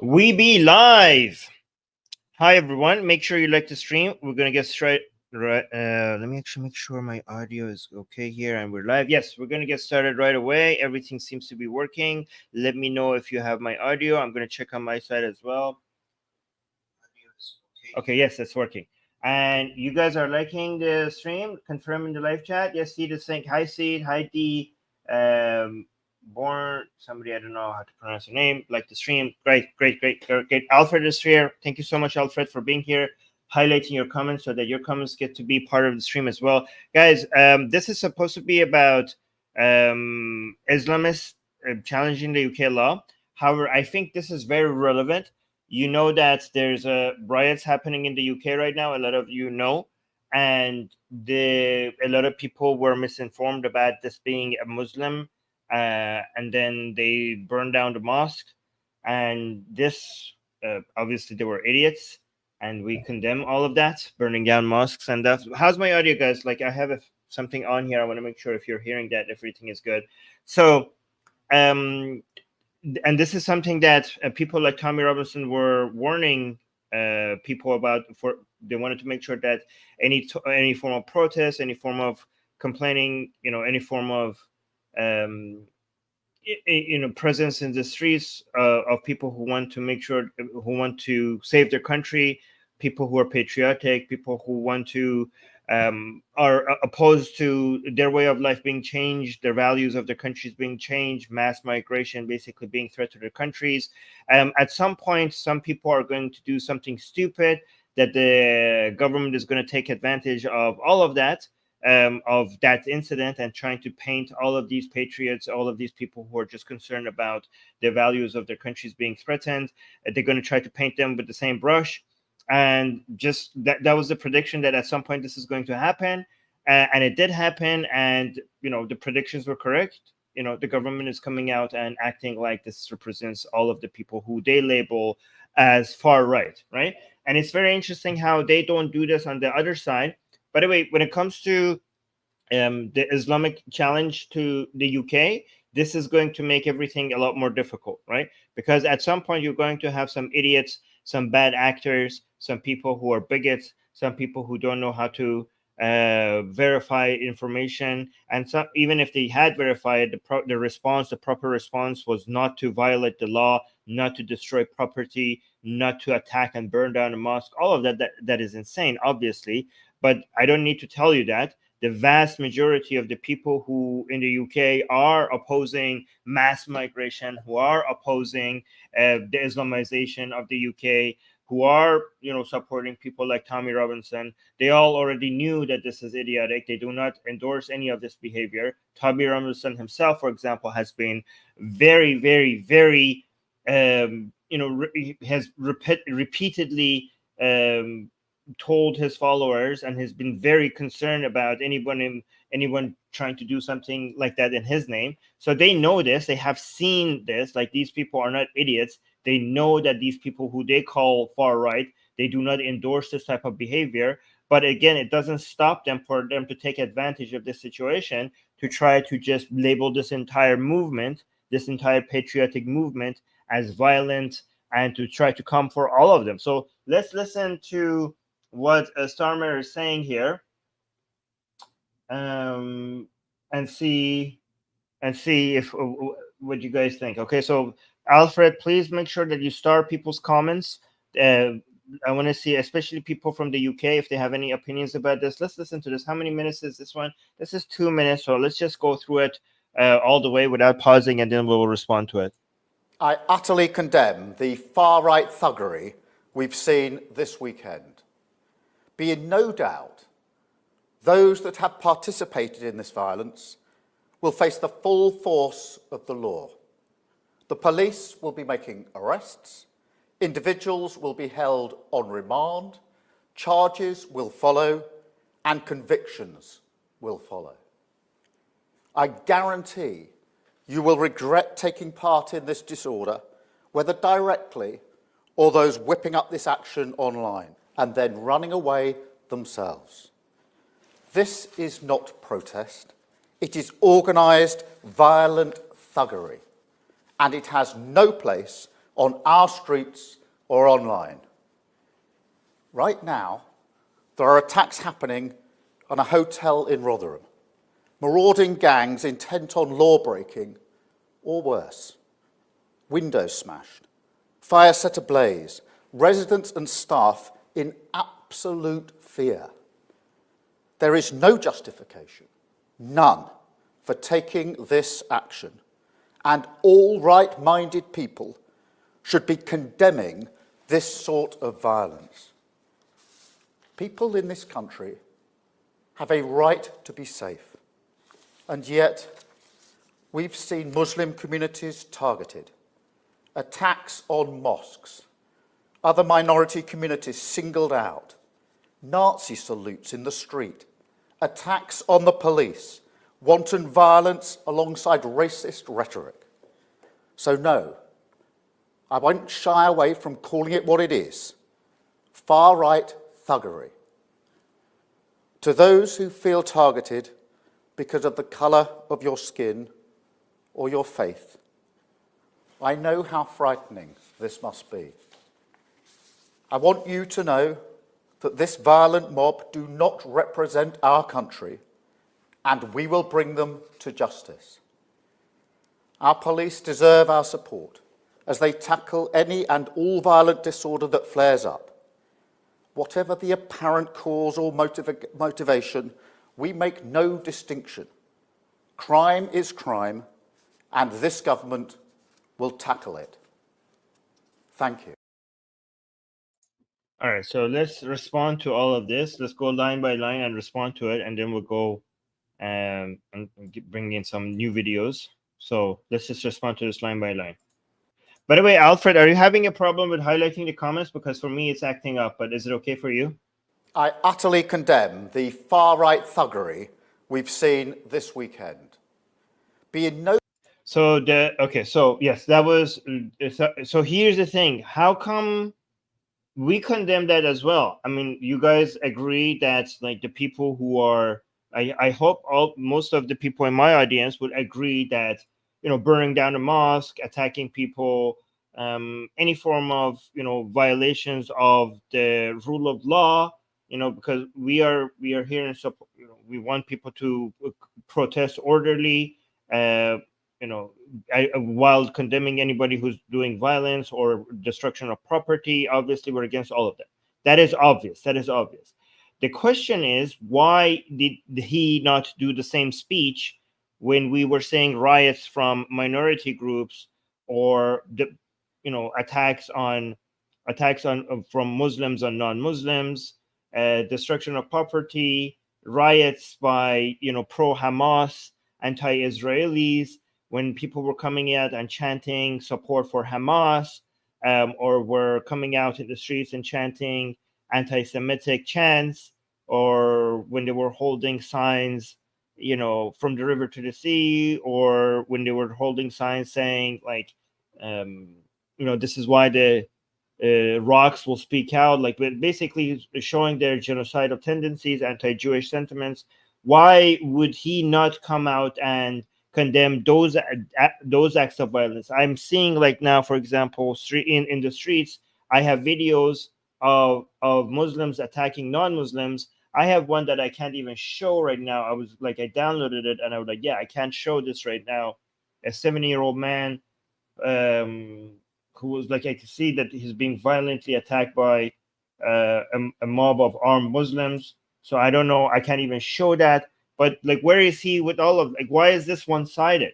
We be live. Hi everyone. Make sure you like the stream. We're gonna get straight. Right. Let me actually make sure my audio is okay here, and we're live. Yes, we're gonna get started right away. Everything seems to be working. Let me know if you have my audio. I'm gonna check on my side as well. Okay. Yes, it's working. And you guys are liking the stream. Confirm in the live chat. Yes, Seed is saying hi, Seed. Hi, D. Born somebody, I don't know how to pronounce your name, like the stream. Great. Alfred is here. Thank you so much, Alfred, for being here, highlighting your comments so that your comments get to be part of the stream as well. Guys, this is supposed to be about Islamists challenging the UK law. However, I think this is very relevant. You know that there's riots happening in the UK right now. A lot of you know, and a lot of people were misinformed about this being a Muslim, and then they burned down the mosque. And this, obviously, they were idiots, and we condemn all of that, burning down mosques and that. How's my audio, guys? Like, I have something on here. I want to make sure if you're hearing that everything is good. So, and this is something that people like Tommy Robinson were warning people about. For they wanted to make sure that any form of protest, any form of complaining, any form of presence in the streets of people who want to make sure, who want to save their country, people who are patriotic, people who want to are opposed to their way of life being changed, their values of their countries being changed, mass migration basically being threat to their countries. At some point, some people are going to do something stupid that the government is going to take advantage of all of that, of that incident, and trying to paint all of these patriots, all of these people who are just concerned about the values of their countries being threatened. They're going to try to paint them with the same brush. And just that was the prediction, that at some point this is going to happen. And it did happen. And, the predictions were correct. The government is coming out and acting like this represents all of the people who they label as far right, right? And it's very interesting how they don't do this on the other side. By the way, when it comes to the Islamic challenge to the UK, this is going to make everything a lot more difficult, right? Because at some point you're going to have some idiots, some bad actors, some people who are bigots, some people who don't know how to verify information, and some, even if they had verified, the proper response was not to violate the law, not to destroy property, not to attack and burn down a mosque. All of that is insane, obviously. But I don't need to tell you that the vast majority of the people who in the UK are opposing mass migration, who are opposing the Islamization of the UK, who are supporting people like Tommy Robinson, they all already knew that this is idiotic. They do not endorse any of this behavior. Tommy Robinson himself, for example, has been very, very, very has repeatedly told his followers, and has been very concerned about anyone trying to do something like that in his name. So they know this, they have seen this. Like, these people are not idiots. They know that these people who they call far right, they do not endorse this type of behavior. But again, it doesn't stop them for them to take advantage of this situation to try to just label this entire movement, this entire patriotic movement, as violent, and to try to come for all of them. So let's listen to what Starmer is saying here, and see if what you guys think. Okay, so Alfred, please make sure that you star people's comments. I want to see, especially people from the UK, if they have any opinions about this. Let's listen to this. How many minutes is this one? This is 2 minutes, so let's just go through it all the way without pausing, and then we'll respond to it. I utterly condemn the far-right thuggery we've seen this weekend. Be in no doubt, those that have participated in this violence will face the full force of the law. The police will be making arrests, individuals will be held on remand, charges will follow, and convictions will follow. I guarantee you will regret taking part in this disorder, whether directly or those whipping up this action online and then running away themselves. This is not protest. It is organised, violent thuggery, and it has no place on our streets or online. Right now, there are attacks happening on a hotel in Rotherham, marauding gangs intent on law-breaking, or worse, windows smashed, fire set ablaze, residents and staff in absolute fear. There is no justification, none, for taking this action, and all right-minded people should be condemning this sort of violence. People in this country have a right to be safe, and yet we've seen Muslim communities targeted, attacks on mosques, other minority communities singled out, Nazi salutes in the street, attacks on the police, wanton violence alongside racist rhetoric. So no, I won't shy away from calling it what it is, far-right thuggery. To those who feel targeted because of the colour of your skin or your faith, I know how frightening this must be. I want you to know that this violent mob do not represent our country, and we will bring them to justice. Our police deserve our support as they tackle any and all violent disorder that flares up. Whatever the apparent cause or motivation, we make no distinction. Crime is crime, and this government will tackle it. Thank you. All right, so let's respond to all of this. Let's go line by line and respond to it, and then we'll go and bring in some new videos. So let's just respond to this line by line. By the way, Alfred, are you having a problem with highlighting the comments? Because for me, it's acting up, but is it okay for you? I utterly condemn the far-right thuggery we've seen this weekend. So yes, that was. So here's the thing: how come we condemn that as well? I mean, you guys agree that like the people who are, I hope most of the people in my audience would agree that, you know, burning down a mosque, attacking people, any form of, you know, violations of the rule of law, you know, because we are here in support. You know, we want people to protest orderly, you know, while condemning anybody who's doing violence or destruction of property. Obviously, we're against all of that. That is obvious. That is obvious. The question is, why did he not do the same speech when we were saying riots from minority groups or the, you know, attacks on from Muslims on non-Muslims, destruction of property, riots by, you know, pro-Hamas, anti-Israelis, when people were coming out and chanting support for Hamas, or were coming out in the streets and chanting anti-Semitic chants, or when they were holding signs, you know, from the river to the sea, or when they were holding signs saying like, you know, this is why the rocks will speak out, like basically showing their genocidal tendencies, anti-Jewish sentiments. Why would he not come out and condemn those acts of violence? I'm seeing like now, for example, in the streets, I have videos of Muslims attacking non-Muslims. I have one that I can't even show right now. I downloaded it and I was like, yeah, I can't show this right now. A 70-year-old man, who was like, I could see that he's being violently attacked by a mob of armed Muslims. So I don't know, I can't even show that. But like, where is he with all of, like, why is this one-sided?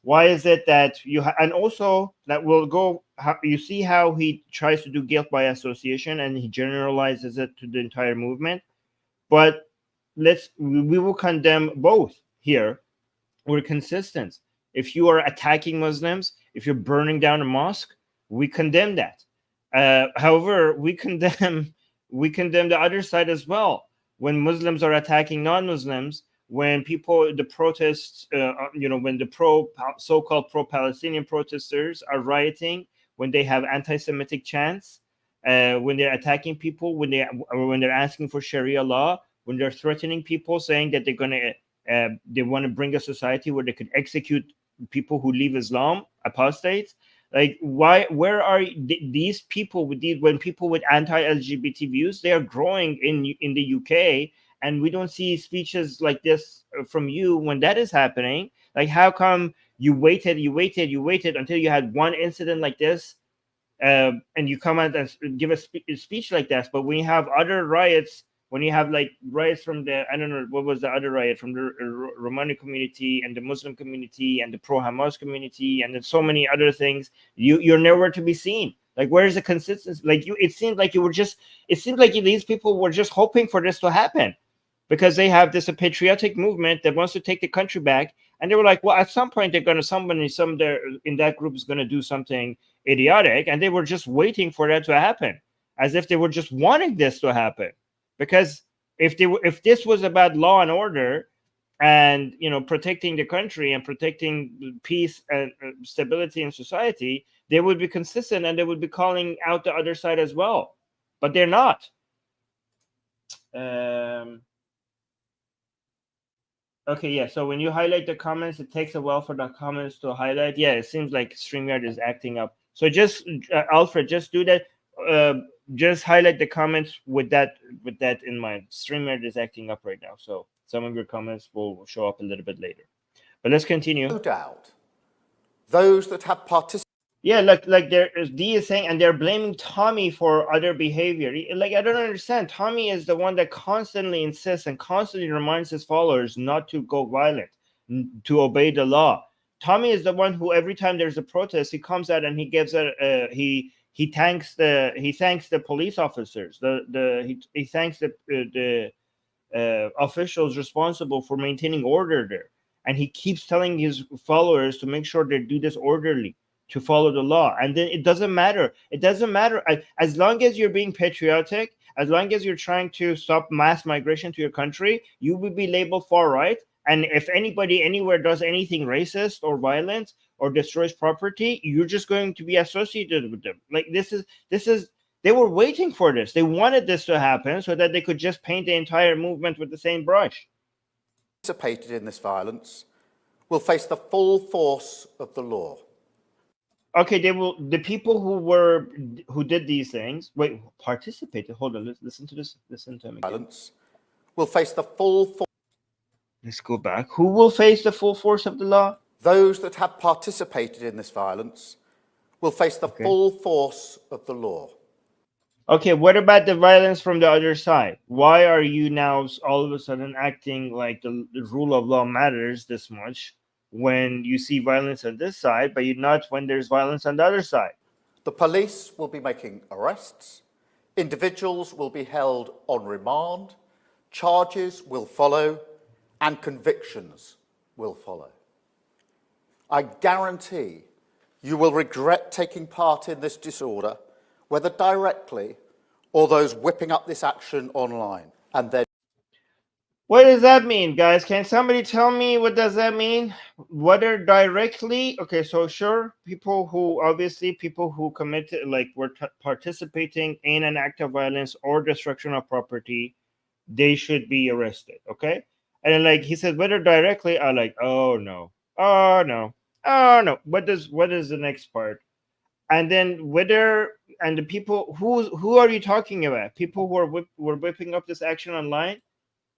Why is it that you and also that will go, you see how he tries to do guilt by association and he generalizes it to the entire movement? But we will condemn both here. We're consistent. If you are attacking Muslims, if you're burning down a mosque, we condemn that. However, we condemn the other side as well. When Muslims are attacking non-Muslims, when the protests, you know, when the so-called pro-Palestinian protesters are rioting, when they have anti-Semitic chants, when they're attacking people, when they're asking for Sharia law, when they're threatening people, saying that they want to bring a society where they could execute people who leave Islam, apostates, Like, where are these people with when people with anti-LGBT views? They are growing in the UK, and we don't see speeches like this from you when that is happening. Like, how come you waited until you had one incident like this, and you come out and give a speech like that? But when you have other riots, when you have like riots from the, I don't know, what was the other riot, from the Romani community and the Muslim community and the pro-Hamas community, and then so many other things, you're nowhere to be seen. Like, where is the consistency? Like, it seemed like these people were just hoping for this to happen, because they have this patriotic movement that wants to take the country back, and they were like, well, at some point they're going to, somebody there in that group is going to do something idiotic, and they were just waiting for that to happen, as if they were just wanting this to happen. Because if this was about law and order, and protecting the country and protecting peace and stability in society, they would be consistent, and they would be calling out the other side as well. But they're not. Okay, yeah. So when you highlight the comments, it takes a while for the comments to highlight. Yeah, it seems like StreamYard is acting up. So just Alfred, just do that. Just highlight the comments with that in mind. StreamYard is acting up right now, so some of your comments will show up a little bit later. But let's continue. No doubt, those that have participated. Yeah, like D is saying, and they're blaming Tommy for other behavior. Like, I don't understand. Tommy is the one that constantly insists and constantly reminds his followers not to go violent, to obey the law. Tommy is the one who, every time there's a protest, he comes out and he gives he thanks the police officers. He thanks the officials responsible for maintaining order there, and he keeps telling his followers to make sure they do this orderly, to follow the law. And then it doesn't matter. As long as you're being patriotic, as long as you're trying to stop mass migration to your country, you will be labeled far right. And if anybody anywhere does anything racist or violent or destroys property, you're just going to be associated with them. Like, this is they were waiting for this. They wanted this to happen so that they could just paint the entire movement with the same brush. Participated in this violence will face the full force of the law. Okay, the people who did these things, participated. Hold on, listen to this. Listen to him again. Violence will face the full force. Let's go back. Who will face the full force of the law? Those that have participated in this violence will face the full force of the law. Okay, what about the violence from the other side? Why are you now all of a sudden acting like the rule of law matters this much when you see violence on this side, but you're not when there's violence on the other side? The police will be making arrests. Individuals will be held on remand. Charges will follow, and convictions will follow. I guarantee you will regret taking part in this disorder, whether directly or those whipping up this action online. And then, what does that mean, guys? Can somebody tell me what does that mean? Whether directly, okay, so sure, people who committed, like, were participating in an act of violence or destruction of property, they should be arrested, okay? And then, like he said, whether directly, I'm like, oh no. What is the next part? And then the people who are you talking about? People who were whipping up this action online?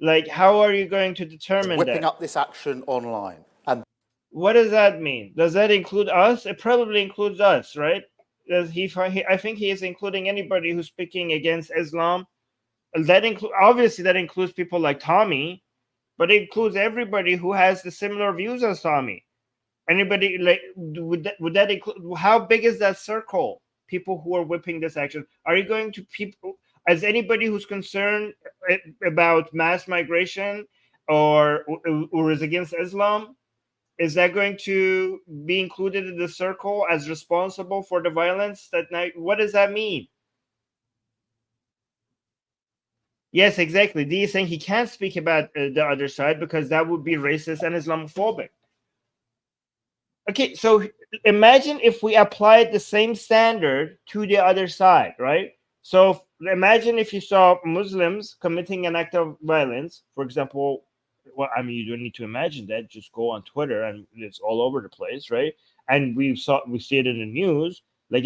Like, how are you going to determine whipping up this action online. And what does that mean? Does that include us? It probably includes us, right? I think he is including anybody who's speaking against Islam. That includes people like Tommy, but it includes everybody who has the similar views as Tommy. Anybody, like, would that include, how big is that circle? People who are whipping this action. Are you going to people, as anybody who's concerned about mass migration or is against Islam, is that going to be included in the circle as responsible for the violence that night? What does that mean? Yes, exactly. D is saying he can't speak about the other side because that would be racist and Islamophobic. Okay, so imagine if we applied the same standard to the other side, right? So imagine if you saw Muslims committing an act of violence, for example. Well, I mean, you don't need to imagine that. Just go on Twitter and it's all over the place, right? and we see it in the news, like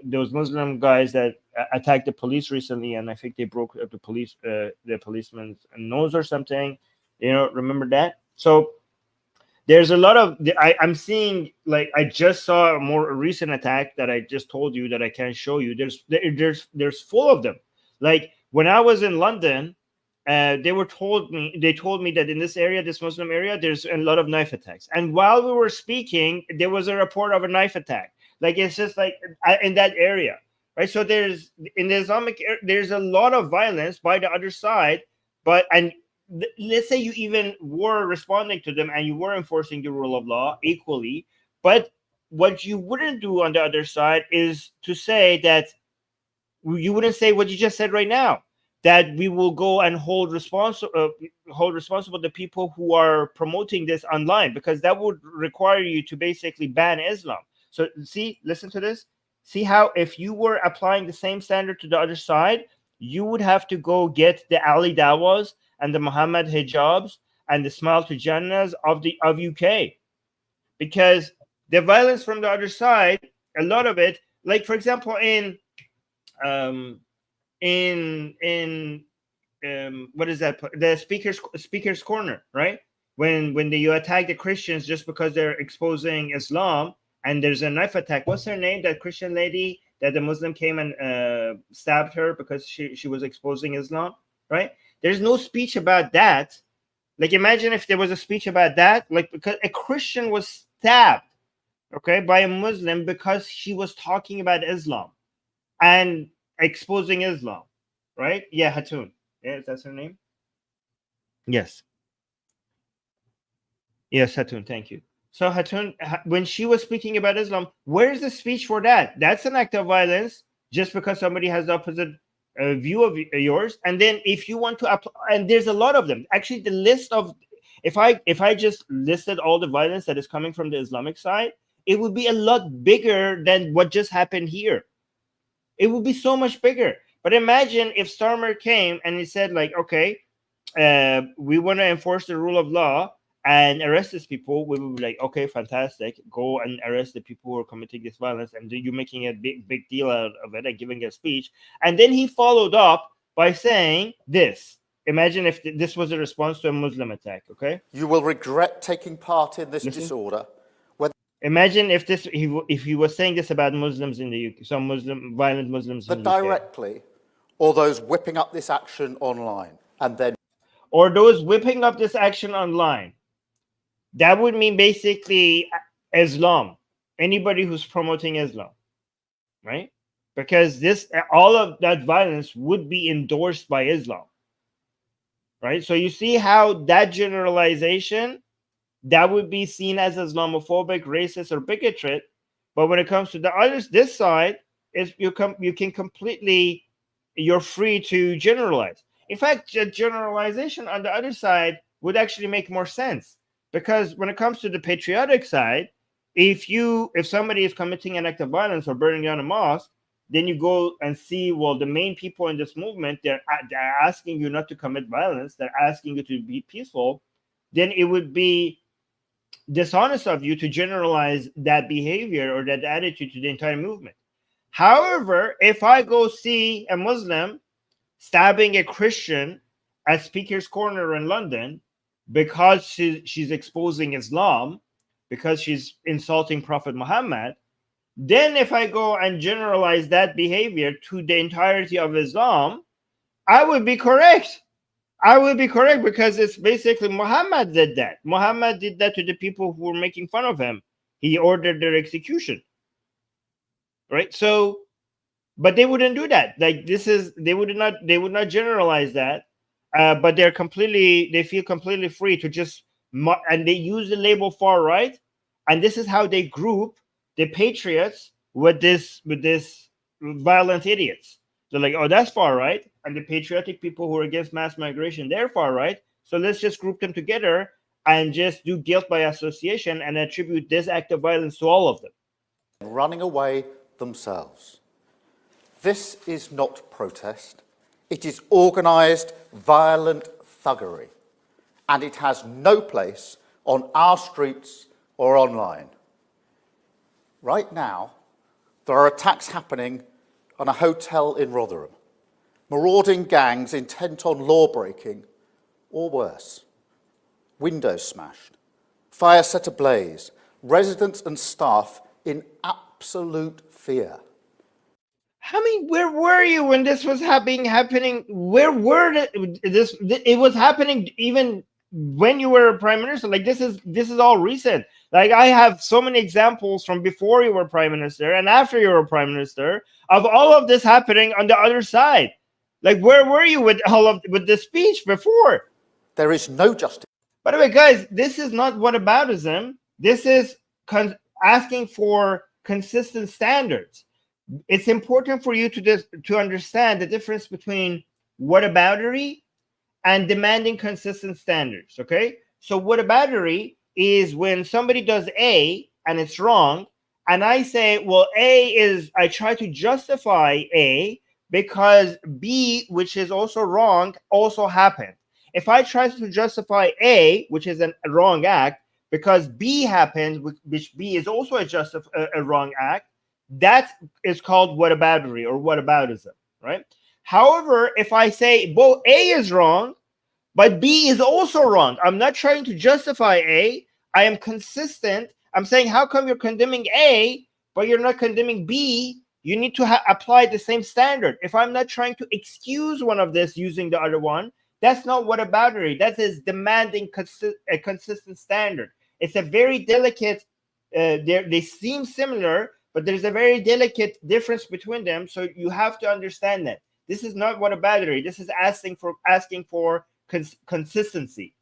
those Muslim guys that attacked the police recently, and I think they broke up the policeman's nose or something. Remember that? So there's a lot of I'm seeing, like, I just saw a more recent attack that I just told you that I can't show you. There's full of them. Like when I was in London, they told me that in this area, this Muslim area, there's a lot of knife attacks. And while we were speaking, there was a report of a knife attack. Like it's just like in that area, right? So there's in the Islamic, there's a lot of violence by the other side, let's say you even were responding to them and you were enforcing the rule of law equally, but what you wouldn't do on the other side is to say that you wouldn't say what you just said right now, that we will go and hold responsible the people who are promoting this online, because that would require you to basically ban Islam. So listen to this. See how if you were applying the same standard to the other side, you would have to go get the Ali Dawas and the Muhammad hijabs and the Smile to Jannahs of UK, because the violence from the other side, a lot of it, like for example in what is that, the speaker's corner, right? When you attack the Christians just because they're exposing Islam, and there's a knife attack. What's her name? That Christian lady that the Muslim came and stabbed her because she was exposing Islam, right? There's no speech about that. Like imagine if there was a speech about that, like because a Christian was stabbed, okay, by a Muslim because she was talking about Islam and exposing Islam, right? Yeah, Hatun. Yeah, that's her name. Yes, Hatun. Thank you. So Hatun, when she was speaking about Islam, where is the speech for that? That's an act of violence just because somebody has the opposite view of yours. And then if you want to apply, and there's a lot of them. Actually, the list of, if I just listed all the violence that is coming from the Islamic side, it would be a lot bigger than what just happened here. It would be so much bigger. But imagine if Starmer came and he said, like, okay, we want to enforce the rule of law and arrest these people. We will be like, okay, fantastic, go and arrest the people who are committing this violence, and you're making a big deal out of it and giving a speech. And then he followed up by saying this. Imagine if this was a response to a Muslim attack, okay? You will regret taking part in this disorder. Imagine if he was saying this about Muslims in the UK, some violent Muslims in the UK. Directly, or those whipping up this action online, and then... Or those whipping up this action online. That would mean basically Islam, anybody who's promoting Islam, right? Because all of that violence would be endorsed by Islam, right? So you see how that generalization, that would be seen as Islamophobic, racist, or bigoted. But when it comes to the others, this side is you're free to generalize. In fact, generalization on the other side would actually make more sense. Because when it comes to the patriotic side, if somebody is committing an act of violence or burning down a mosque, then you go and see, well, the main people in this movement, they're asking you not to commit violence, they're asking you to be peaceful, then it would be dishonest of you to generalize that behavior or that attitude to the entire movement. However, if I go see a Muslim stabbing a Christian at Speaker's Corner in London, because she's exposing Islam, because she's insulting Prophet Muhammad, then if I go and generalize that behavior to the entirety of Islam, I would be correct. I would be correct, because it's basically Muhammad did that. Muhammad did that to the people who were making fun of him. He ordered their execution, right? So, but they wouldn't do that. Like they would not generalize that. But they feel completely free to just, and they use the label far right, and this is how they group the patriots with this violent idiots. They're like, oh, that's far right, and the patriotic people who are against mass migration, they're far right. So let's just group them together and just do guilt by association and attribute this act of violence to all of them. Running away themselves. This is not protest. It is organised, violent thuggery, and it has no place on our streets or online. Right now, there are attacks happening on a hotel in Rotherham. Marauding gangs intent on law-breaking, or worse. Windows smashed, fire set ablaze, residents and staff in absolute fear. I mean, where were you when this was happening? Where were this? It was happening even when you were prime minister. Like this is all recent. Like I have so many examples from before you were prime minister and after you were prime minister of all of this happening on the other side. Like where were you with the speech before? There is no justice. By the way, guys, this is not whataboutism. This is asking for consistent standards. It's important for you to understand the difference between whataboutery and demanding consistent standards. Okay, so whataboutery is when somebody does A and it's wrong, and I say, well, I try to justify A because B, which is also wrong, also happened. If I try to justify A, which is a wrong act, because B happened, which B is also a wrong act, that is called whataboutery or whataboutism, right? However, if I say both A is wrong, but B is also wrong, I'm not trying to justify A. I am consistent. I'm saying, how come you're condemning A, but you're not condemning B? You need to apply the same standard. If I'm not trying to excuse one of this using the other one, that's not whataboutery. That is demanding a consistent standard. It's a very delicate, they seem similar, but there's a very delicate difference between them. So you have to understand that. This is not whataboutery. This is asking for consistency.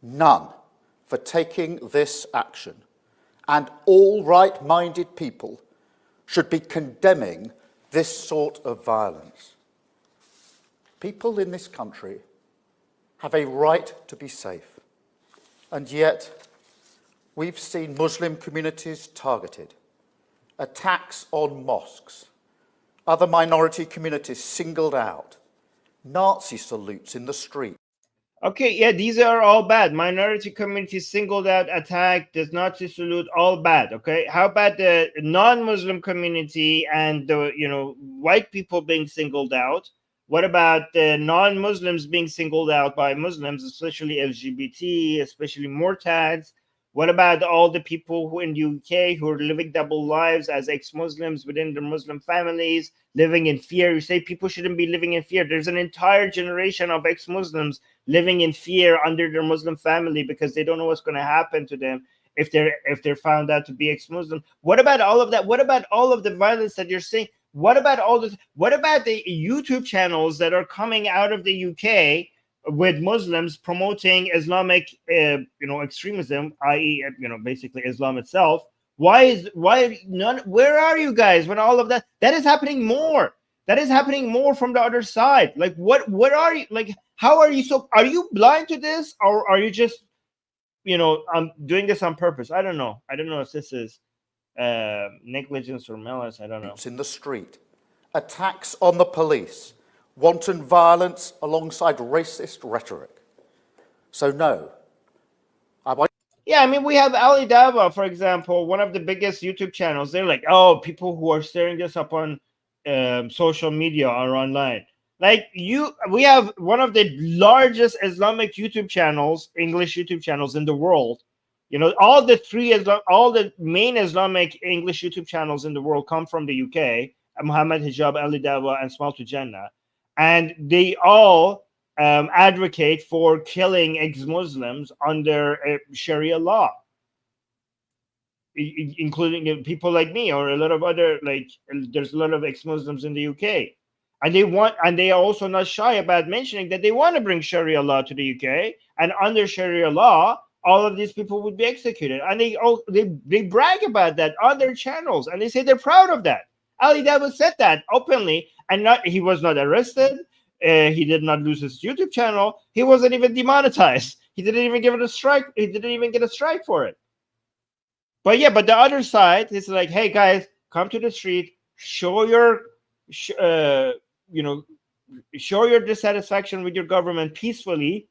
None for taking this action. And all right-minded people should be condemning this sort of violence. People in this country have a right to be safe. And yet, we've seen Muslim communities targeted, attacks on mosques, other minority communities singled out, Nazi salutes in the street. Okay, yeah, these are all bad. Minority communities singled out, attacked, does Nazi salute, all bad. Okay, how about the non-Muslim community and the white people being singled out? What about the non-Muslims being singled out by Muslims, especially LGBT, especially Mortads? What about all the people who in the UK who are living double lives as ex-Muslims within their Muslim families, living in fear? You say people shouldn't be living in fear. There's an entire generation of ex-Muslims living in fear under their Muslim family because they don't know what's going to happen to them if they're found out to be ex-Muslim. What about all of that? What about all of the violence that you're seeing? What about all this? What about the YouTube channels that are coming out of the UK with Muslims promoting Islamic, extremism, i.e., basically Islam itself? Why none? Where are you guys when all of that? That is happening more. That is happening more from the other side. Like, what are you like? How are you are you blind to this, or are you just, doing this on purpose? I don't know. I don't know if this is negligence or malice. I don't know. In the street, attacks on the police, wanton violence alongside racist rhetoric. So no. Yeah, I mean, we have Ali Dawah, for example, one of the biggest YouTube channels. They're like, oh, people who are stirring this up on social media or online. Like we have one of the largest Islamic YouTube channels, English YouTube channels in the world. All the main Islamic English YouTube channels in the world come from the UK. Muhammad Hijab, Ali Dawah, and Small to Jannah, and they all advocate for killing ex-Muslims under Sharia law, including people like me or a lot of other, there's a lot of ex-Muslims in the UK. And they are also not shy about mentioning that they want to bring Sharia law to the UK, and under Sharia law, all of these people would be executed. And they brag about that on their channels, and they say they're proud of that. Ali Dawah said that openly, and he was not arrested. He did not lose his YouTube channel. He wasn't even demonetized. He didn't even give it a strike. He didn't even get a strike for it. But the other side is like, hey guys, come to the street, show your dissatisfaction with your government peacefully,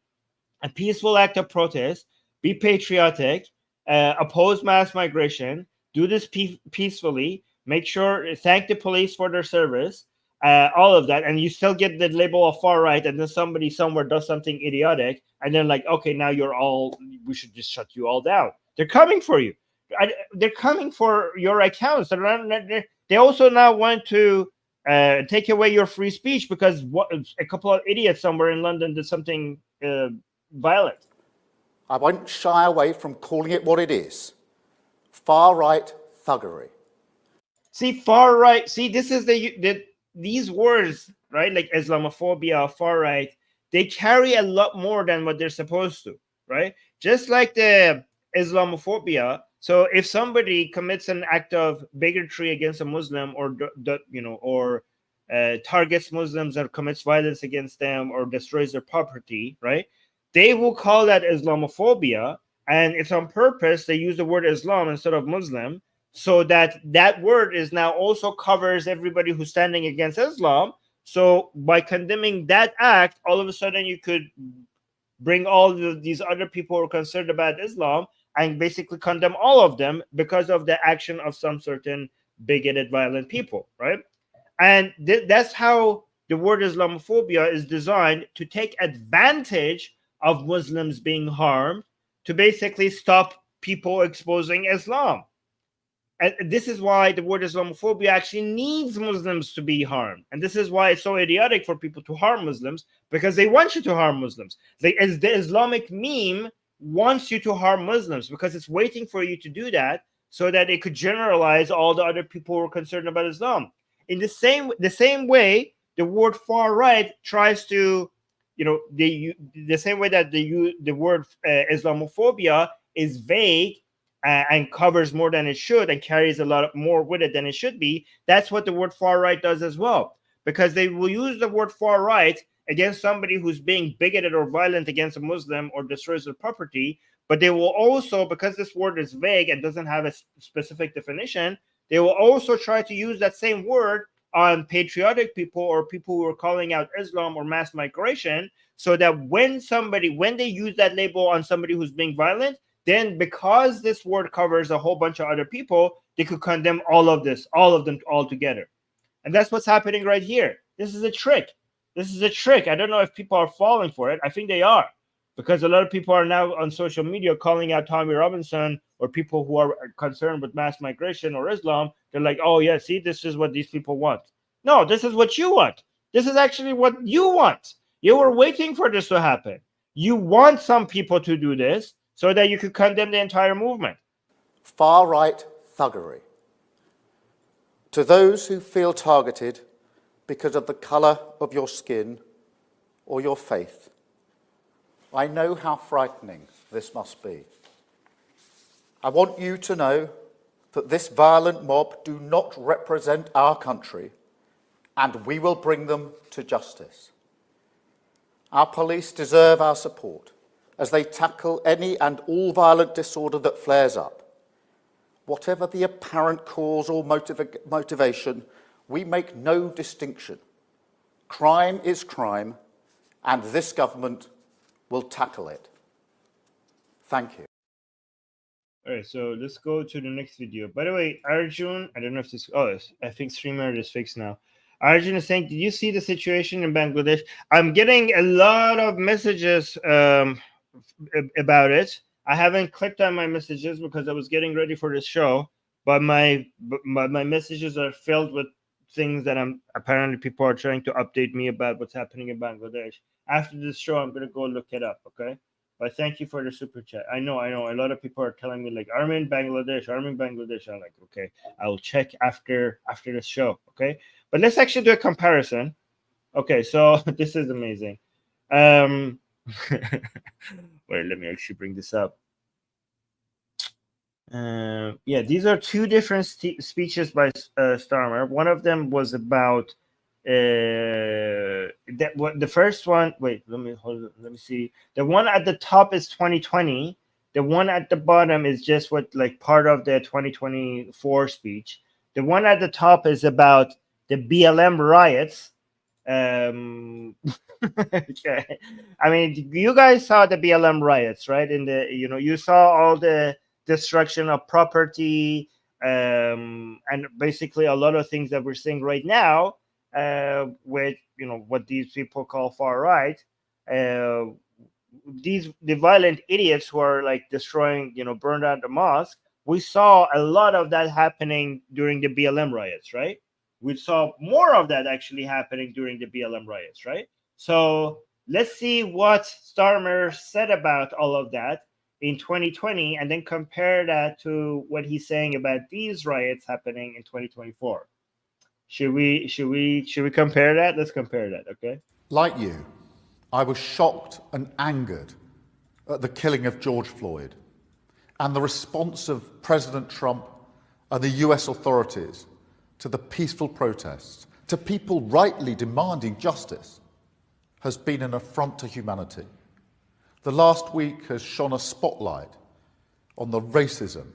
a peaceful act of protest, be patriotic, oppose mass migration, do this peacefully, make sure, thank the police for their service, all of that, and you still get the label of far right, and then somebody somewhere does something idiotic, and then like, okay, now we should just shut you all down. They're coming for you. They're coming for your accounts. They also now want to take away your free speech because a couple of idiots somewhere in London did something violent. I won't shy away from calling it what it is. Far-right thuggery. See, far right. See, this is these words, right? Like Islamophobia, far right. They carry a lot more than what they're supposed to, right? Just like the Islamophobia. So if somebody commits an act of bigotry against a Muslim, or targets Muslims or commits violence against them or destroys their property, right? They will call that Islamophobia, and it's on purpose. They use the word Islam instead of Muslim, so that word is now also covers everybody who's standing against Islam. So by condemning that act, all of a sudden you could bring all these other people who are concerned about Islam and basically condemn all of them because of the action of some certain bigoted, violent people, right? And that's how the word Islamophobia is designed to take advantage of Muslims being harmed to basically stop people exposing Islam. And this is why the word Islamophobia actually needs Muslims to be harmed. And this is why it's so idiotic for people to harm Muslims, because they want you to harm Muslims. The Islamic meme wants you to harm Muslims because it's waiting for you to do that so that it could generalize all the other people who are concerned about Islam. In the same way, the word far right tries to, the same way that the word Islamophobia is vague and covers more than it should and carries a lot more with it than it should be. That's what the word far right does as well, because they will use the word far right against somebody who's being bigoted or violent against a Muslim or destroys their property. But they will also, because this word is vague and doesn't have a specific definition, they will also try to use that same word on patriotic people or people who are calling out Islam or mass migration, so that when they use that label on somebody who's being violent, then because this word covers a whole bunch of other people, they could condemn all of them all together. And that's what's happening right here. This is a trick. I don't know if people are falling for it. I think they are, because a lot of people are now on social media calling out Tommy Robinson or people who are concerned with mass migration or Islam. They're like, oh yeah, see, this is what these people want. No, this is what you want. This is actually what you want. You were waiting for this to happen. You want some people to do this so that you could condemn the entire movement. Far-right thuggery. To those who feel targeted because of the colour of your skin or your faith, I know how frightening this must be. I want you to know that this violent mob do not represent our country, and we will bring them to justice. Our police deserve our support as they tackle any and all violent disorder that flares up. Whatever the apparent cause or motivation, we make no distinction. Crime is crime, and this government will tackle it. Thank you. All right, so let's go to the next video. By the way, Arjun, I don't know if this, I think Streamer is fixed now. Arjun is saying, did you see the situation in Bangladesh? I'm getting a lot of messages about it. I haven't clicked on my messages because I was getting ready for this show, but my messages are filled with things that apparently people are trying to update me about what's happening in Bangladesh. After this show, I'm going to go look it up, okay? But thank you for the super chat. I know. A lot of people are telling me like, I'm in Bangladesh. I'm like, okay, I'll check after this show, okay? But let's actually do a comparison. Okay, so this is amazing. Wait, let me actually bring this up. Yeah, these are two different speeches by Starmer. One of them was about the first one. Wait, let me see. The one at the top is 2020. The one at the bottom is just part of the 2024 speech. The one at the top is about the BLM riots. Okay. I mean, you guys saw the BLM riots, right? You saw all the destruction of property, and basically a lot of things that we're seeing right now with what these people call far right. The violent idiots who are like destroying, burned out the mosque. We saw a lot of that happening during the BLM riots, right? We saw more of that actually happening during the BLM riots, right? So let's see what Starmer said about all of that in 2020, and then compare that to what he's saying about these riots happening in 2024. Should we compare that? Let's compare that, okay? Like you, I was shocked and angered at the killing of George Floyd and the response of President Trump and the US authorities to the peaceful protests, to people rightly demanding justice, has been an affront to humanity. The last week has shone a spotlight on the racism,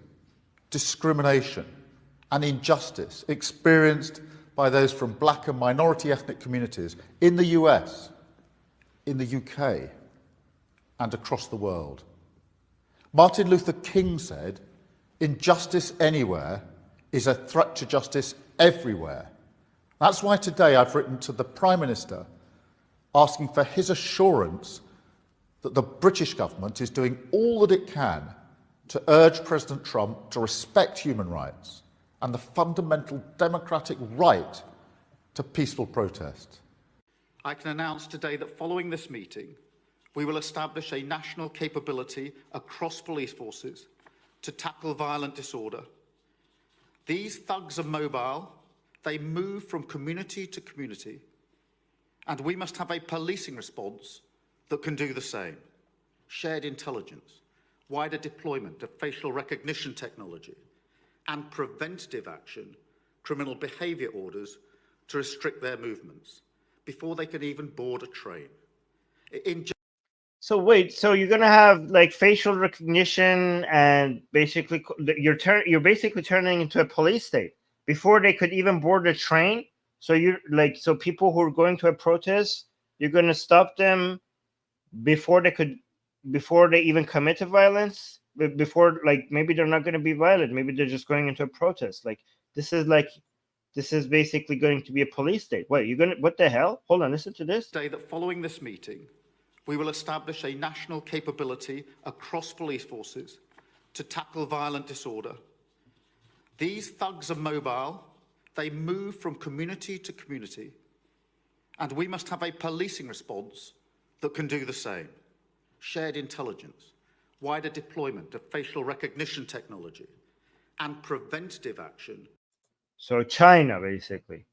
discrimination and injustice experienced by those from black and minority ethnic communities in the US, in the UK and across the world. Martin Luther King said, "Injustice anywhere is a threat to justice everywhere." That's why today I've written to the Prime Minister asking for his assurance that the British government is doing all that it can to urge President Trump to respect human rights and the fundamental democratic right to peaceful protest. I can announce today that following this meeting, we will establish a national capability across police forces to tackle violent disorder. These thugs are mobile, they move from community to community, and we must have a policing response that can do the same. Shared intelligence, wider deployment of facial recognition technology, and preventative action, criminal behaviour orders to restrict their movements before they can even board a train. So wait, so you're gonna have like facial recognition, and basically you're basically turning into a police state before they could even board a train. So so people who are going to a protest, you're gonna stop them before they even commit a violence. Before, like, maybe they're not gonna be violent, maybe they're just going into a protest. This is basically going to be a police state. What the hell? Hold on, listen to this. Say that following this meeting, we will establish a national capability across police forces to tackle violent disorder. These thugs are mobile, they move from community to community, and we must have a policing response that can do the same. Shared intelligence, wider deployment of facial recognition technology, and preventative action. So China, basically.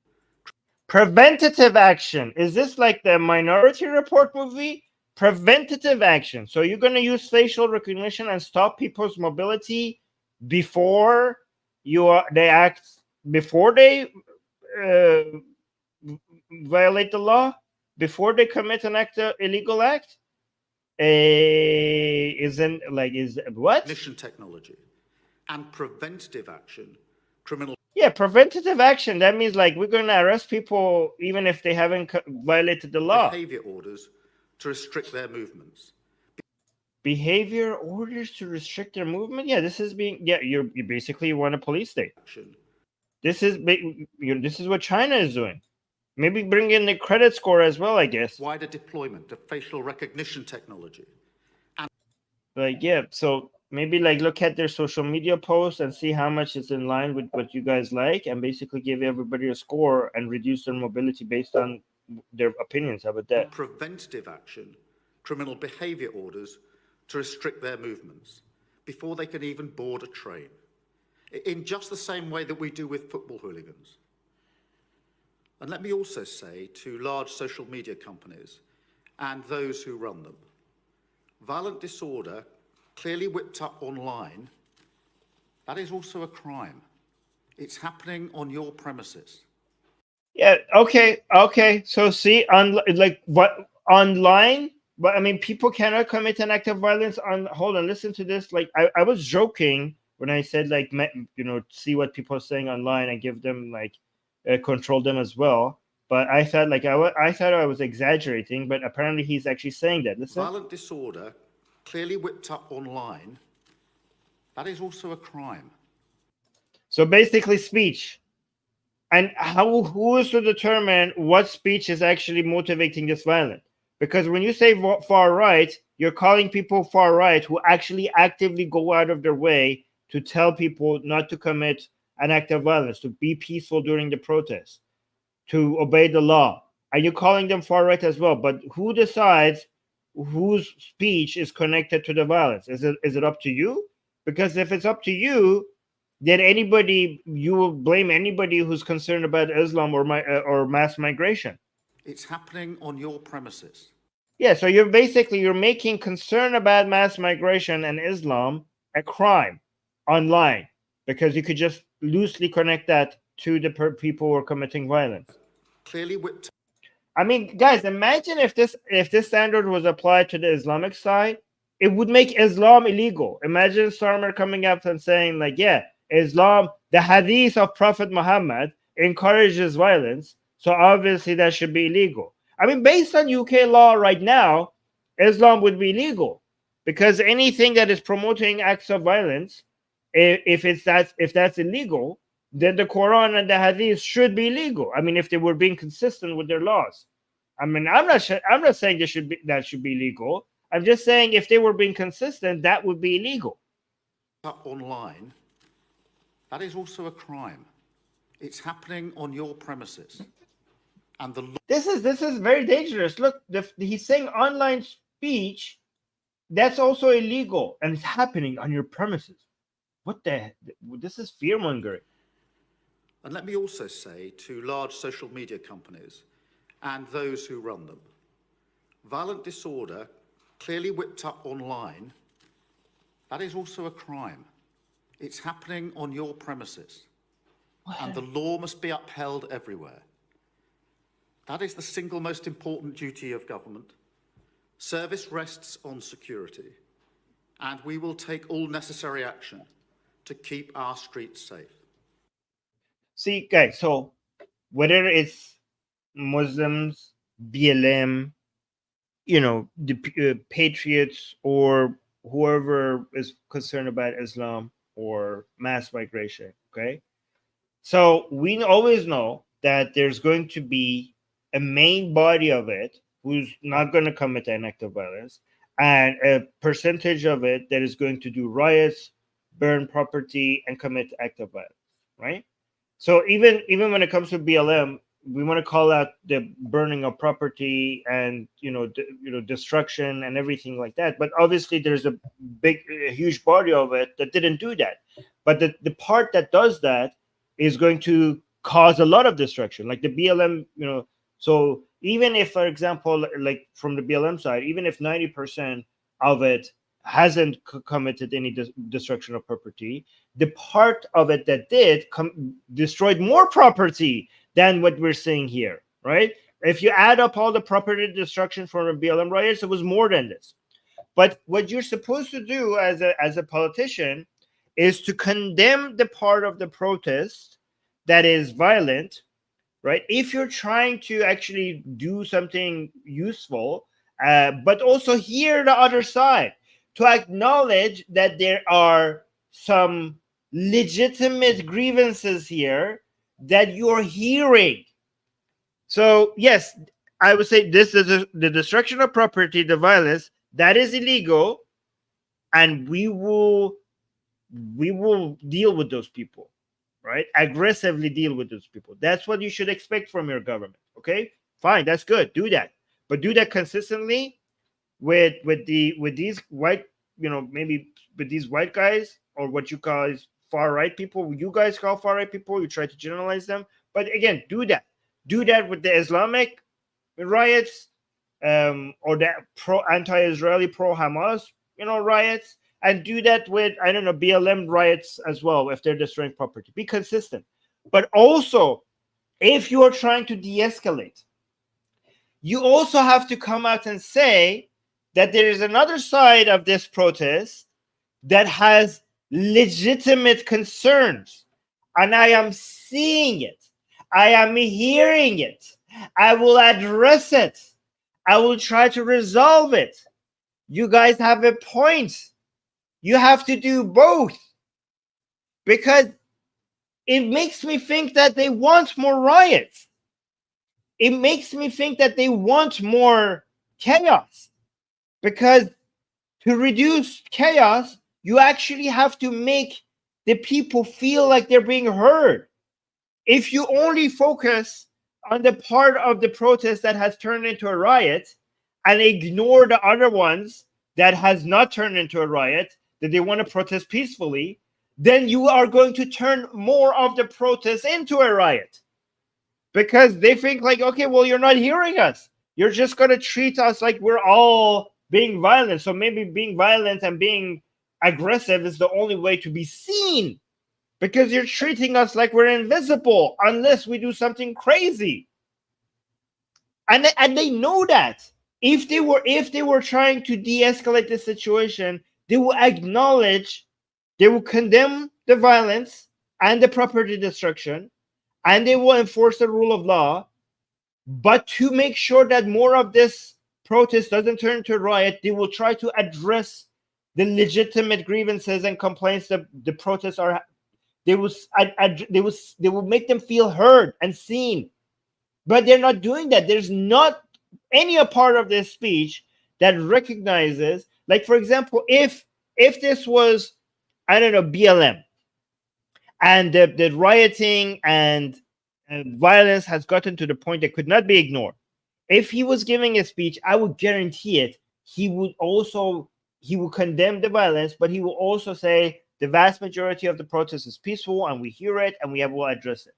Preventative action. Is this like the Minority Report movie? Preventative action. So you're going to use facial recognition and stop people's mobility before they violate the law, before they commit an illegal act. Is what? Recognition technology and preventative action, criminal. Yeah, preventative action. That means like we're going to arrest people even if they haven't violated the law. Behavior orders to restrict their movements. Behavior orders to restrict their movement. Yeah, this is you basically want a police state. This is what China is doing. Maybe bring in the credit score as well, I guess. Wider deployment of facial recognition technology. So maybe look at their social media posts and see how much is in line with what you guys like, and basically give everybody a score and reduce their mobility based on their opinions. How about that? Preventative action, criminal behavior orders to restrict their movements before they can even board a train, in just the same way that we do with football hooligans. And let me also say to large social media companies and those who run them, violent disorder clearly whipped up online, that is also a crime. It's happening on your premises. Yeah, okay. So see, online, but I mean, people cannot commit an act of violence on. Hold on, listen to this. I was joking when I said see what people are saying online and give them control them as well. But I thought I thought I was exaggerating, but apparently he's actually saying that. Listen. Violent disorder clearly whipped up online, That is also a crime. So basically speech. And who is to determine what speech is actually motivating this violence? Because when you say far right, you're calling people far right who actually actively go out of their way to tell people not to commit an act of violence, to be peaceful during the protest, to obey the law. Are you calling them far right as well? But who decides whose speech is connected to the violence? Is it up to you? Because if it's up to you, then you will blame anybody who's concerned about Islam or mass migration. It's happening on your premises. Yeah, so you're making concern about mass migration and Islam a crime online, because you could just loosely connect that to the people who are committing violence. Clearly whipped. I mean, guys, imagine if this standard was applied to the Islamic side, it would make Islam illegal. Imagine Starmer coming up and saying, like, yeah, Islam, the hadith of Prophet Muhammad encourages violence, so obviously that should be illegal. I mean, based on UK law right now, Islam would be illegal, because anything that is promoting acts of violence, if that's illegal, then the Quran and the hadith should be illegal. I mean, if they were being consistent with their laws. I mean, I'm not saying that should be legal. I'm just saying if they were being consistent, that would be illegal. Online, that is also a crime. It's happening on your premises. And this is very dangerous. Look, he's saying online speech, that's also illegal, and it's happening on your premises. What the heck? This is fear-mongering. And let me also say to large social media companies and those who run them, violent disorder clearly whipped up online, that is also a crime. It's happening on your premises. What? And the law must be upheld everywhere. That is the single most important duty of government. Service rests on security, and we will take all necessary action to keep our streets safe. See, guys, so whether it's Muslims, BLM, the patriots, or whoever is concerned about Islam or mass migration, okay? So we always know that there's going to be a main body of it who's not going to commit an act of violence, and a percentage of it that is going to do riots, burn property, and commit act of violence, right? So even when it comes to BLM, we want to call out the burning of property and destruction and everything like that. But obviously, there's a huge body of it that didn't do that. But the part that does that is going to cause a lot of destruction, like the BLM. So even if, for example, like from the BLM side, even if 90% of it hasn't committed any destruction of property, the part of it that did destroyed more property than what we're seeing here, right? If you add up all the property destruction from the BLM riots, it was more than this. But what you're supposed to do as a politician is to condemn the part of the protest that is violent, right? If you're trying to actually do something useful, but also hear the other side, to acknowledge that there are some legitimate grievances here that you're hearing. So yes, I would say this is the destruction of property, the violence, that is illegal, and we will deal with those people, right? Aggressively deal with those people. That's what you should expect from your government. Okay, fine, that's good. Do that, but do that consistently with these white, maybe with these white guys, or what you call far right people. You guys call far right people. You try to generalize them, but again, do that with the Islamic riots, or the anti-Israeli, pro-Hamas, riots, and do that with, I don't know, BLM riots as well if they're destroying property. Be consistent, but also if you are trying to de-escalate, you also have to come out and say that there is another side of this protest that has legitimate concerns, and I am seeing it. I am hearing it. I will address it. I will try to resolve it. You guys have a point. You have to do both. because it makes me think that they want more riots. It makes me think that they want more chaos, because to reduce chaos, you actually have to make the people feel like they're being heard. If you only focus on the part of the protest that has turned into a riot and ignore the other ones that has not turned into a riot, that they want to protest peacefully, then you are going to turn more of the protest into a riot. Because they think like, okay, well, you're not hearing us. You're just going to treat us like we're all being violent. So maybe being violent and being aggressive is the only way to be seen, because you're treating us like we're invisible unless we do something crazy. And they know that. If they were trying to de-escalate the situation, they will acknowledge, they will condemn the violence and the property destruction, and they will enforce the rule of law. But to make sure that more of this protest doesn't turn into a riot, they will try to address the legitimate grievances and complaints that the protests are. They will make them feel heard and seen. But they're not doing that. There's not any part of this speech that recognizes, like, for example, if this was, I don't know, BLM, and the rioting and violence has gotten to the point that could not be ignored. If he was giving a speech, I would guarantee it, he would condemn the violence, but he will also say the vast majority of the protest is peaceful and we hear it and will address it.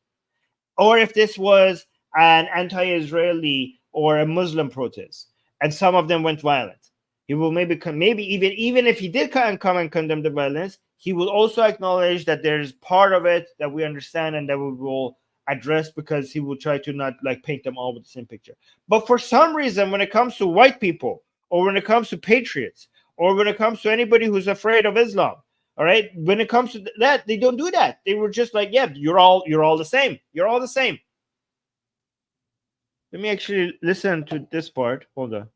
Or if this was an anti-Israeli or a Muslim protest and some of them went violent, he will maybe even if he did come and condemn the violence, he will also acknowledge that there's part of it that we understand and that we will address, because he will try to not like paint them all with the same picture. But for some reason, when it comes to white people, or when it comes to patriots, or when it comes to anybody who's afraid of Islam, all right, when it comes to that, they don't do that. They were just like, yeah, you're all the same. You're all the same. Let me actually listen to this part. Hold on.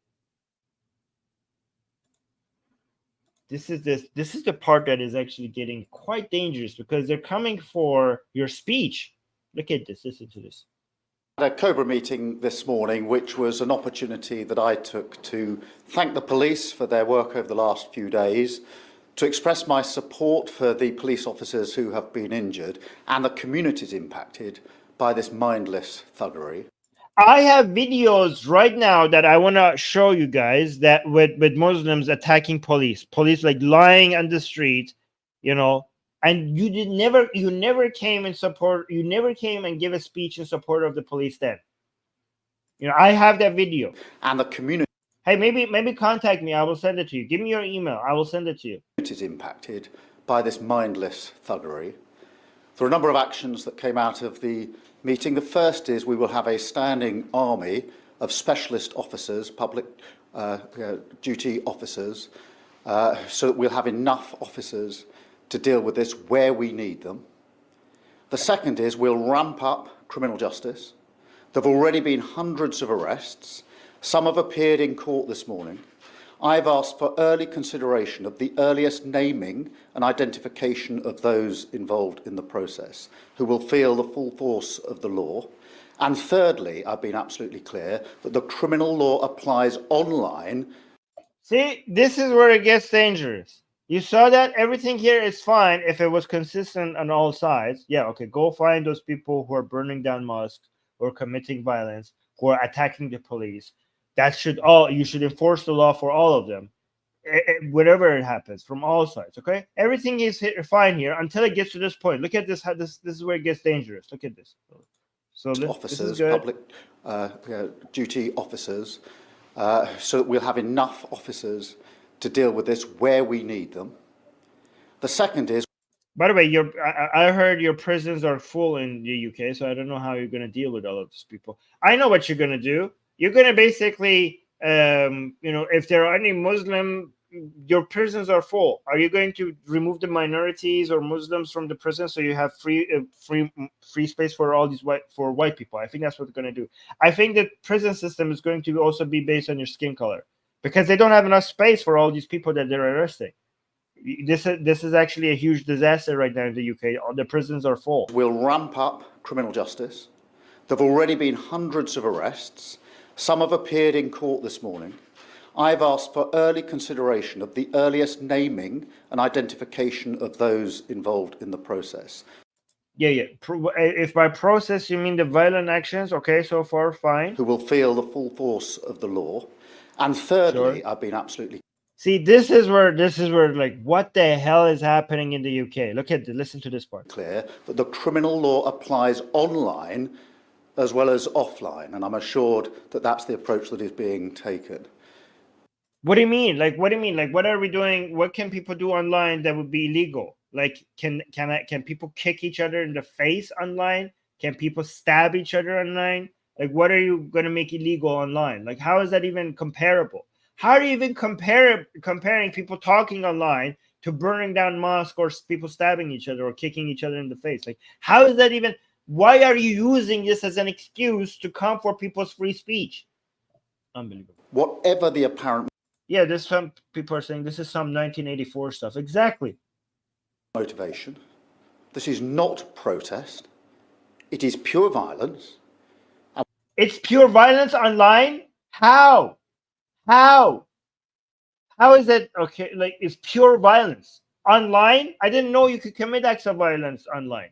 This is the part that is actually getting quite dangerous, because they're coming for your speech. Look at this. Listen to this. I had a Cobra meeting this morning, which was an opportunity that I took to thank the police for their work over the last few days, to express my support for the police officers who have been injured and the communities impacted by this mindless thuggery. I have videos right now that I want to show you guys, that with Muslims attacking police like lying on the street, and you never came in support. You never came and give a speech in support of the police then. I have that video. And the community. Hey, maybe contact me. I will send it to you. Give me your email. I will send it to you. It is impacted by this mindless thuggery. There are a number of actions that came out of the meeting. The first is we will have a standing army of specialist officers, public duty officers, so that we'll have enough officers to deal with this where we need them. The second is we'll ramp up criminal justice. There have already been hundreds of arrests. Some have appeared in court this morning. I've asked for early consideration of the earliest naming and identification of those involved in the process, who will feel the full force of the law. And thirdly, I've been absolutely clear that the criminal law applies online. See, this is where it gets dangerous. You saw that everything here is fine if it was consistent on all sides. Yeah, okay, go find those people who are burning down mosques, who are committing violence, who are attacking the police. You should enforce the law for all of them, whatever it happens, from all sides. Okay, everything is fine here until it gets to this point. Look at this. This is where it gets dangerous. Look at this. So officers, public duty officers, so that we'll have enough officers to deal with this where we need them. The second is. By the way, I heard your prisons are full in the UK, so I don't know how you're going to deal with all of these people. I know what you're going to do. You're going to basically, if there are any Muslim, your prisons are full. Are you going to remove the minorities or Muslims from the prison so you have free space for all these white people? I think that's what they're going to do. I think the prison system is going to also be based on your skin color, because they don't have enough space for all these people that they're arresting. This is actually a huge disaster right now in the UK. All the prisons are full. We'll ramp up criminal justice. There have already been hundreds of arrests. Some have appeared in court this morning. I've asked for early consideration of the earliest naming and identification of those involved in the process. Yeah. If by process you mean the violent actions, okay, so far fine. Who will feel the full force of the law. And thirdly, Sure. I've been absolutely... See, this is where like, what the hell is happening in the UK? Listen to this part. ...clear that the criminal law applies online as well as offline, and I'm assured that that's the approach that is being taken. What do you mean? Like, what do you mean? Like, what are we doing? What can people do online that would be illegal? Like, can people kick each other in the face online? Can people stab each other online? Like, what are you going to make illegal online? Like, how is that even comparable? How are you even comparing people talking online to burning down mosques or people stabbing each other or kicking each other in the face? Like, how is that even? Why are you using this as an excuse to come for people's free speech? Unbelievable. Whatever the apparent... Yeah, there's some people are saying this is some 1984 stuff. Exactly. ...motivation. This is not protest. It is pure violence. It's pure violence online? How? How is that okay? Like, it's pure violence online? I didn't know you could commit acts of violence online.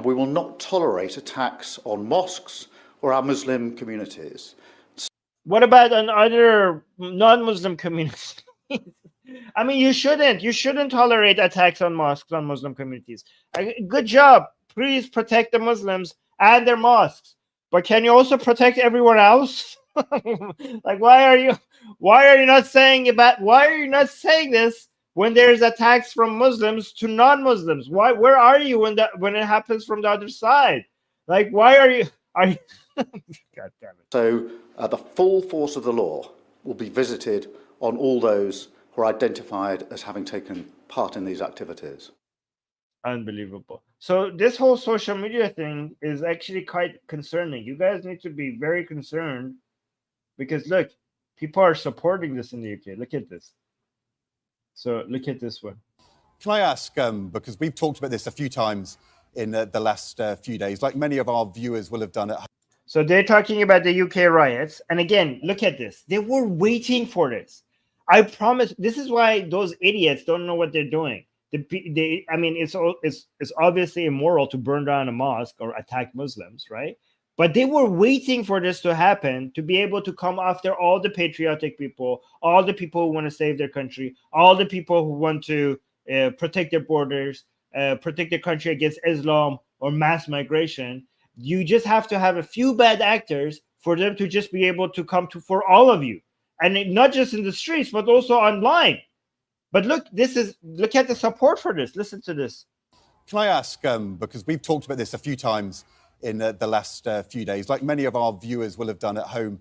We will not tolerate attacks on mosques or our Muslim communities. What about on other non-Muslim communities? I mean, you shouldn't tolerate attacks on mosques, on Muslim communities. Good job. Please protect the Muslims and their mosques. But can you also protect everyone else? Like, why are you not saying this when there's attacks from Muslims to non-Muslims? Where are you when it happens from the other side? Like, why are you God damn it. So the full force of the law will be visited on all those who are identified as having taken part in these activities. Unbelievable. So this whole social media thing is actually quite concerning. You guys need to be very concerned, because look, people are supporting this in the UK. Look at this. So look at this one. Can I ask, because we've talked about this a few times in the last few days, like many of our viewers will have done at home. So they're talking about the UK riots. And again, look at this. They were waiting for this. I promise. This is why those idiots don't know what they're doing. I mean, it's obviously immoral to burn down a mosque or attack Muslims, right? But they were waiting for this to happen to be able to come after all the patriotic people, all the people who want to save their country, all the people who want to protect their borders, protect their country against Islam or mass migration. You just have to have a few bad actors for them to just be able to come for all of you. And not just in the streets, but also online. But look at the support for this. Listen to this. Can I ask, because we've talked about this a few times in the last few days, like many of our viewers will have done at home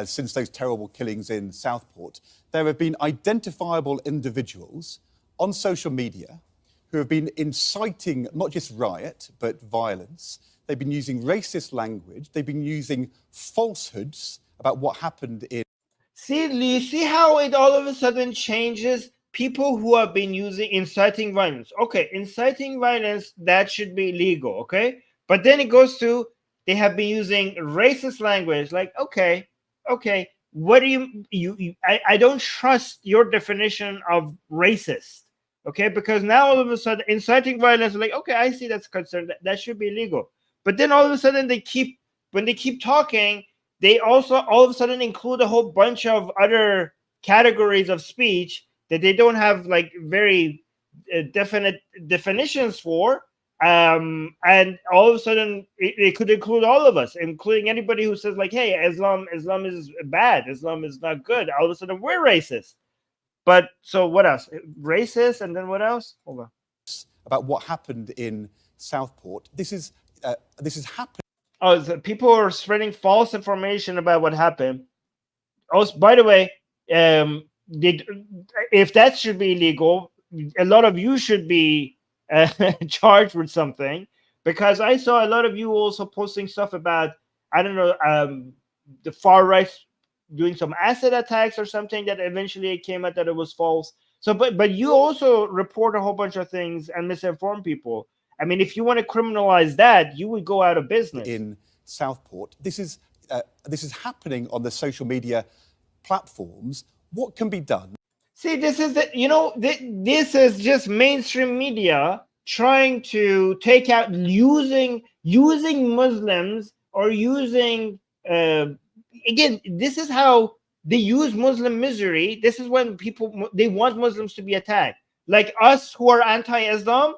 since those terrible killings in Southport, there have been identifiable individuals on social media who have been inciting not just riot, but violence. They've been using racist language. They've been using falsehoods about what happened in... You see how it all of a sudden changes? People who have been inciting violence. Okay, inciting violence, that should be illegal, okay? But then it goes to, they have been using racist language. Like, okay, what do I don't trust your definition of racist, okay? Because now all of a sudden, inciting violence, like, okay, I see that's concerned. That should be illegal. But then all of a sudden, when they keep talking, they also all of a sudden include a whole bunch of other categories of speech that they don't have like very definite definitions for. And all of a sudden it could include all of us, including anybody who says like, hey, Islam is bad, Islam is not good. All of a sudden we're racist. But so what else? Racist, and then what else? Hold on. About what happened in Southport. This is happening. Oh, so people are spreading false information about what happened. Also, by the way, if that should be illegal, a lot of you should be charged with something, because I saw a lot of you also posting stuff about, I don't know, the far right doing some acid attacks or something that eventually it came out that it was false. So, but you also report a whole bunch of things and misinform people. I mean, if you want to criminalize that, you would go out of business. In Southport, this is happening on the social media platforms. What can be done? See, this is this is just mainstream media trying to take out using Muslims, or using again. This is how they use Muslim misery. This is when they want Muslims to be attacked. Like us who are anti-Islam,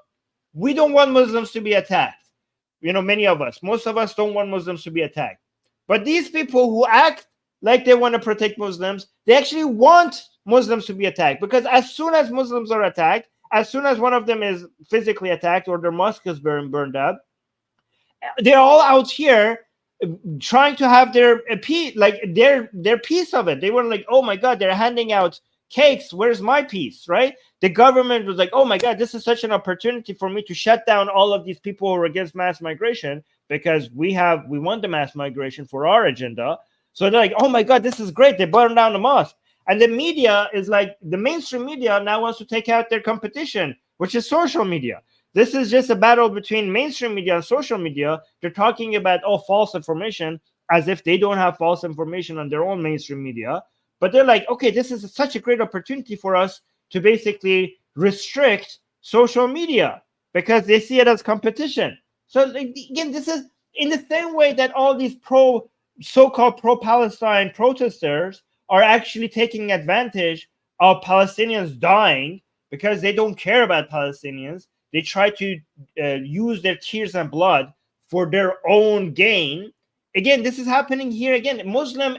we don't want Muslims to be attacked. Many of us, most of us don't want Muslims to be attacked. But these people who act like they want to protect Muslims, they actually want Muslims to be attacked, because as soon as Muslims are attacked, as soon as one of them is physically attacked or their mosque is burned up, they're all out here trying to have their piece of it. They were like, oh my God, they're handing out cakes. Where's my piece, right? The government was like, oh my God, this is such an opportunity for me to shut down all of these people who are against mass migration, because we want the mass migration for our agenda. So they're like, oh my God, this is great. They burned down the mosque. And the media is like, the mainstream media now wants to take out their competition, which is social media. This is just a battle between mainstream media and social media. They're talking about false information, as if they don't have false information on their own mainstream media. But they're like, okay, this is such a great opportunity for us to basically restrict social media, because they see it as competition. So again, this is in the same way that all these so-called pro-Palestine protesters are actually taking advantage of Palestinians dying, because they don't care about Palestinians. They try to use their tears and blood for their own gain. Again, this is happening here again. Muslim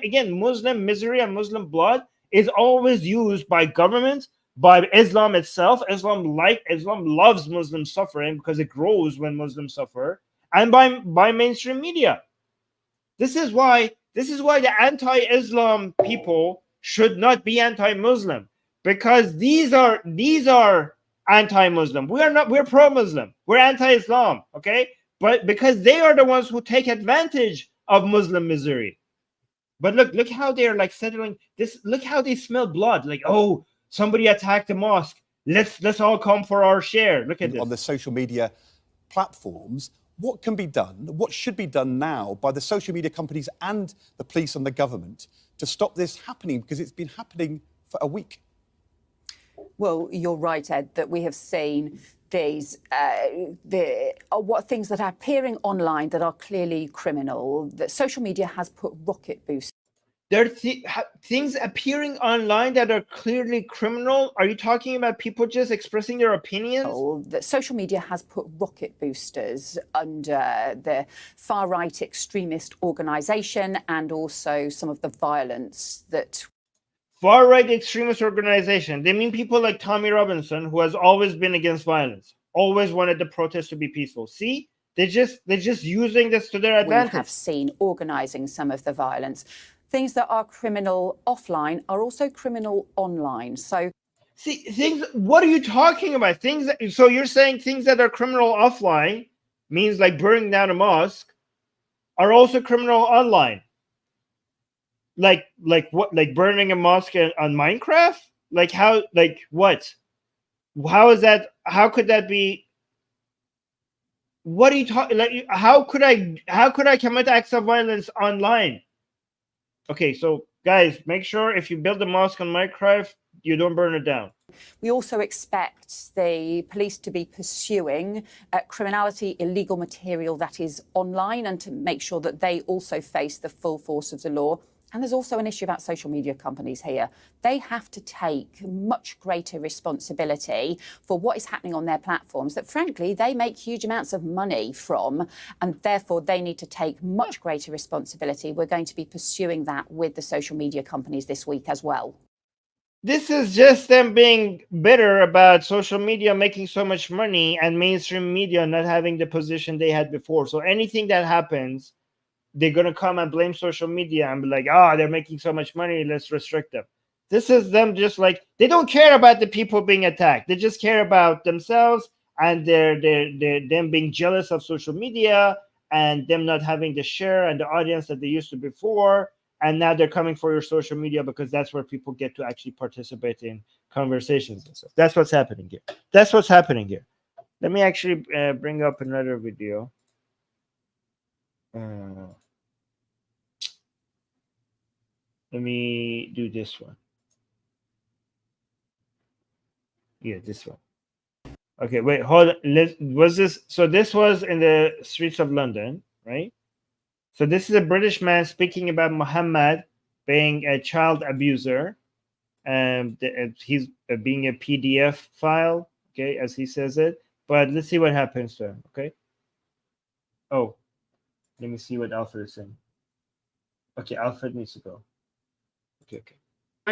misery and Muslim blood is always used by governments, by Islam itself. Islam loves Muslim suffering because it grows when Muslims suffer, and by mainstream media. This is why the anti-Islam people should not be anti-Muslim, because these are anti-Muslim. We are not. We're pro-Muslim. We're anti-Islam. Okay, but because they are the ones who take advantage of Muslim misery. But look how they're like settling this. Look how they smell blood. Like, oh, somebody attacked the mosque. Let's all come for our share. Look at this. On the social media platforms, what can be done, what should be done now by the social media companies and the police and the government to stop this happening? Because it's been happening for a week. Well, you're right, Ed, that we have seen these what things that are appearing online that are clearly criminal, that social media has put rocket boosts. There are things appearing online that are clearly criminal. Are you talking about people just expressing their opinions? That social media has put rocket boosters under the far-right extremist organisation, and also some of the violence that... Far-right extremist organization. They mean people like Tommy Robinson, who has always been against violence, always wanted the protests to be peaceful. See, they're just using this to their advantage. We have seen organising some of the violence. Things that are criminal offline are also criminal online. So, see, things. What are you talking about? So you're saying things that are criminal offline means like burning down a mosque are also criminal online. Like what? Like burning a mosque on Minecraft? Like how? Like what? How is that? How could that be? What are you talking? Like how could I commit acts of violence online? Okay, so guys, make sure if you build a mosque on Minecraft, you don't burn it down. We also expect the police to be pursuing criminality, illegal material that is online, and to make sure that they also face the full force of the law. And there's also an issue about social media companies here. They have to take much greater responsibility for what is happening on their platforms that, frankly, they make huge amounts of money from, and therefore they need to take much greater responsibility. We're going to be pursuing that with the social media companies this week as well. This is just them being bitter about social media making so much money and mainstream media not having the position they had before. So anything that happens, they're going to come and blame social media and be like, they're making so much money, let's restrict them. This is them just like, they don't care about the people being attacked. They just care about themselves, and they're them being jealous of social media and them not having the share and the audience that they used to before. And now they're coming for your social media because that's where people get to actually participate in conversations and stuff. That's what's happening here. That's what's happening here. Let me actually bring up another video. Let me do this one. Yeah, this one. Okay, wait, hold on. Was this? So this was in the streets of London, right? So this is a British man speaking about Muhammad being a child abuser, and he's being a PDF file, okay, as he says it. But let's see what happens to him, okay? Oh, let me see what Alfred is saying. Okay, Alfred needs to go. Okay.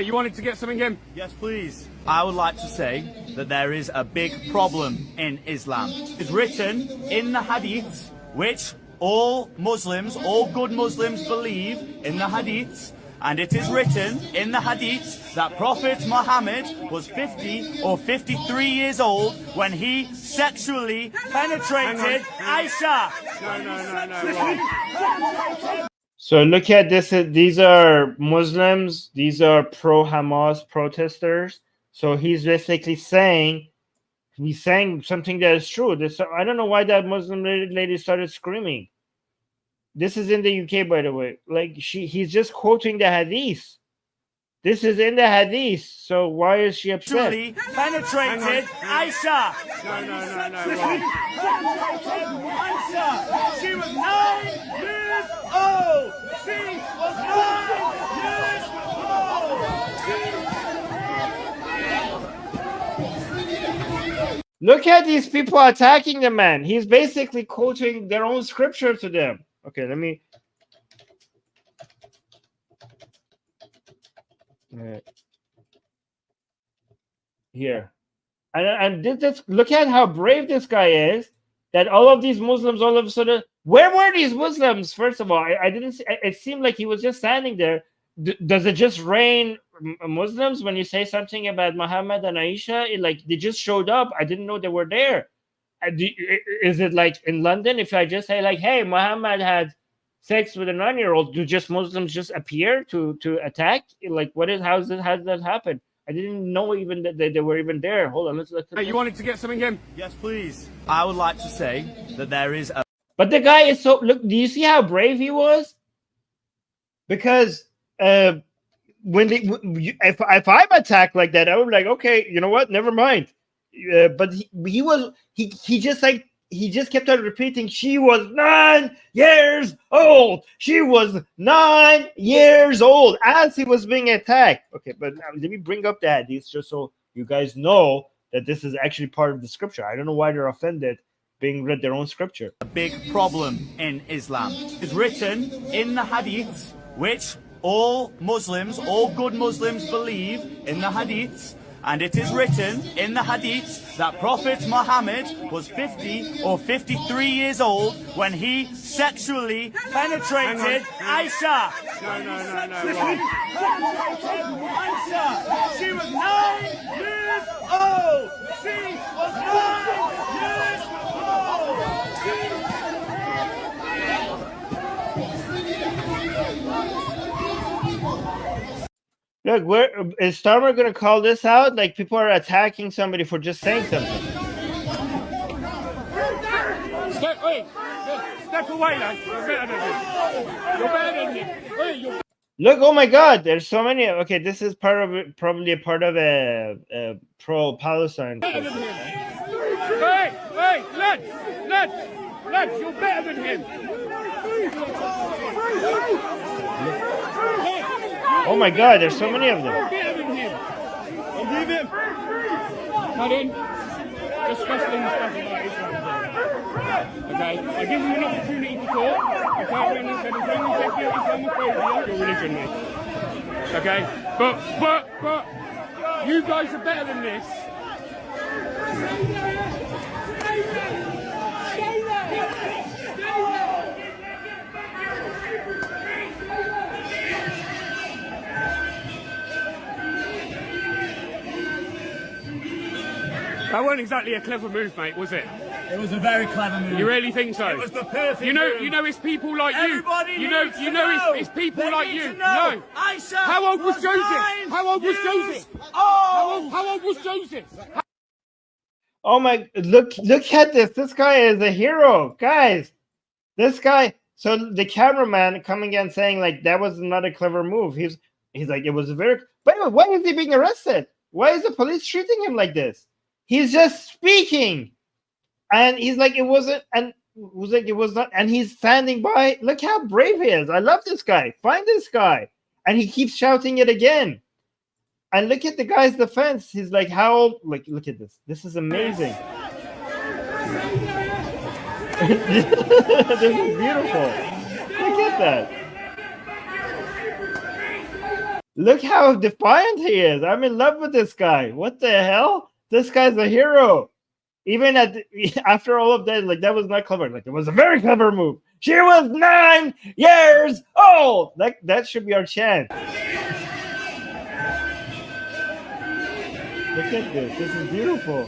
You wanted to get something in? Yes, please. I would like to say that there is a big problem in Islam. It's written in the Hadith, which all Muslims, all good Muslims believe in the Hadith, and it is written in the Hadith that Prophet Muhammad was 50 or 53 years old when he sexually penetrated Aisha. No. So look at this. These are Muslims. These are pro-Hamas protesters. So he's basically saying, he's saying something that is true. This, I don't know why that Muslim lady started screaming. This is in the UK, by the way. Like he's just quoting the Hadith. This is in the Hadith. So why is she upset? Sexually penetrated Aisha. No. Aisha, she was 9 years old. She was 9 years old. Look at these people attacking the man. He's basically quoting their own scripture to them. Okay, let me. Here. And this, look at how brave this guy is. That all of these Muslims, all of a sudden, where were these Muslims? First of all, I didn't see, it seemed like he was just standing there. Does it just rain Muslims when you say something about Muhammad and Aisha? Like they just showed up. I didn't know they were there. Is it like in London? If I just say like, hey, Muhammad had sex with a 9-year-old, do just Muslims just appear to attack? Like what is, how does that happen? I didn't know even that they were even there. Hold on, let's You wanted to get something in? Yes, please. I would like to say that there is a... But the guy is so... Look, do you see how brave he was? Because when if I'm attacked like that, I would be like, okay, you know what? Never mind. But he just kept on repeating, she was 9 years old. She was 9 years old as he was being attacked. Okay, but now let me bring up the hadith just so you guys know that this is actually part of the scripture. I don't know why they're offended being read their own scripture. A big problem in Islam. It's written in the Hadith, which all Muslims, all good Muslims believe in the Hadith. And it is written in the Hadith that Prophet Muhammad was 50 or 53 years old when he sexually penetrated Aisha. No. Aisha, she was 9 years old. She was 9 years Look, where is Starmer going to call this out? Like people are attacking somebody for just saying something. Step away, lad. You're better than him. Look, oh my God, there's so many. Okay, this is probably a part of a pro-Palestine. Hey, lads, you're better than him. Oh my God, there's so many of them. Leave him. Not in. Disgusting stuff about Islam. Okay, I give you an opportunity to talk. You can't run and say the thing you say Islamophobia, your religion, mate. Okay, but you guys are better than this. That weren't exactly a clever move, mate, was it? It was a very clever move. You really think so? It was the perfect You move. know, it's people like Everybody you. You know, it's people They like need you. to know. No. Aisha How old was Joseph? blind, How old was used Joseph? all. How old was Joseph? Oh my! Look at this. This guy is a hero, guys. This guy. So the cameraman coming and saying like that was not a clever move. He's like it was a very. But anyway, why is he being arrested? Why is the police treating him like this? He's just speaking, and he's like it wasn't, and was like it was not, and he's standing by. Look how brave he is. I love this guy. Find this guy, and he keeps shouting it again. And look at the guy's defense. He's like, how old? Like, look at this. This is amazing. This is beautiful. Look at that. Look how defiant he is. I'm in love with this guy. What the hell? This guy's a hero. Even after all of that, like that was not clever. Like it was a very clever move. She was 9 years old. That should be our chant. Look at this. This is beautiful.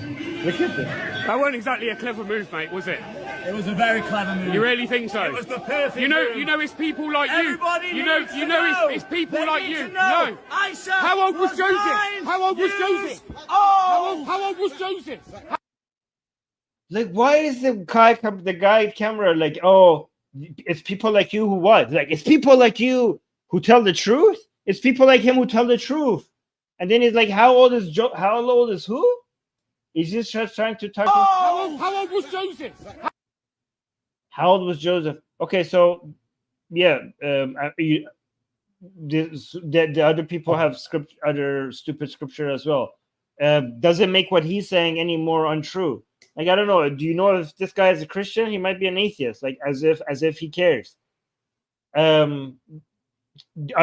Look at this. That weren't exactly a clever move, mate, was it? It was a very clever move. You really think so? It was the perfect You move. know, it's people like Everybody you. You know, it's people They like need you. to know. No. Aisha How old was Joseph? blind, How old was used Joseph? all. How old was Joseph? Like, why is the guy camera like, oh, it's people like you who what? Like, it's people like you who tell the truth. It's people like him who tell the truth. And then he's like, how old is How old is who? He's just trying to talk. How old was Joseph? How old was Joseph? Okay, so yeah, the other people have other stupid scripture as well. Doesn't make what he's saying any more untrue. Like, I don't know. Do you know if this guy is a Christian? He might be an atheist. Like, as if he cares. Are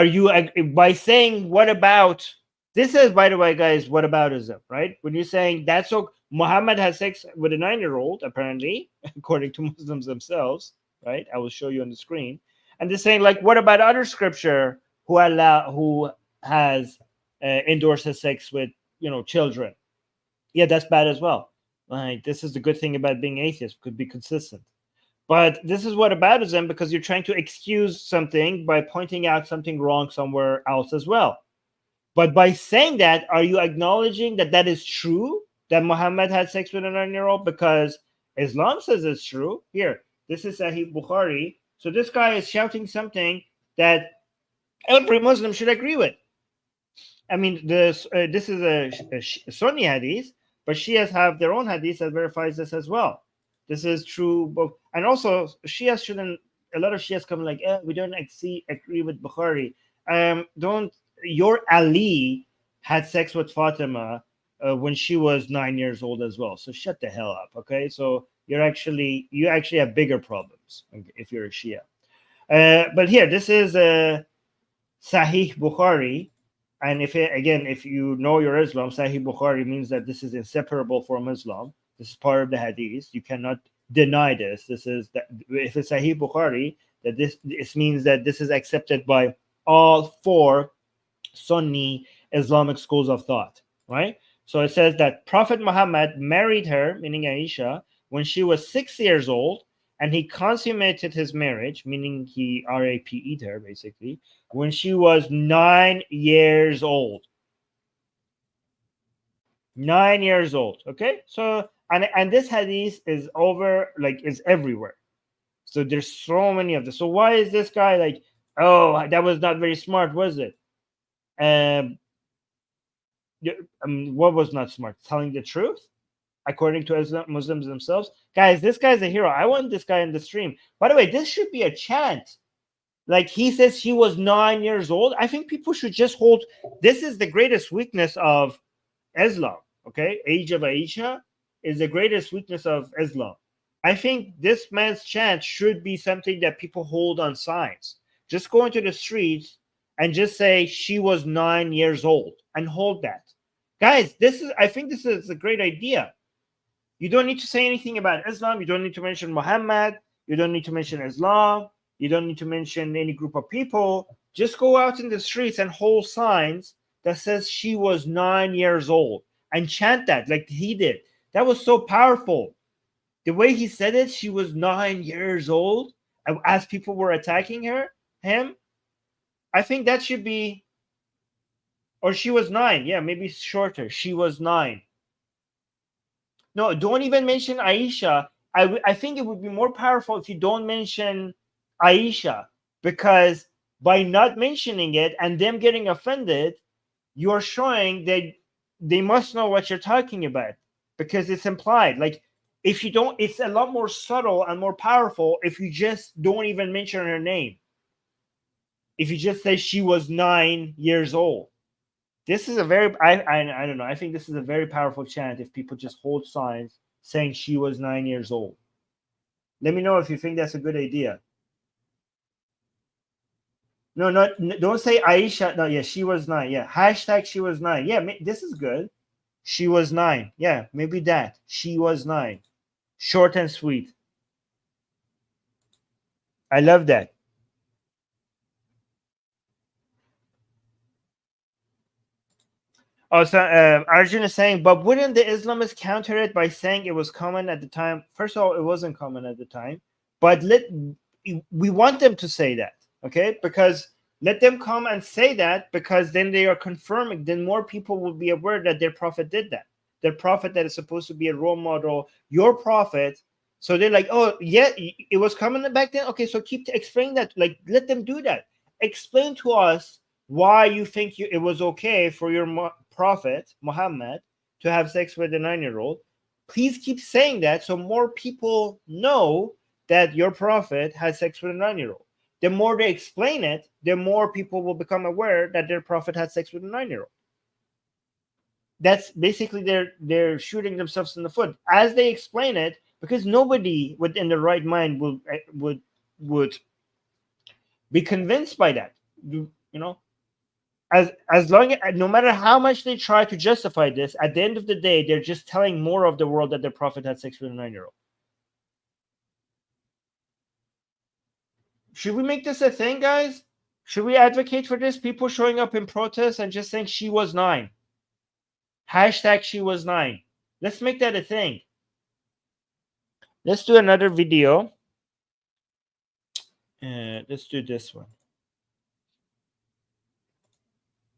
you by saying what about? This is, by the way, guys, whataboutism, right? When you're saying that's so Muhammad has sex with a 9-year-old, apparently, according to Muslims themselves, right? I will show you on the screen. And they're saying, like, what about other scripture who has endorses sex with, children? Yeah, that's bad as well. Like, this is the good thing about being atheist, could be consistent. But this is whataboutism because you're trying to excuse something by pointing out something wrong somewhere else as well. But by saying that, are you acknowledging that that is true, that Muhammad had sex with a 9-year-old? Because Islam says it's true. Here, this is Sahih Bukhari. So this guy is shouting something that every Muslim should agree with. I mean, this is a Sunni hadith, but Shias have their own hadith that verifies this as well. This is true. And also, Shias shouldn't, a lot of Shias come like, we don't agree with Bukhari. Your Ali had sex with Fatima when she was 9 years old as well. So shut the hell up, okay? So you actually have bigger problems if you're a Shia. But here, this is Sahih Bukhari, and if you know your Islam, Sahih Bukhari means that this is inseparable from Islam. This is part of the Hadith. You cannot deny this. This is that if it's Sahih Bukhari, that this means that this is accepted by all 4 Sunni Islamic schools of thought, right? So it says that Prophet Muhammad married her, meaning Aisha, when she was 6 years old, and he consummated his marriage, meaning he RAPE'd her, basically, when she was 9 years old. 9 years old, okay? So, and this hadith is is everywhere. So there's so many of this. So why is this guy like, oh, that was not very smart, was it? What was not smart? Telling the truth, according to Muslims themselves. Guys, this guy's a hero. I want this guy in the stream. By the way, this should be a chant. Like, he says she was 9 years old. I think people should just hold. This is the greatest weakness of Islam. Okay, age of Aisha is the greatest weakness of Islam. I think this man's chant should be something that people hold on signs. Just go into the streets and just say she was 9 years old and hold that. Guys, I think this is a great idea. You don't need to say anything about Islam. You don't need to mention Muhammad. You don't need to mention Islam. You don't need to mention any group of people. Just go out in the streets and hold signs that says she was 9 years old and chant that like he did. That was so powerful. The way he said it, she was 9 years old as people were attacking him. I think that should be, or she was 9. Yeah, maybe shorter. She was 9. No, don't even mention Aisha. I think it would be more powerful if you don't mention Aisha, because by not mentioning it and them getting offended, you're showing that they must know what you're talking about, because it's implied. Like, if you don't, it's a lot more subtle and more powerful if you just don't even mention her name. If you just say she was 9 years old. This is a very, I don't know. I think this is a very powerful chant if people just hold signs saying she was 9 years old. Let me know if you think that's a good idea. No, don't say Aisha. No, yeah, she was 9. Yeah, hashtag she was 9. Yeah, this is good. She was 9. Yeah, maybe that. She was 9. Short and sweet. I love that. Oh, so Arjun is saying, but wouldn't the Islamists counter it by saying it was common at the time? First of all, it wasn't common at the time, but we want them to say that, okay? Because let them come and say that, because then they are confirming, then more people will be aware that their prophet did that. Their prophet that is supposed to be a role model, your prophet. So they're like, oh, yeah, it was common back then? Okay, so keep explaining that. Like, let them do that. Explain to us why you think it was okay for your prophet, Muhammad, to have sex with a 9-year-old. Please keep saying that so more people know that your prophet had sex with a 9-year-old. The more they explain it, the more people will become aware that their prophet had sex with a 9-year-old. That's basically they're shooting themselves in the foot as they explain it, because nobody within the right mind would be convinced by that. You know, as long as, no matter how much they try to justify this, at the end of the day, they're just telling more of the world that their prophet had sex with a 9-year-old. Should we make this a thing, guys? Should we advocate for this? People showing up in protests and just saying she was 9. Hashtag she was 9. Let's make that a thing. Let's do another video. Let's do this one.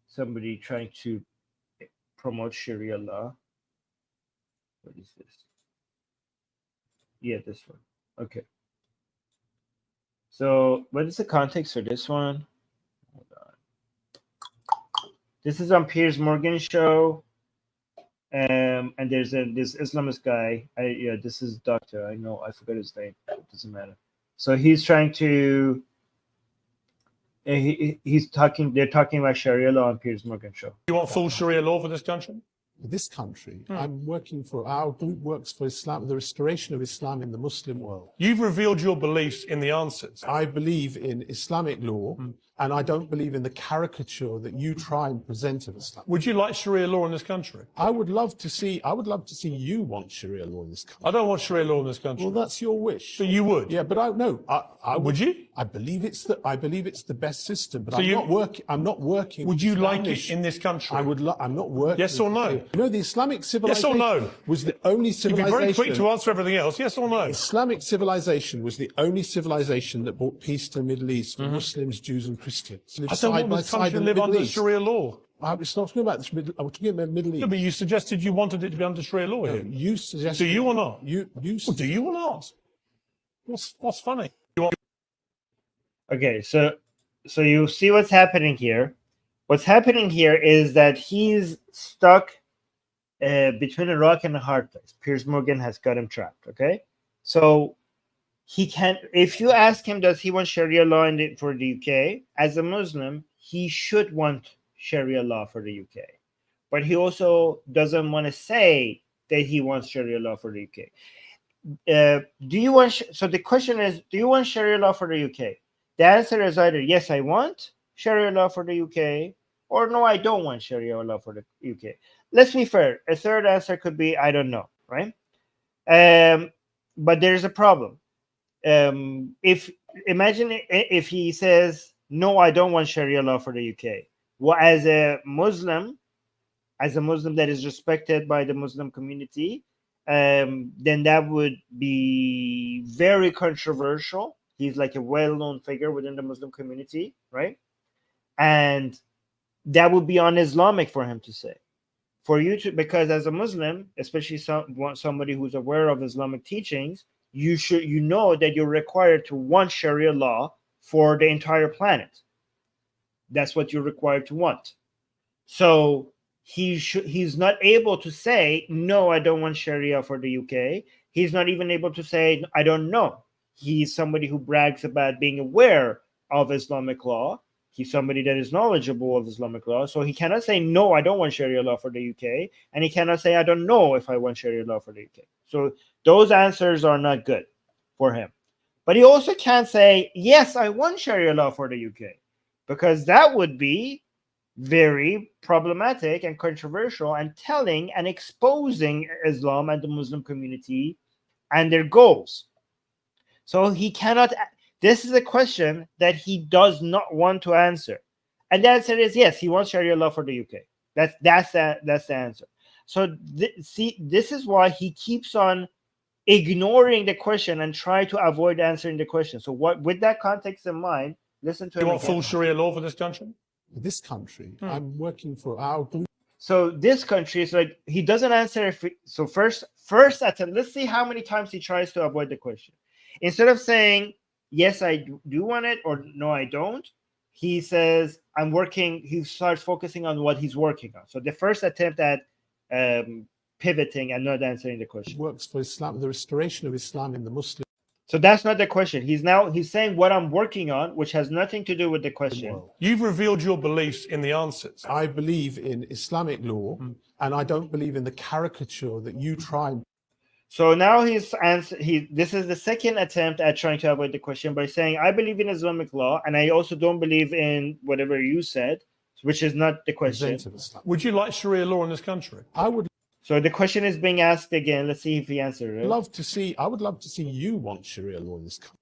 Somebody trying to promote Sharia law. What is this? Yeah, this one. Okay. So, what is the context for this one? Hold on. This is on Piers Morgan's show. And there's this Islamist guy. This is Doctor. I know, I forgot his name. It doesn't matter. So he's trying to. He's talking. They're talking about Sharia law on Piers Morgan show. You want full Sharia law for this country? This country, I'm working for, our group works for Islam, the restoration of Islam in the Muslim world. You've revealed your beliefs in the answers. I believe in Islamic law, and I don't believe in the caricature that you try and present of Islam. Would you like Sharia law in this country? I would love to see you want Sharia law in this country. I don't want Sharia law in this country. Well, that's your wish. So you would? Yeah, but I would you? I believe it's the best system, but So I'm not working. Would you like it in this country? I'm not working. Yes or no? You know, the Islamic civilization. Yes or no? Was the only civilization. You'd be very quick to answer everything else. Yes or no? Islamic civilization was the only civilization that brought peace to the Middle East for Muslims, Jews, and Christians. I don't want this country to live under Sharia law. It's not talking about this. I'm talking about the Middle East. No, but you suggested you wanted it to be under Sharia law here. You suggested. Do you or not? Well, do you or not? What's funny? Okay, so you see what's happening here. What's happening here is that he's stuck between a rock and a hard place. Piers Morgan has got him trapped. Okay, so he can't. If you ask him, does he want Sharia law for the UK? As a Muslim, he should want Sharia law for the UK, but he also doesn't want to say that he wants Sharia law for the UK. Do you want? So the question is, do you want Sharia law for the UK? The answer is either yes, I want Sharia law for the UK, or no, I don't want Sharia law for the UK. Let's be fair. A third answer could be I don't know, right? But there's a problem. Imagine if he says no, I don't want Sharia law for the UK. Well, as a Muslim that is respected by the Muslim community, then that would be very controversial. He's like a well-known figure within the Muslim community, right? And that would be un-Islamic for him to say. For you to, because as a Muslim, especially somebody who's aware of Islamic teachings, you know that you're required to want Sharia law for the entire planet. That's what you're required to want. So he's not able to say, no, I don't want Sharia for the UK. He's not even able to say, I don't know. He's somebody who brags about being aware of Islamic law. He's somebody that is knowledgeable of Islamic law. So he cannot say, no, I don't want Sharia law for the UK. And he cannot say, I don't know if I want Sharia law for the UK. So those answers are not good for him. But he also can't say, yes, I want Sharia law for the UK, because that would be very problematic and controversial and telling and exposing Islam and the Muslim community and their goals. So he cannot. This is a question that he does not want to answer, and the answer is yes. He wants Sharia law for the UK. That's the answer. So see, this is why he keeps on ignoring the question and try to avoid answering the question. So what, with that context in mind, listen to him. You want full Sharia law for this country? This country, I'm working for our group. So this country is like, he doesn't answer. So first attempt, let's see how many times he tries to avoid the question. Instead of saying, yes, I do want it, or no, I don't, he says, I'm working. He starts focusing on what he's working on. So the first attempt at pivoting and not answering the question. Works for Islam, the restoration of Islam in the Muslim. So that's not the question. He's saying what I'm working on, which has nothing to do with the question. You've revealed your beliefs in the answers. I believe in Islamic law, and I don't believe in the caricature that you try. So now this is the second attempt at trying to avoid the question by saying, I believe in Islamic law, and I also don't believe in whatever you said, which is not the question. Would you like Sharia law in this country? I would. So the question is being asked again. Let's see if he answered it. I would love to see you want Sharia law in this country.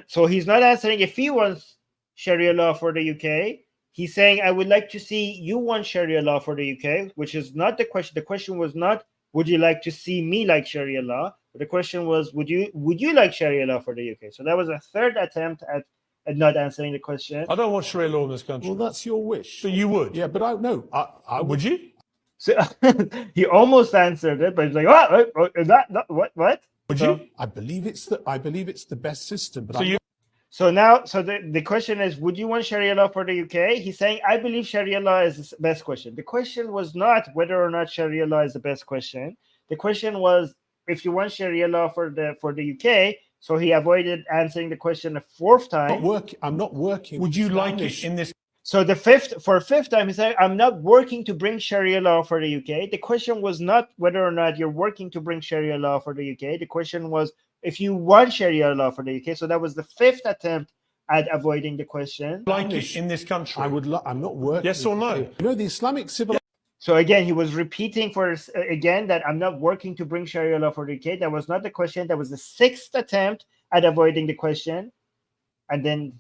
So he's not answering if he wants Sharia law for the UK. He's saying, I would like to see you want Sharia law for the UK, which is not the question. The question was not, would you like to see me like Sharia law? But the question was, would you like Sharia law for the UK? So that was a third attempt at not answering the question. I don't want Sharia law in this country. Well, that's your wish. So you would? Yeah, but I would you? So he almost answered it, but he's like, "What? Is that what? Would you?" I believe it's the best system. But so the question is, would you want Sharia law for the UK? He's saying, I believe Sharia law is the best question. The question was not whether or not Sharia law is the best question. The question was if you want Sharia law for the UK. So he avoided answering the question a fourth time. I'm not working. Would you like it in this? So for a fifth time, he said, I'm not working to bring Sharia law for the UK. The question was not whether or not you're working to bring Sharia law for the UK. The question was if you want Sharia law for the UK. So that was the fifth attempt at avoiding the question. Like it in this country? I'm not working. Yes or no? You know, the Islamic civilization. So again, he was repeating again that I'm not working to bring Sharia law for the UK. That was not the question. That was the sixth attempt at avoiding the question. And then,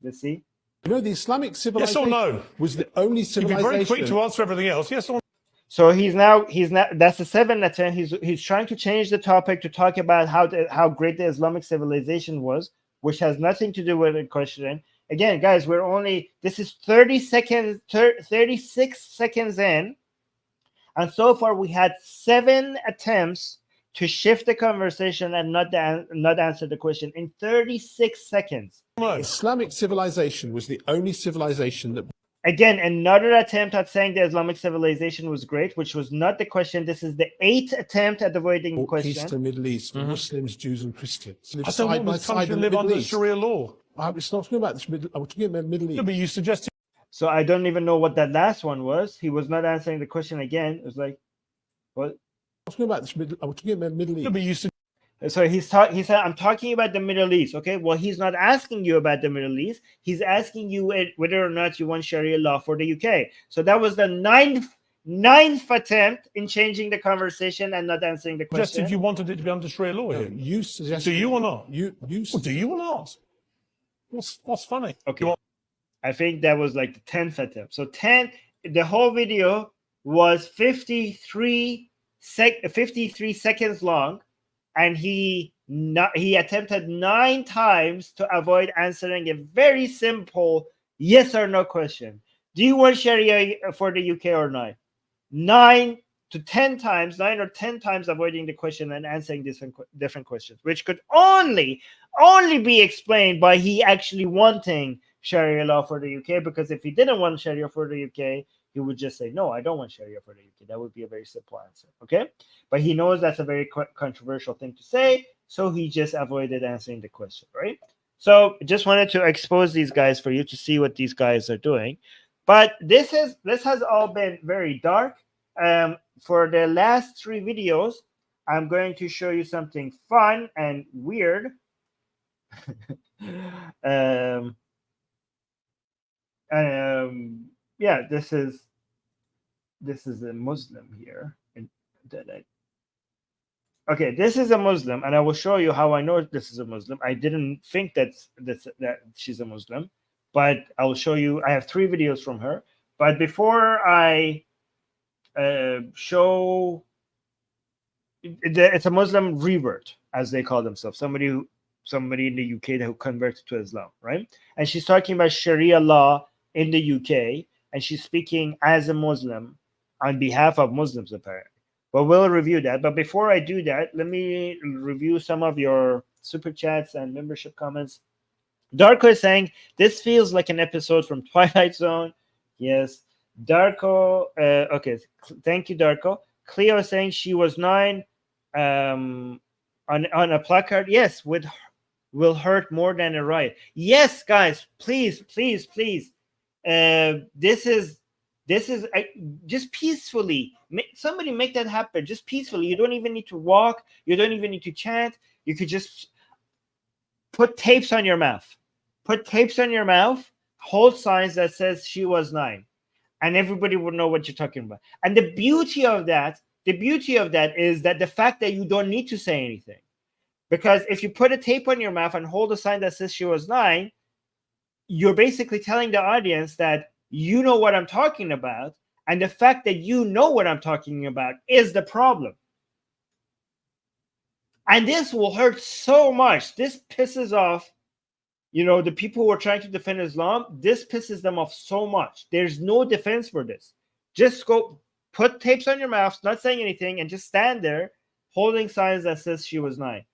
let's see. You know, the Islamic civilization yes or no? Was the only civilization. You'd be very quick to answer everything else. Yes or no? So he's now that's the seventh attempt. He's trying to change the topic to talk about how great the Islamic civilization was, which has nothing to do with the question. Again, guys, this is 36 seconds in, and so far we had 7 attempts to shift the conversation and not answer the question in 36 seconds. Islamic civilization was the only civilization that... Again, another attempt at saying the Islamic civilization was great, which was not the question. This is the 8th attempt at avoiding the question. Peace to the Middle East, Muslims, Jews and Christians. I don't want this country to live under Sharia law. It's not talking about this Middle. I'm talking about Middle East. Yeah, but you suggested... So I don't even know what that last one was. He was not answering the question again. It was like, what? I'm talking about this Middle. I'm talking about Middle East. Yeah, but you said... So he said, I'm talking about the Middle East. Okay, well, he's not asking you about the Middle East. He's asking you whether or not you want Sharia law for the UK. So that was the ninth attempt in changing the conversation and not answering the question. Suggested you wanted it to be under Sharia law here. You suggested... Do you or not? Do you or not? What's funny? Okay. I think that was like the 10th attempt. So the whole video was 53 53 seconds long, and he attempted 9 times to avoid answering a very simple yes or no question. Do you want Sharia for the UK or not? 9 to 10 times, 9 or 10 times avoiding the question and answering different questions, which could only be explained by he actually wanting Sharia law for the UK. Because if he didn't want Sharia for the UK, he would just say, no, I don't want Sharia for the UK. That would be a very simple answer, okay? But he knows that's a very controversial thing to say, so he just avoided answering the question, right? So just wanted to expose these guys for you to see what these guys are doing. But this has all been very dark. For the last 3 videos, I'm going to show you something fun and weird. Yeah, this is a Muslim here. Okay, this is a Muslim, and I will show you how I know this is a Muslim. I didn't think that she's a Muslim, but I will show you. I have 3 videos from her. But before I show, it's a Muslim revert, as they call themselves, somebody in the UK who converted to Islam, right? And she's talking about Sharia law in the UK, and she's speaking as a Muslim on behalf of Muslims, apparently. But we'll review that. But before I do that, let me review some of your super chats and membership comments. Darko is saying, this feels like an episode from Twilight Zone. Yes. Darko, okay, thank you, Darko. Cleo is saying she was 9 on a placard. Yes, will hurt more than a riot. Yes, guys, please. This is just peacefully. Somebody make that happen, just peacefully. You don't even need to walk. You don't even need to chant. You could just put tapes on your mouth. Put tapes on your mouth. Hold signs that says she was 9. And everybody would know what you're talking about. And the beauty of that is that the fact that you don't need to say anything. Because if you put a tape on your mouth and hold a sign that says she was 9, you're basically telling the audience that you know what I'm talking about. And the fact that you know what I'm talking about is the problem. And this will hurt so much. This pisses off, the people who are trying to defend Islam. This pisses them off so much. There's no defense for this. Just go put tapes on your mouth, not saying anything, and just stand there holding signs that says she was 9.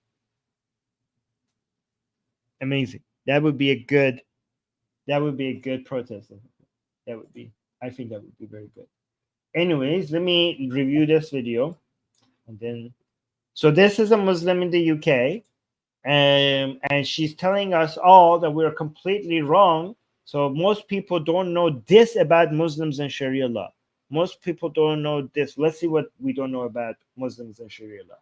Amazing. That would be a good protest. I think that would be very good. Anyways, let me review this video. So this is a Muslim in the UK. And she's telling us all that we're completely wrong. So most people don't know this about Muslims and Sharia law. Most people don't know this. Let's see what we don't know about Muslims and Sharia law.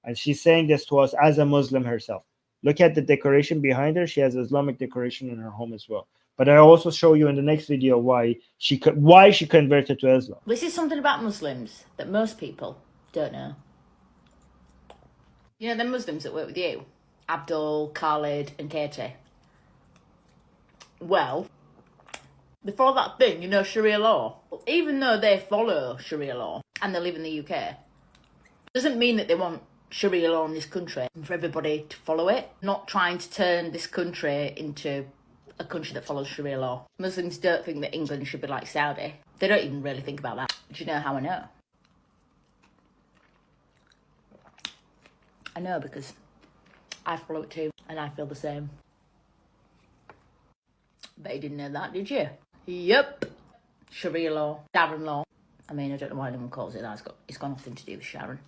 And she's saying this to us as a Muslim herself. Look at the decoration behind her. She has Islamic decoration in her home as well. But I also show you in the next video why she converted to Islam. This is something about Muslims that most people don't know. You know, the Muslims that work with you, Abdul, Khalid and Katie. Well, before that thing, Sharia law, even though they follow Sharia law and they live in the UK, doesn't mean that they want Sharia law in this country and for everybody to follow it. Not trying to turn this country into a country that follows Sharia law. Muslims don't think that England should be like Saudi. They don't even really think about that. Do you know how I know? I know because I follow it too, and I feel the same. Bet you didn't know that, did you? Yep. Sharia law, Sharon law. I mean, I don't know why anyone calls it that. It's got nothing to do with Sharon.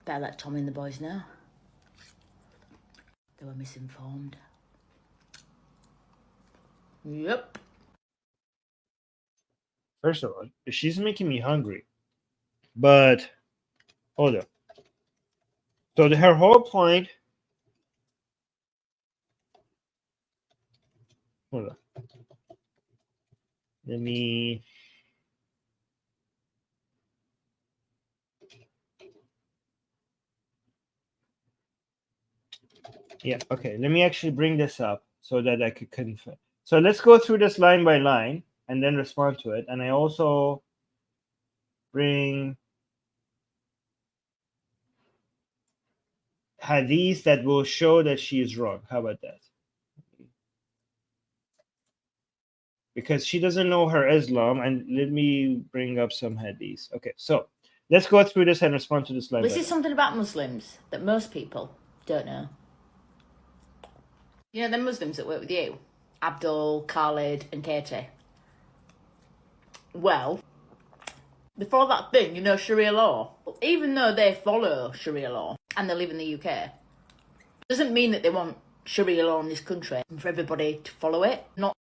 Better let Tommy and the boys know. They were misinformed. Yep. First of all, she's making me hungry. But, hold up. So her whole point... Hold on. Let me... Yeah, okay. Let me actually bring this up so that I could confirm. So let's go through this line by line and then respond to it. And I also bring hadith that will show that she is wrong. How about that? Because she doesn't know her Islam, and let me bring up some hadiths. Okay, so let's go through this and respond to this live. This is something about Muslims that most people don't know. You know, the Muslims that work with you, Abdul, Khalid, and Katie. Well, before that thing, you know, Sharia law. Even though they follow Sharia law and they live in the UK, doesn't mean that they want Sharia law in this country and for everybody to follow it. Not.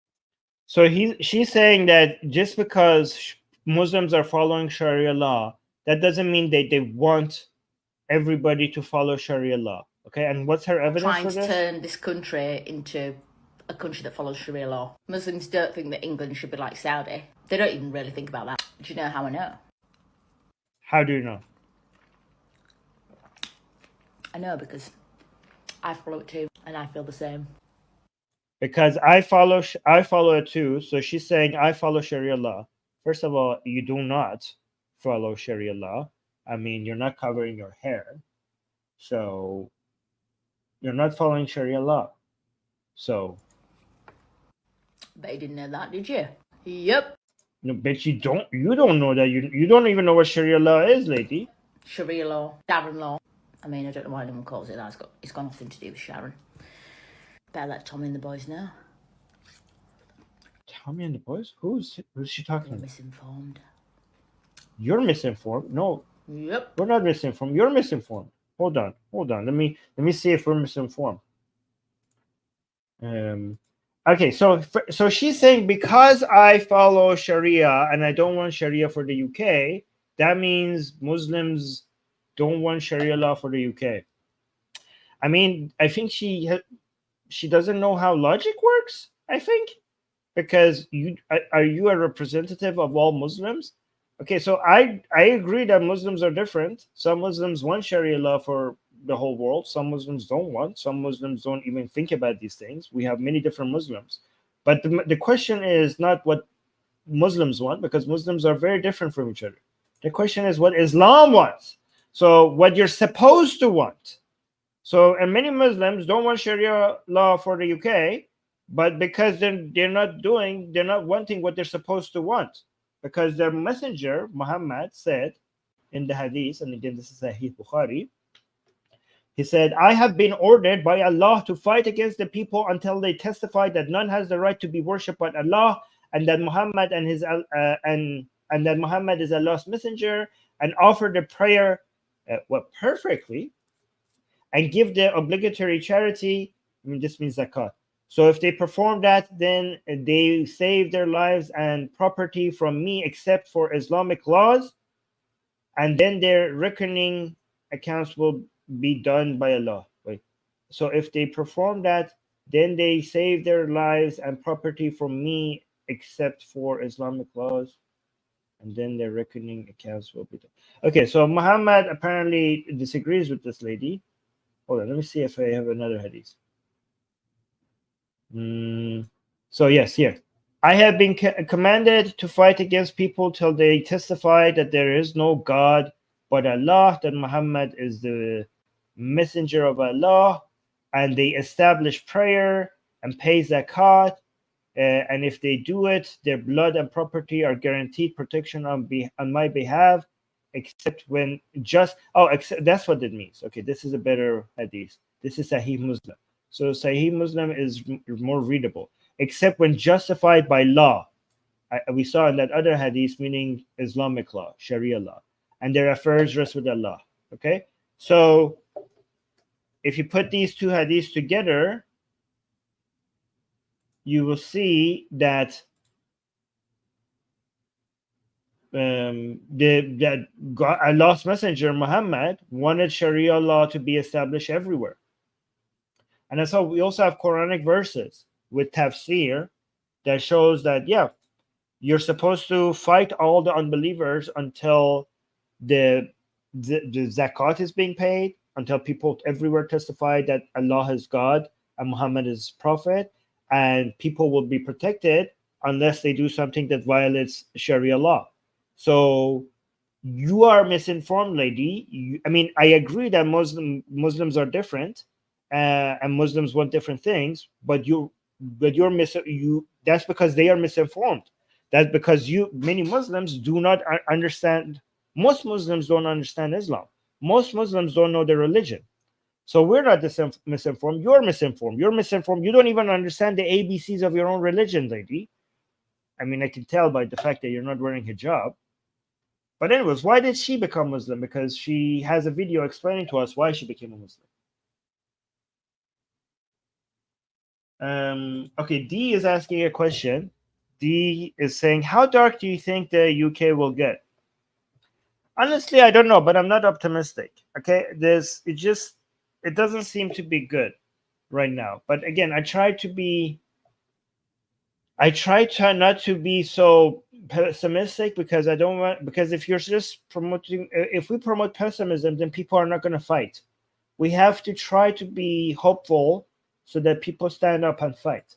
So she's saying that just because Muslims are following Sharia law, that doesn't mean they want everybody to follow Sharia law. Okay, and what's her evidence Trying for to this? turn this country into a country that follows Sharia law. Muslims don't think that England should be like Saudi. They don't even really think about that. Do you know how I know? How do you know? I know because I follow it too, and I feel the same. Because I follow it too. So she's saying I follow Sharia law. First of all, you do not follow Sharia law. I mean, you're not covering your hair, so you're not following Sharia law. So. But you didn't know that, did you? Yep. No, but you don't know that. You don't even know what Sharia law is, lady. Sharia law, Darren law. I mean, I don't know why anyone calls it that. It's got nothing to do with Sharon. Better let Tommy and the boys know. Tommy and the boys? Who's she talking You're about? misinformed. You're misinformed. No. Yep. We're not misinformed. You're misinformed. Hold on. Let me see if we're misinformed. Okay, so she's saying because I follow Sharia and I don't want Sharia for the UK, that means Muslims don't want Sharia law for the UK. I mean, I think she doesn't know how logic works, I think, because are you a representative of all Muslims? Okay, so I agree that Muslims are different. Some Muslims want Sharia law for the whole world. Some Muslims don't want. Some Muslims don't even think about these things. We have many different Muslims. But the question is not what Muslims want, because Muslims are very different from each other. The question is what Islam wants. So what you're supposed to want. So, and many Muslims don't want Sharia law for the UK, but because they're not wanting what they're supposed to want. Because their messenger, Muhammad, said in the hadith, and again, this is Sahih Bukhari, he said, I have been ordered by Allah to fight against the people until they testify that none has the right to be worshipped but Allah, and that Muhammad and his and that Muhammad is Allah's messenger, and offer the prayer perfectly, and give the obligatory charity. I mean, this means zakat. So if they perform that, then they save their lives and property from me, except for Islamic laws, and then their reckoning accounts will be done by Allah. Wait. So if they perform that, then they save their lives and property from me, except for Islamic laws, and then their reckoning accounts will be done. Okay, so Muhammad apparently disagrees with this lady. Hold on, let me see if I have another hadith. So yes, here. I have been commanded to fight against people till they testify that there is no God but Allah, that Muhammad is the messenger of Allah, and they establish prayer and pay zakat, and if they do it, their blood and property are guaranteed protection on my behalf, except when that's what it means. Okay, this is a better hadith. This is Sahih Muslim. So Sahih Muslim is more readable. Except when justified by law. We saw in that other hadith, meaning Islamic law, Sharia law. And their affairs rest with Allah. Okay? So if you put these two hadiths together, you will see that Allah's messenger Muhammad wanted Sharia law to be established everywhere. And that's how we also have Quranic verses with tafsir that shows that, yeah, you're supposed to fight all the unbelievers until the zakat is being paid, until people everywhere testify that Allah is God and Muhammad is prophet, and people will be protected unless they do something that violates Sharia law. So you are misinformed, lady. I mean, I agree that Muslims are different, and Muslims want different things, but you that's because they are misinformed. That's because many Muslims do not understand. Most Muslims don't understand Islam. Most Muslims don't know their religion. So we're not misinformed. You're misinformed. You're misinformed. You don't even understand the ABCs of your own religion, lady. I mean, I can tell by the fact that you're not wearing hijab. But anyways, why did she become Muslim? Because she has a video explaining to us why she became a Muslim. Okay, D is asking a question. D is saying, how dark do you think the UK will get? Honestly, I don't know, but I'm not optimistic. Okay, it doesn't seem to be good right now. But again, I try to not to be so pessimistic, because I don't want, because if we promote pessimism, then people are not going to fight. We have to try to be hopeful so that people stand up and fight.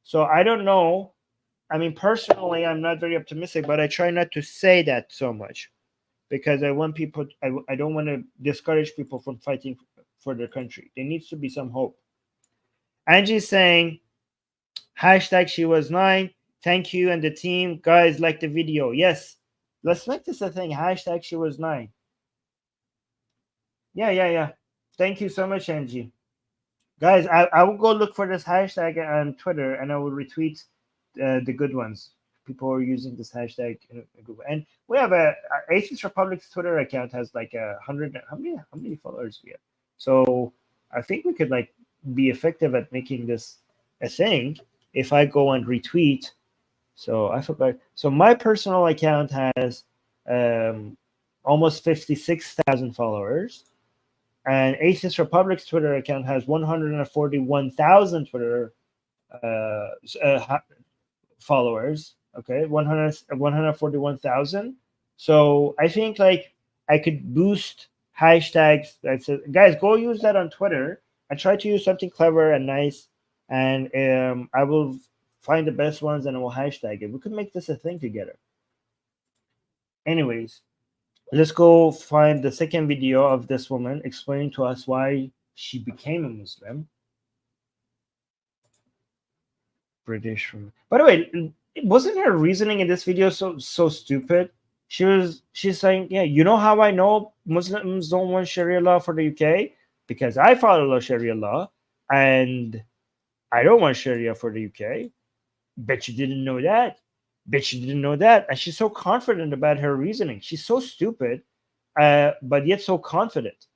So I don't know. I mean, personally, I'm not very optimistic, but I try not to say that so much, because I want people, I don't want to discourage people from fighting for their country. There needs to be some hope. Angie's saying, hashtag she was 9. Thank you and the team. Guys, like the video. Yes. Let's make this a thing. Hashtag she was 9. Yeah. Thank you so much, Angie. Guys, I will go look for this hashtag on Twitter, and I will retweet the good ones. People are using this hashtag. And we have Atheist Republic's Twitter account has like 100. How many followers we have? So I think we could like be effective at making this a thing if I go and retweet. So I forgot. So my personal account has almost 56,000 followers, and Atheist Republic's Twitter account has 141,000 Twitter followers. Okay, 141,000. So I think like I could boost hashtags. Guys, go use that on Twitter. I try to use something clever and nice, and I will find the best ones and I will hashtag it. We could make this a thing together. Anyways, let's go find the second video of this woman explaining to us why she became a Muslim. British woman. By the way, wasn't her reasoning in this video so stupid? She's saying, yeah, you know how I know Muslims don't want Sharia law for the UK? Because I follow Sharia law and I don't want Sharia for the UK. Bet you didn't know that. Bet you didn't know that. And she's so confident about her reasoning. She's so stupid, but yet so confident.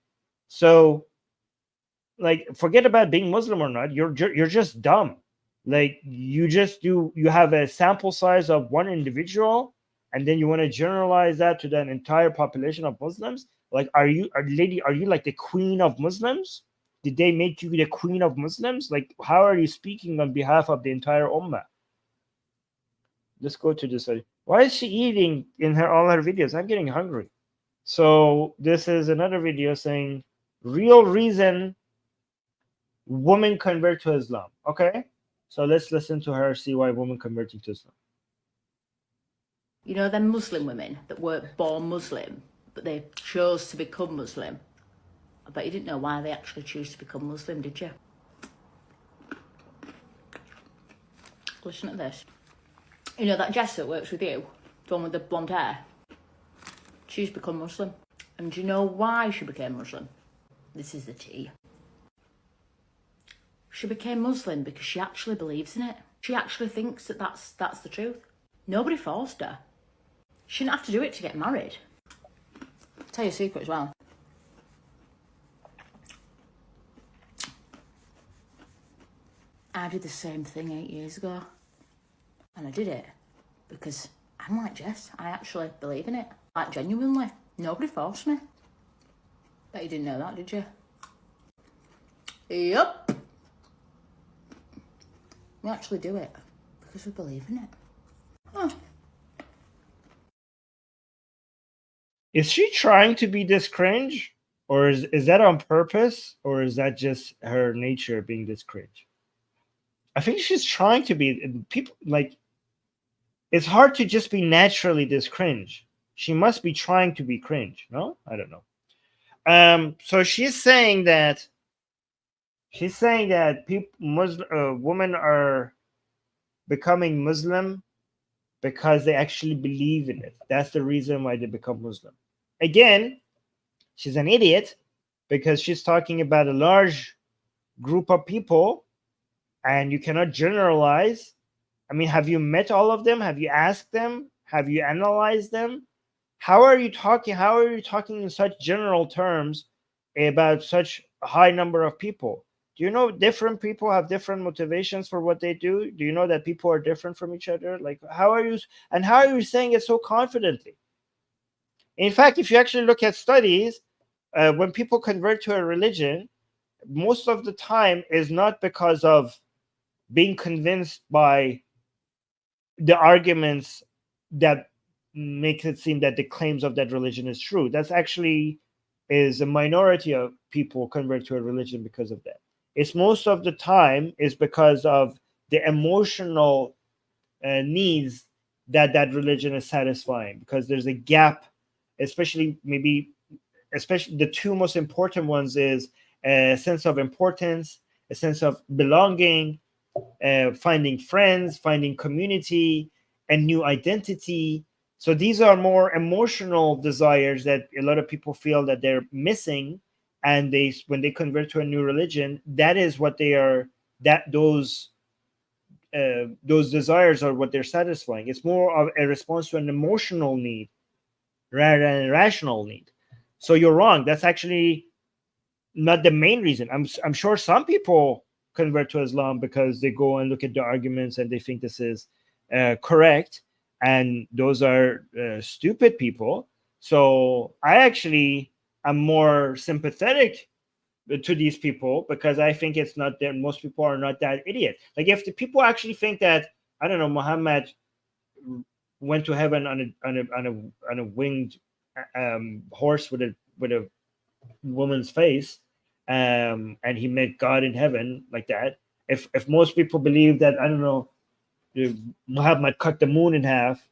So, like, forget about being Muslim or not. You're just dumb. Like, you have a sample size of one individual, and then you want to generalize that to the entire population of Muslims. Like, are you like the queen of Muslims? Did they make you the queen of Muslims? Like, how are you speaking on behalf of the entire ummah? Let's go to this. Why is she eating in all her videos? I'm getting hungry. So this is another video saying real reason women convert to Islam. Okay, so let's listen to her, see why women converting to Islam. You know, them Muslim women that weren't born Muslim, but they chose to become Muslim. I bet you didn't know why they actually choose to become Muslim, did you? Listen to this. You know that Jess that works with you, the one with the blonde hair? She's become Muslim. And do you know why she became Muslim? This is the tea. She became Muslim because she actually believes in it. She actually thinks that that's the truth. Nobody forced her. She didn't have to do it to get married. I'll tell you a secret as well. I did the same thing 8 years ago. And I did it because I'm like Jess. I actually believe in it. Like, genuinely. Nobody forced me. Bet you didn't know that, did you? Yup. We actually do it because we believe in it. Huh. Is she trying to be this cringe? Or is that on purpose? Or is that just her nature being this cringe? I think she's trying to be. People, like, it's hard to just be naturally this cringe. She must be trying to be cringe. No, I don't know. So she's saying that women are becoming Muslim because they actually believe in it. That's the reason why they become Muslim. Again, she's an idiot because she's talking about a large group of people, and you cannot generalize. I mean, have you met all of them? Have you asked them? Have you analyzed them? How are you talking in such general terms about such a high number of people? Do you know different people have different motivations for what they do? Do you know that people are different from each other? Like, how are you saying it so confidently? In fact, if you actually look at studies, when people convert to a religion, most of the time is not because of being convinced by the arguments that makes it seem that the claims of that religion is true. That's actually is a minority of people convert to a religion because of that. It's most of the time is because of the emotional needs that religion is satisfying, because there's a gap, especially the two most important ones is a sense of importance, a sense of belonging, finding friends, finding community, and new identity. So these are more emotional desires that a lot of people feel that they're missing, and when they convert to a new religion, that is what they are. Those desires are what they're satisfying. It's more of a response to an emotional need rather than a rational need. So you're wrong. That's actually not the main reason. I'm sure some people convert to Islam because they go and look at the arguments and they think this is correct, and those are stupid people. So I actually am more sympathetic to these people because I think it's not that most people are not that idiot. Like, if the people actually think that, I don't know, Muhammad went to heaven on a winged horse with a woman's face, and he met God in heaven like that. If most people believe that, I don't know, Muhammad cut the moon in half,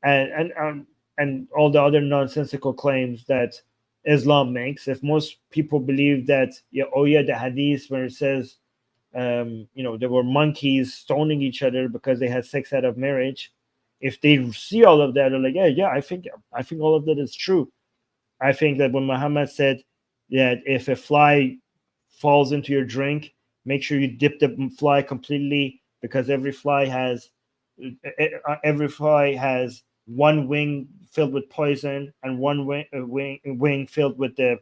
and all the other nonsensical claims that Islam makes, if most people believe that, the hadith where it says, there were monkeys stoning each other because they had sex out of marriage, if they see all of that, they're like, yeah, I think all of that is true. I think that when Muhammad said that if a fly falls into your drink, make sure you dip the fly completely, because every fly has one wing filled with poison and one wing filled with the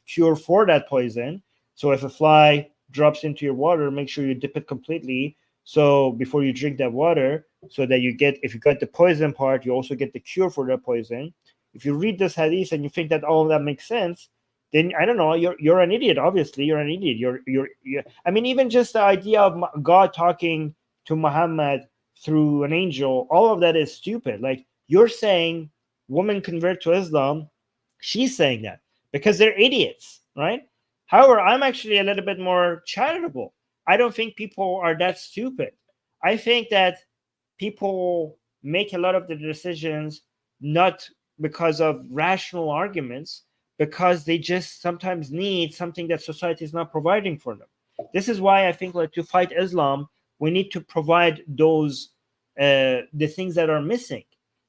cure for that poison. So if a fly drops into your water, make sure you dip it completely. So before you drink that water, so that if you get the poison part, you also get the cure for that poison. If you read this hadith and you think that all of that makes sense, then I don't know, you're an idiot. Obviously, you're an idiot. You're I mean, even just the idea of God talking to Muhammad through an angel, all of that is stupid. Like, you're saying women convert to Islam, she's saying that because they're idiots, right? However, I'm actually a little bit more charitable. I don't think people are that stupid. I think that people make a lot of the decisions not because of rational arguments, because they just sometimes need something that society is not providing for them. This is why I think, like, to fight Islam, we need to provide those the things that are missing.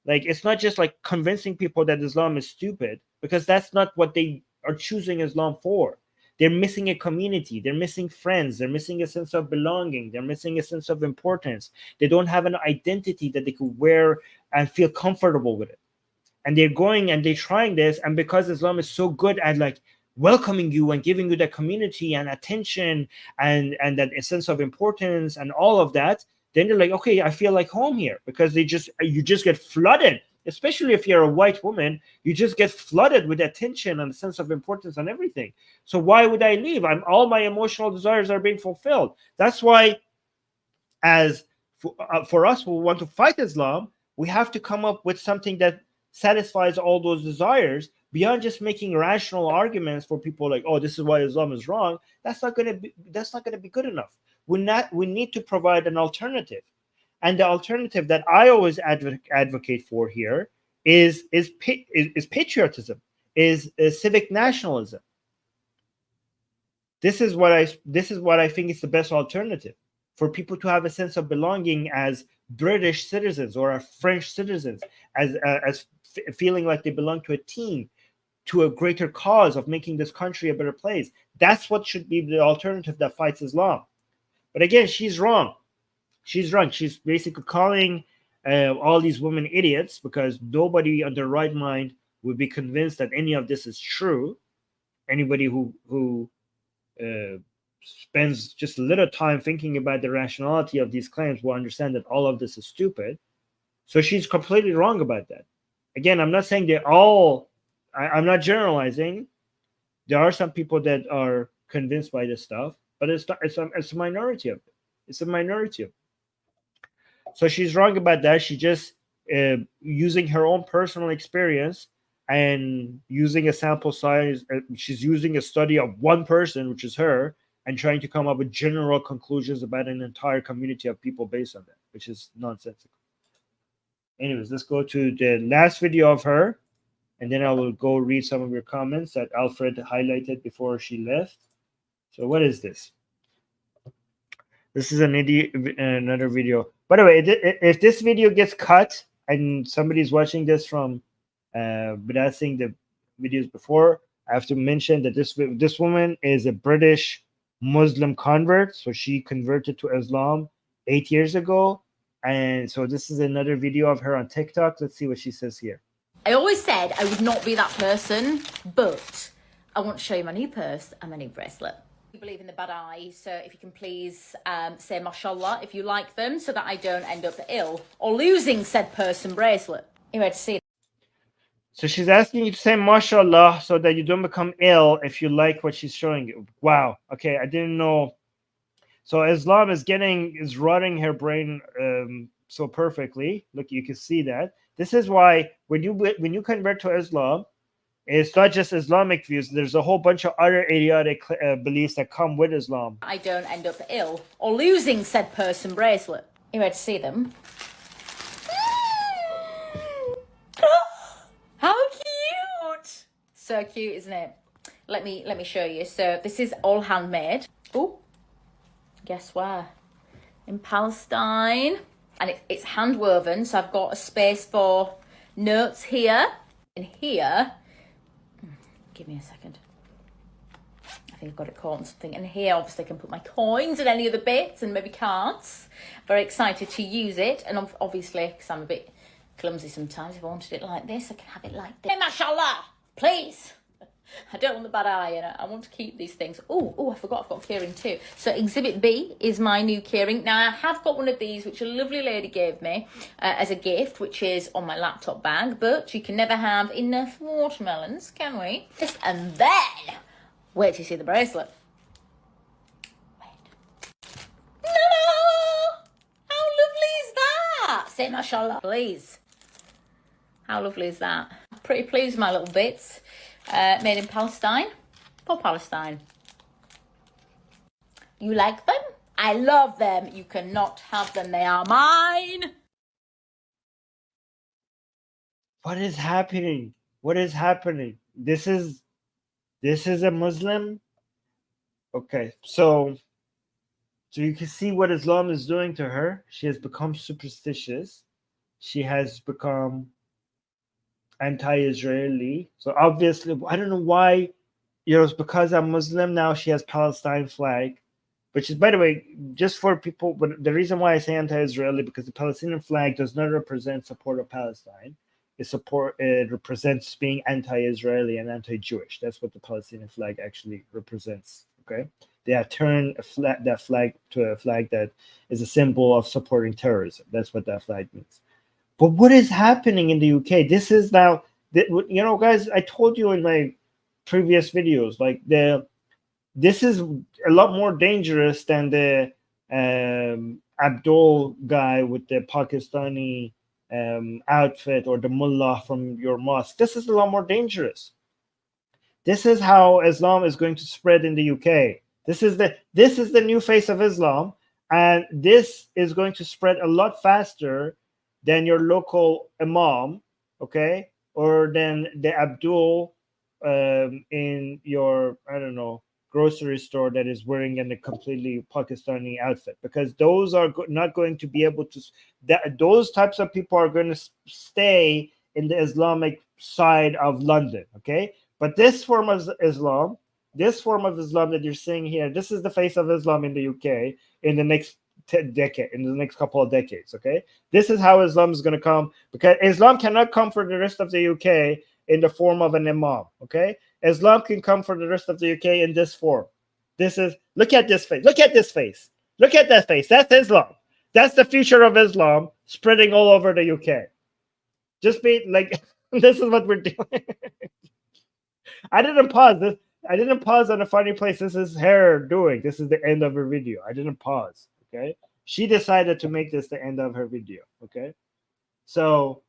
Like, it's not just like convincing people that Islam is stupid, because that's not what they are choosing Islam for. They're missing a community, they're missing friends, they're missing a sense of belonging, they're missing a sense of importance. They don't have an identity that they could wear and feel comfortable with it. And they're going and they're trying this, and because Islam is so good at, like, welcoming you and giving you that community and attention and that sense of importance and all of that, then they're like, okay, I feel like home here, because you just get flooded. Especially if you're a white woman, you just get flooded with attention and a sense of importance and everything. So why would I leave? All my emotional desires are being fulfilled. That's why, for us who want to fight Islam, we have to come up with something that satisfies all those desires beyond just making rational arguments for people like, oh, this is why Islam is wrong. That's not going to be good enough. We need to provide an alternative. And the alternative that I always advocate for here is patriotism, is civic nationalism. This is what I think is the best alternative, for people to have a sense of belonging as British citizens or as French citizens, as feeling like they belong to a team, to a greater cause of making this country a better place. That's what should be the alternative that fights Islam. But again, she's wrong. She's wrong. She's basically calling all these women idiots, because nobody on their right mind would be convinced that any of this is true. Anybody who spends just a little time thinking about the rationality of these claims will understand that all of this is stupid. So she's completely wrong about that. Again, I'm not saying they're all, I'm not generalizing. There are some people that are convinced by this stuff, but it's a minority of it. It's a minority of it. So she's wrong about that. She just using her own personal experience and using a sample size. She's using a study of one person, which is her, and trying to come up with general conclusions about an entire community of people based on that, which is nonsensical. Anyways, let's go to the last video of her, and then I will go read some of your comments that Alfred highlighted before she left. So what is this? This is another video. By the way, if this video gets cut and somebody's watching this from without seeing the videos before, I have to mention that this woman is a British Muslim convert. So she converted to Islam 8 years ago. And so this is another video of her on TikTok. Let's see what she says here. I always said I would not be that person, but I want to show you my new purse and my new bracelet. I believe in the bad eye, so if you can please say mashallah if you like them, so that I don't end up ill or losing said purse and bracelet. You ready to see it? So she's asking you to say mashallah so that you don't become ill if you like what she's showing you. Wow. Okay, I didn't know. So Islam is rotting her brain so perfectly. Look, you can see that. This is why when you convert to Islam, it's not just Islamic views. There's a whole bunch of other idiotic beliefs that come with Islam. I don't end up ill or losing said purse and bracelet. You ready to see them? How cute! So cute, isn't it? Let me show you. So this is all handmade. Oh, guess where? In Palestine. And it's hand woven, so I've got a space for notes here. And here, give me a second. I think I've got it caught on something. And here, obviously, I can put my coins and any other bits and maybe cards. Very excited to use it. And obviously, because I'm a bit clumsy sometimes, if I wanted it like this, I can have it like this. Hey, mashallah, please. I don't want the bad eye, and I want to keep these things. Oh, I forgot I've got keyring too. So Exhibit B is my new keyring. Now, I have got one of these, which a lovely lady gave me as a gift, which is on my laptop bag. But you can never have enough watermelons, can we? And then, wait till you see the bracelet. Wait. No! How lovely is that? Say mashallah, please. How lovely is that? Pretty pleased with my little bits. Made in Palestine, for Palestine. You like them? I love them. You cannot have them. They are mine. What is happening? What is happening? This is a Muslim. Okay, so you can see what Islam is doing to her. She has become superstitious. She has become anti-Israeli. So obviously, I don't know why, it's because I'm Muslim now she has Palestine flag, which is, by the way, just for people, but the reason why I say anti-Israeli, because the Palestinian flag does not represent support of Palestine. It represents being anti-Israeli and anti-Jewish. That's what the Palestinian flag actually represents. Okay, they have turned that flag to a flag that is a symbol of supporting terrorism. That's what that flag means. But what is happening in the UK? This is now, guys, I told you in my previous videos, like this is a lot more dangerous than the Abdul guy with the Pakistani outfit or the mullah from your mosque. This is a lot more dangerous. This is how Islam is going to spread in the UK. This is the new face of Islam, and this is going to spread a lot faster than your local imam, okay, or than the Abdul in your, I don't know, grocery store that is wearing a completely Pakistani outfit, because those are not going to be able to, those types of people are going to stay in the Islamic side of London, okay? But this form of Islam, that you're seeing here, this is the face of Islam in the UK in the next decade, in the next couple of decades, okay? This is how Islam is going to come, because Islam cannot come for the rest of the UK in the form of an imam, okay? Islam can come for the rest of the UK in this form. This is, look at this face. Look at this face. Look at that face. That's Islam. That's the future of Islam spreading all over the UK. Just be like, this is what we're doing. I didn't pause this. I didn't pause on a funny place. This is her doing. This is the end of her video. I didn't pause, okay? She decided to make this the end of her video, okay? So,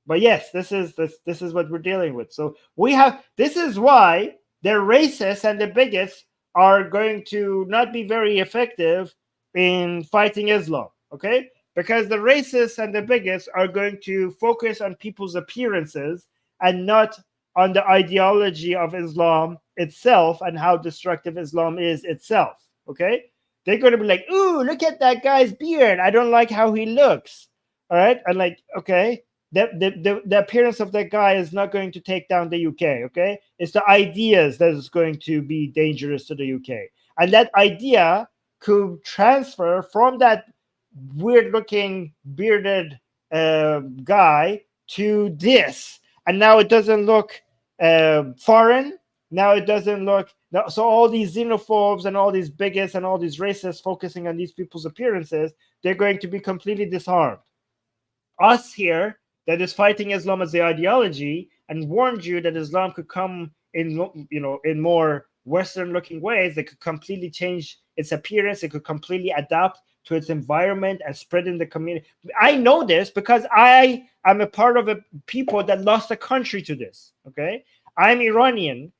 but yes, this is what we're dealing with. So we have, this is why the racists and the bigots are going to not be very effective in fighting Islam, okay? Because the racists and the bigots are going to focus on people's appearances and not on the ideology of Islam itself and how destructive Islam is itself, okay? They're going to be like, ooh, look at that guy's beard. I don't like how he looks, all right? And like, okay, the appearance of that guy is not going to take down the UK, okay? It's the ideas that is going to be dangerous to the UK. And that idea could transfer from that weird-looking bearded guy to this. And now it doesn't look foreign. Now it doesn't look... So all these xenophobes and all these bigots and all these racists focusing on these people's appearances, they're going to be completely disarmed. Us here, that is fighting Islam as the ideology and warned you that Islam could come in, you know, in more Western-looking ways, that could completely change its appearance, it could completely adapt to its environment and spread in the community. I know this because I am a part of a people that lost a country to this. Okay, I'm Iranian.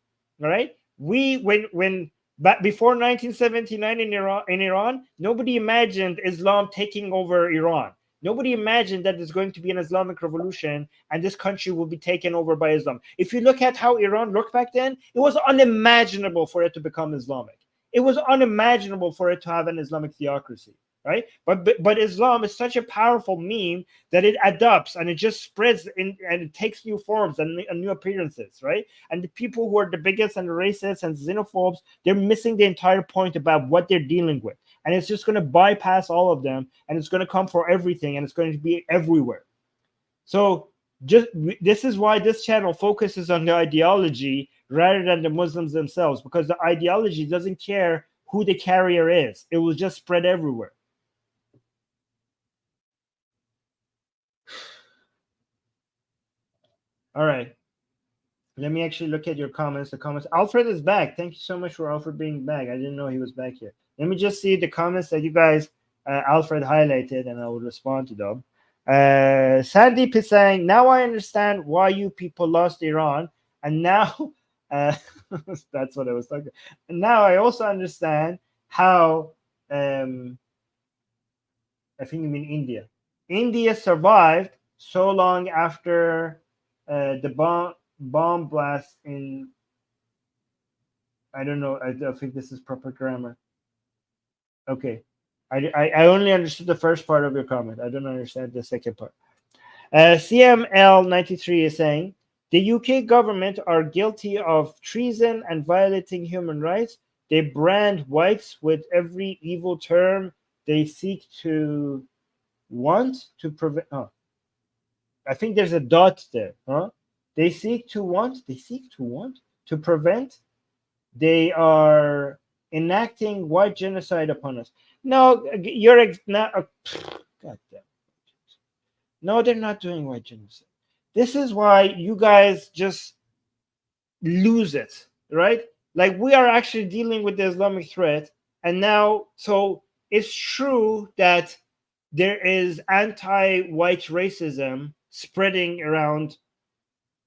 All right, but before 1979 in Iran, nobody imagined Islam taking over Iran. Nobody imagined that there's going to be an Islamic revolution and this country will be taken over by Islam. If you look at how Iran looked back then, it was unimaginable for it to become Islamic. It was unimaginable for it to have an Islamic theocracy, right? But Islam is such a powerful meme that it adopts and it just spreads and it takes new forms and new appearances, right? And the people who are the biggest and the racists and xenophobes, they're missing the entire point about what they're dealing with. And it's just going to bypass all of them, and it's going to come for everything, and it's going to be everywhere. So this is why this channel focuses on the ideology rather than the Muslims themselves, because the ideology doesn't care who the carrier is. It will just spread everywhere. All right. Let me actually look at your comments. The comments. Alfred is back. Thank you so much for Alfred being back. I didn't know he was back here. Let me just see the comments that you guys, Alfred highlighted, and I will respond to them. Sandeep is saying, now I understand why you people lost Iran. And now, that's what I was talking about. And now I also understand how, I think you mean India. India survived so long after the bomb blast in, I don't know, I don't think this is proper grammar. Okay. I only understood the first part of your comment. I don't understand the second part. CML93 is saying, the UK government are guilty of treason and violating human rights. They brand whites with every evil term they seek to want to prevent. Oh, I think there's a dot there. Huh? They seek to prevent. They are enacting white genocide upon us. No, you're not. God damn. No, they're not doing white genocide. This is why you guys just lose it, right? Like, we are actually dealing with the Islamic threat, and now, so it's true that there is anti-white racism spreading around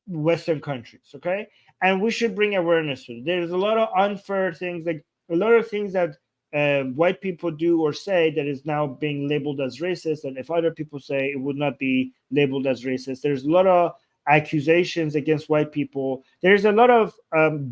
Western countries, okay? And we should bring awareness to it. There's a lot of unfair things, like a lot of things that white people do or say that is now being labeled as racist, and if other people say it would not be labeled as racist. There's a lot of accusations against white people. There's a lot of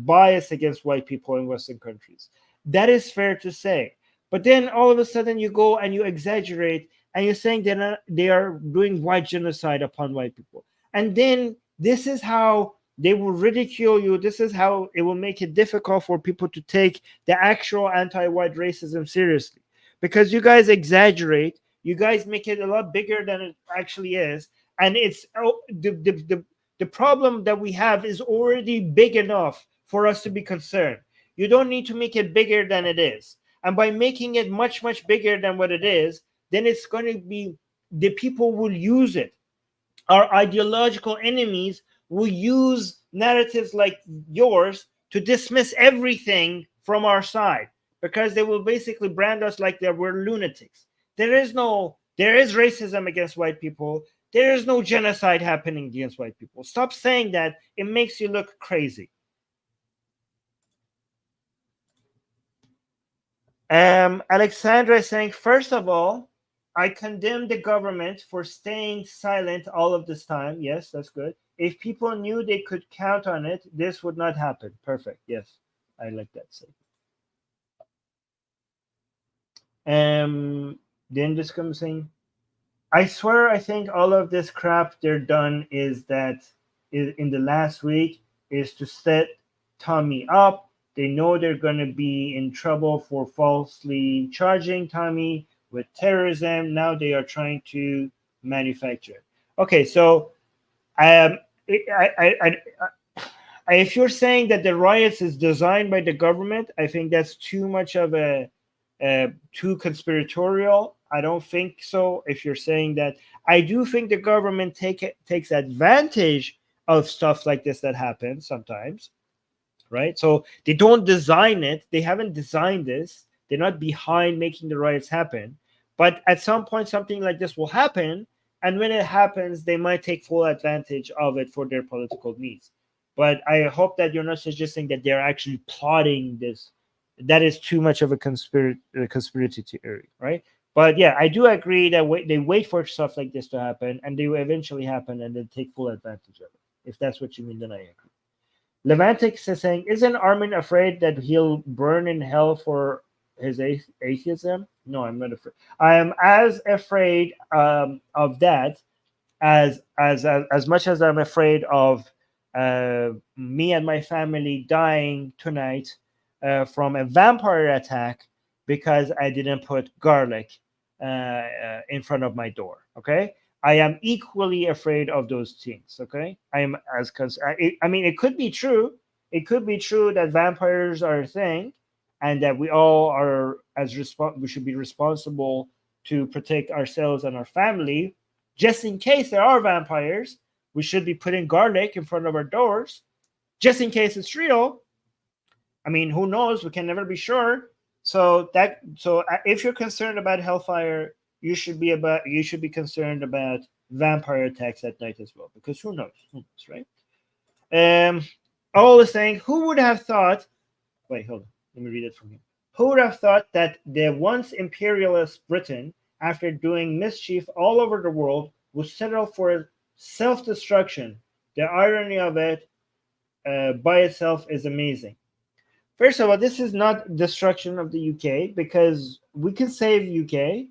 bias against white people in Western countries. That is fair to say. But then all of a sudden you go and you exaggerate and you're saying they are doing white genocide upon white people. And then this is how they will ridicule you. This is how it will make it difficult for people to take the actual anti-white racism seriously. Because you guys exaggerate, you guys make it a lot bigger than it actually is. And it's the problem that we have is already big enough for us to be concerned. You don't need to make it bigger than it is. And by making it much, much bigger than what it is, then it's going to be, the people will use it. Our ideological enemies will use narratives like yours to dismiss everything from our side, because they will basically brand us like we're lunatics. There is racism against white people. There is no genocide happening against white people. Stop saying that. It makes you look crazy. Alexandra is saying, first of all, I condemn the government for staying silent all of this time. Yes, that's good. If people knew they could count on it, this would not happen. Perfect. Yes, I like that statement. Then this comes saying, I swear, I think all of this crap they're done is that in the last week is to set Tommy up. They know they're going to be in trouble for falsely charging Tommy with terrorism. Now they are trying to manufacture. Okay, so if you're saying that the riots is designed by the government, I think that's too much of too conspiratorial. I don't think so. If you're saying that, I do think the government takes advantage of stuff like this that happens sometimes, right? So they don't design it. They haven't designed this. They're not behind making the riots happen. But at some point, something like this will happen. And when it happens, they might take full advantage of it for their political needs. But I hope that you're not suggesting that they're actually plotting this. That is too much of a conspiracy theory, right? But yeah, I do agree that they wait for stuff like this to happen, and they will eventually happen, and then take full advantage of it. If that's what you mean, then I agree. Levantix is saying, isn't Armin afraid that he'll burn in hell for his atheism? No, I'm not afraid. I am as afraid of that as much as I'm afraid of me and my family dying tonight from a vampire attack because I didn't put garlic in front of my door. Okay, I am equally afraid of those things. Okay, I am I mean, it could be true. It could be true that vampires are a thing, and that we all are we should be responsible to protect ourselves and our family. Just in case there are vampires, we should be putting garlic in front of our doors, just in case it's real. I mean, who knows? We can never be sure. So if you're concerned about hellfire, you should be concerned about vampire attacks at night as well, because who knows, right? All is saying, who would have thought? Wait, hold on. Let me read it from here. Who would have thought that the once imperialist Britain, after doing mischief all over the world, would settle for self-destruction? The irony of it by itself is amazing. First of all, this is not destruction of the UK, because we can save UK.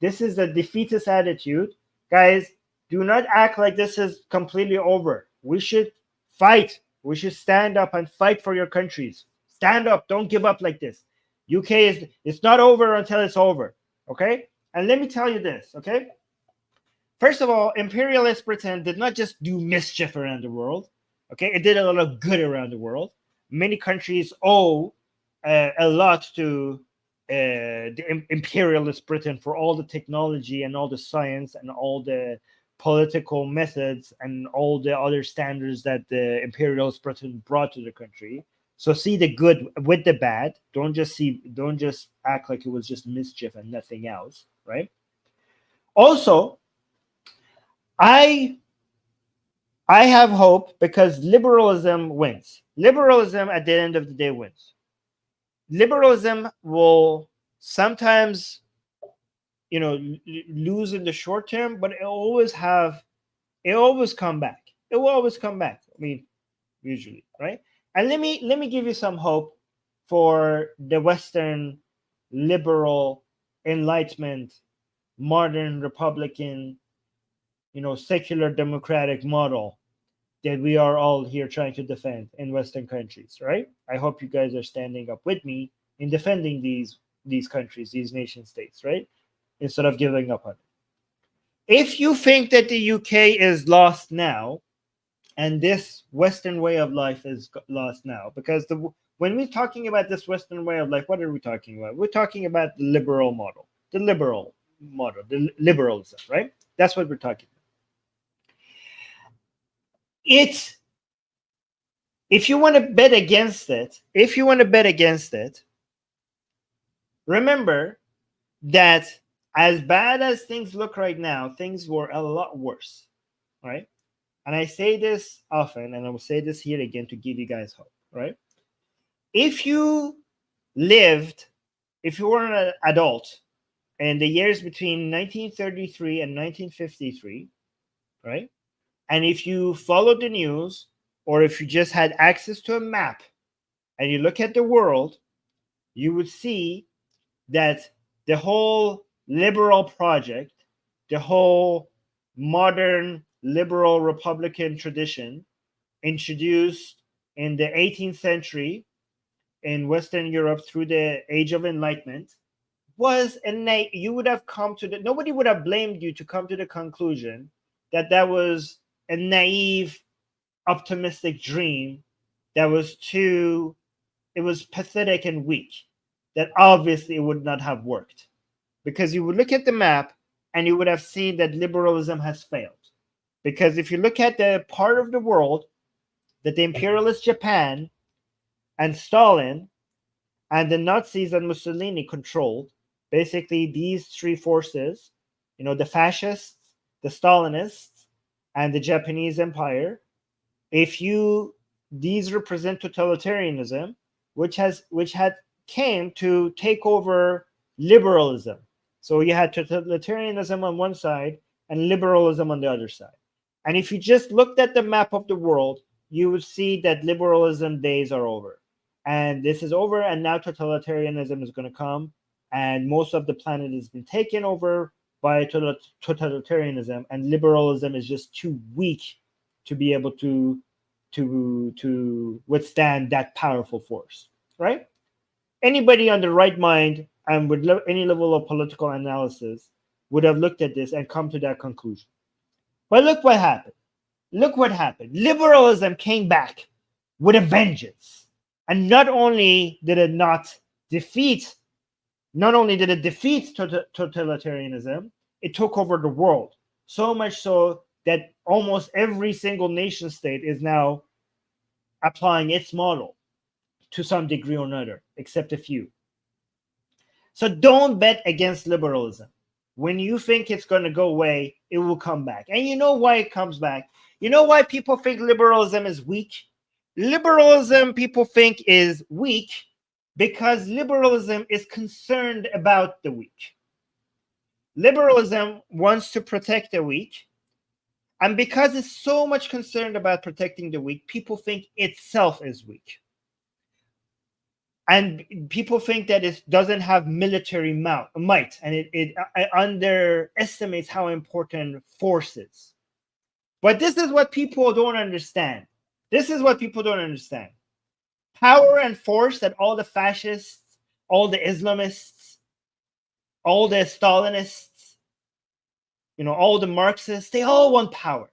This is a defeatist attitude. Guys, do not act like this is completely over. We should fight. We should stand up and fight for your countries. Stand up. Don't give up like this. UK it's not over until it's over. Okay? And let me tell you this, okay? First of all, imperialist Britain did not just do mischief around the world. Okay? It did a lot of good around the world. Many countries owe a lot to the imperialist Britain for all the technology and all the science and all the political methods and all the other standards that the imperialist Britain brought to the country. So see the good with the bad. Don't just act like it was just mischief and nothing else, right? Also, I have hope because liberalism wins. Liberalism at the end of the day wins. Liberalism will sometimes, lose in the short term, but it always come back. it will always come back. I mean, usually, right? And let me give you some hope for the Western liberal enlightenment, modern Republican, secular democratic model that we are all here trying to defend in Western countries, right? I hope you guys are standing up with me in defending these countries, these nation states, right? Instead of giving up on it. If you think that the UK is lost now, and this Western way of life is lost now, because when we're talking about this Western way of life, what are we talking about? We're talking about the liberal model, the liberalism, right? That's what we're talking about. If you want to bet against it, remember that as bad as things look right now, things were a lot worse, right? And I say this often, and I will say this here again to give you guys hope, right? If you were an adult in the years between 1933 and 1953, right? And if you followed the news, or if you just had access to a map and you look at the world, you would see that the whole liberal project, the whole modern liberal Republican tradition introduced in the 18th century in Western Europe through the Age of Enlightenment was nobody would have blamed you to come to the conclusion that that was a naive, optimistic dream that was pathetic and weak, that obviously it would not have worked. Because you would look at the map and you would have seen that liberalism has failed. Because if you look at the part of the world that the imperialist Japan and Stalin and the Nazis and Mussolini controlled, basically these three forces, the fascists, the Stalinists, and the Japanese Empire, these represent totalitarianism, which had came to take over liberalism. So you had totalitarianism on one side and liberalism on the other side. And if you just looked at the map of the world, you would see that liberalism days are over. And this is over, and now totalitarianism is going to come, and most of the planet has been taken over by totalitarianism, and liberalism is just too weak to be able to withstand that powerful force, right? Anybody on the right mind and with any level of political analysis would have looked at this and come to that conclusion. But look what happened. Liberalism came back with a vengeance. And not only did it defeat totalitarianism, it took over the world. So much so that almost every single nation state is now applying its model to some degree or another, except a few. So don't bet against liberalism. When you think it's going to go away, it will come back. And you know why it comes back? You know why people think liberalism is weak? Liberalism, people think, is weak because liberalism is concerned about the weak. Liberalism wants to protect the weak. And because it's so much concerned about protecting the weak, people think itself is weak. And people think that it doesn't have military might, and it underestimates how important force is. But this is what people don't understand. Power and force that all the fascists, all the Islamists, all the Stalinists, all the Marxists, they all want power.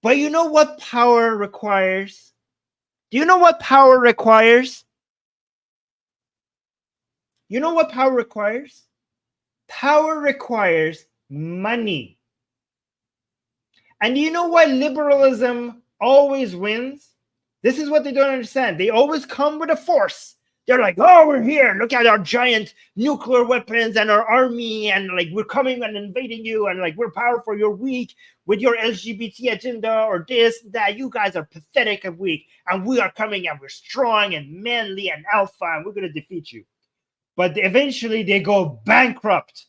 But you know what power requires? Do you know what power requires? You know what power requires? Power requires money. And do you know why liberalism always wins? This is what they don't understand. They always come with a force. They're like, oh, we're here. Look at our giant nuclear weapons and our army. And like, we're coming and invading you. And like, we're powerful. You're weak with your LGBT agenda or this, that. You guys are pathetic and weak. And we are coming and we're strong and manly and alpha. And we're going to defeat you. But eventually they go bankrupt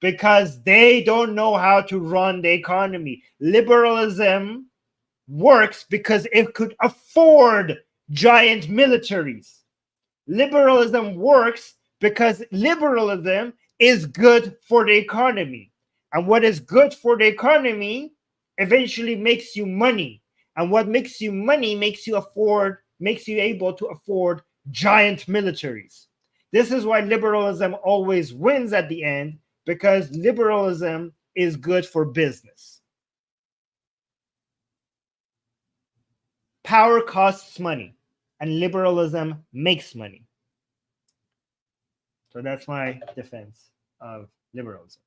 because they don't know how to run the economy. Liberalism works because it could afford giant militaries. Liberalism works because liberalism is good for the economy. And what is good for the economy eventually makes you money. And what makes you money makes you able to afford giant militaries. This is why liberalism always wins at the end, because liberalism is good for business. Power costs money, and liberalism makes money. So that's my defense of liberalism.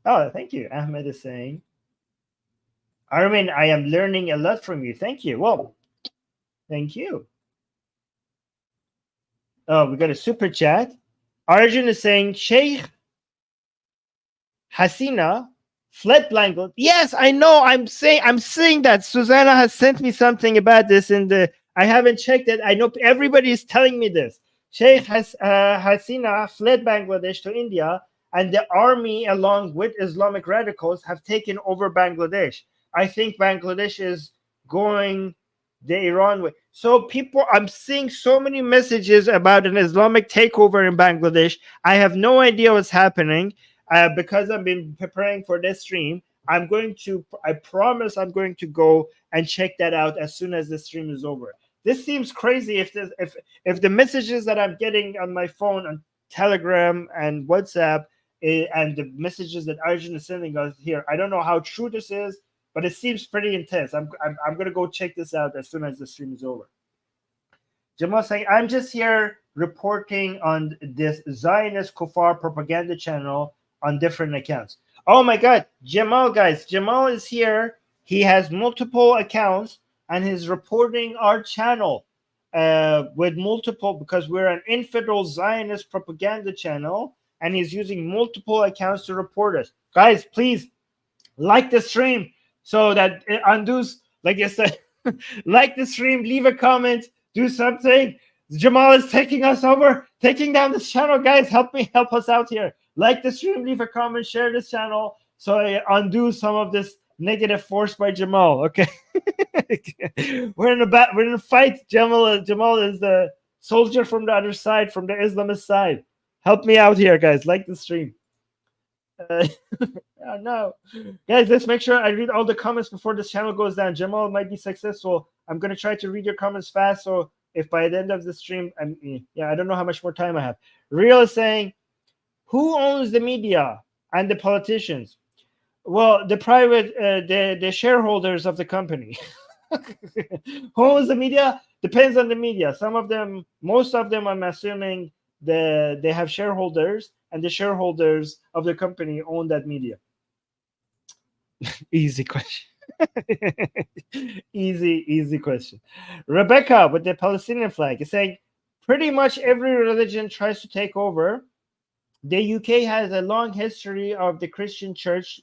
Oh, thank you. Ahmed is saying, Armin, I am learning a lot from you. Thank you. Well, thank you. Oh, we got a super chat. Arjun is saying, Sheikh Hasina fled Bangladesh. Yes, I know. I'm saying that. Susanna has sent me something about this in the. I haven't checked it. I know everybody is telling me this. Sheikh Hasina fled Bangladesh to India, and the army, along with Islamic radicals, have taken over Bangladesh. I think Bangladesh is going the Iran way. So people, I'm seeing so many messages about an Islamic takeover in Bangladesh. I have no idea what's happening. Because I've been preparing for this stream, I promise I'm going to go and check that out as soon as the stream is over. This seems crazy if the messages that I'm getting on my phone, on Telegram and WhatsApp, and the messages that Arjun is sending us here, I don't know how true this is, but it seems pretty intense. I'm going to go check this out as soon as the stream is over. Jamal saying, I'm just here reporting on this Zionist Kuffar propaganda channel on different accounts. Oh my God, Jamal, guys, Jamal is here. He has multiple accounts and he's reporting our channel with multiple, because we're an infidel Zionist propaganda channel, and he's using multiple accounts to report us. Guys, please like the stream so that it undoes, like I said, like the stream, leave a comment, do something. Jamal is taking us over, taking down this channel. Guys, help us out here. Like the stream, leave a comment, share this channel so I undo some of this negative force by Jamal. Okay. We're in a fight. Jamal is the soldier from the other side, from the Islamist side. Help me out here, guys. Like the stream. Oh, no. Guys, let's make sure I read all the comments before this channel goes down. Jamal might be successful. I'm going to try to read your comments fast, so if by the end of the stream, I don't know how much more time I have. Real is saying, who owns the media and the politicians? Well, the private, the shareholders of the company. Who owns the media? Depends on the media. Some of them, most of them, I'm assuming they have shareholders, and the shareholders of the company own that media. Easy question. easy question. Rebecca with the Palestinian flag is saying, pretty much every religion tries to take over. The UK has a long history of the Christian church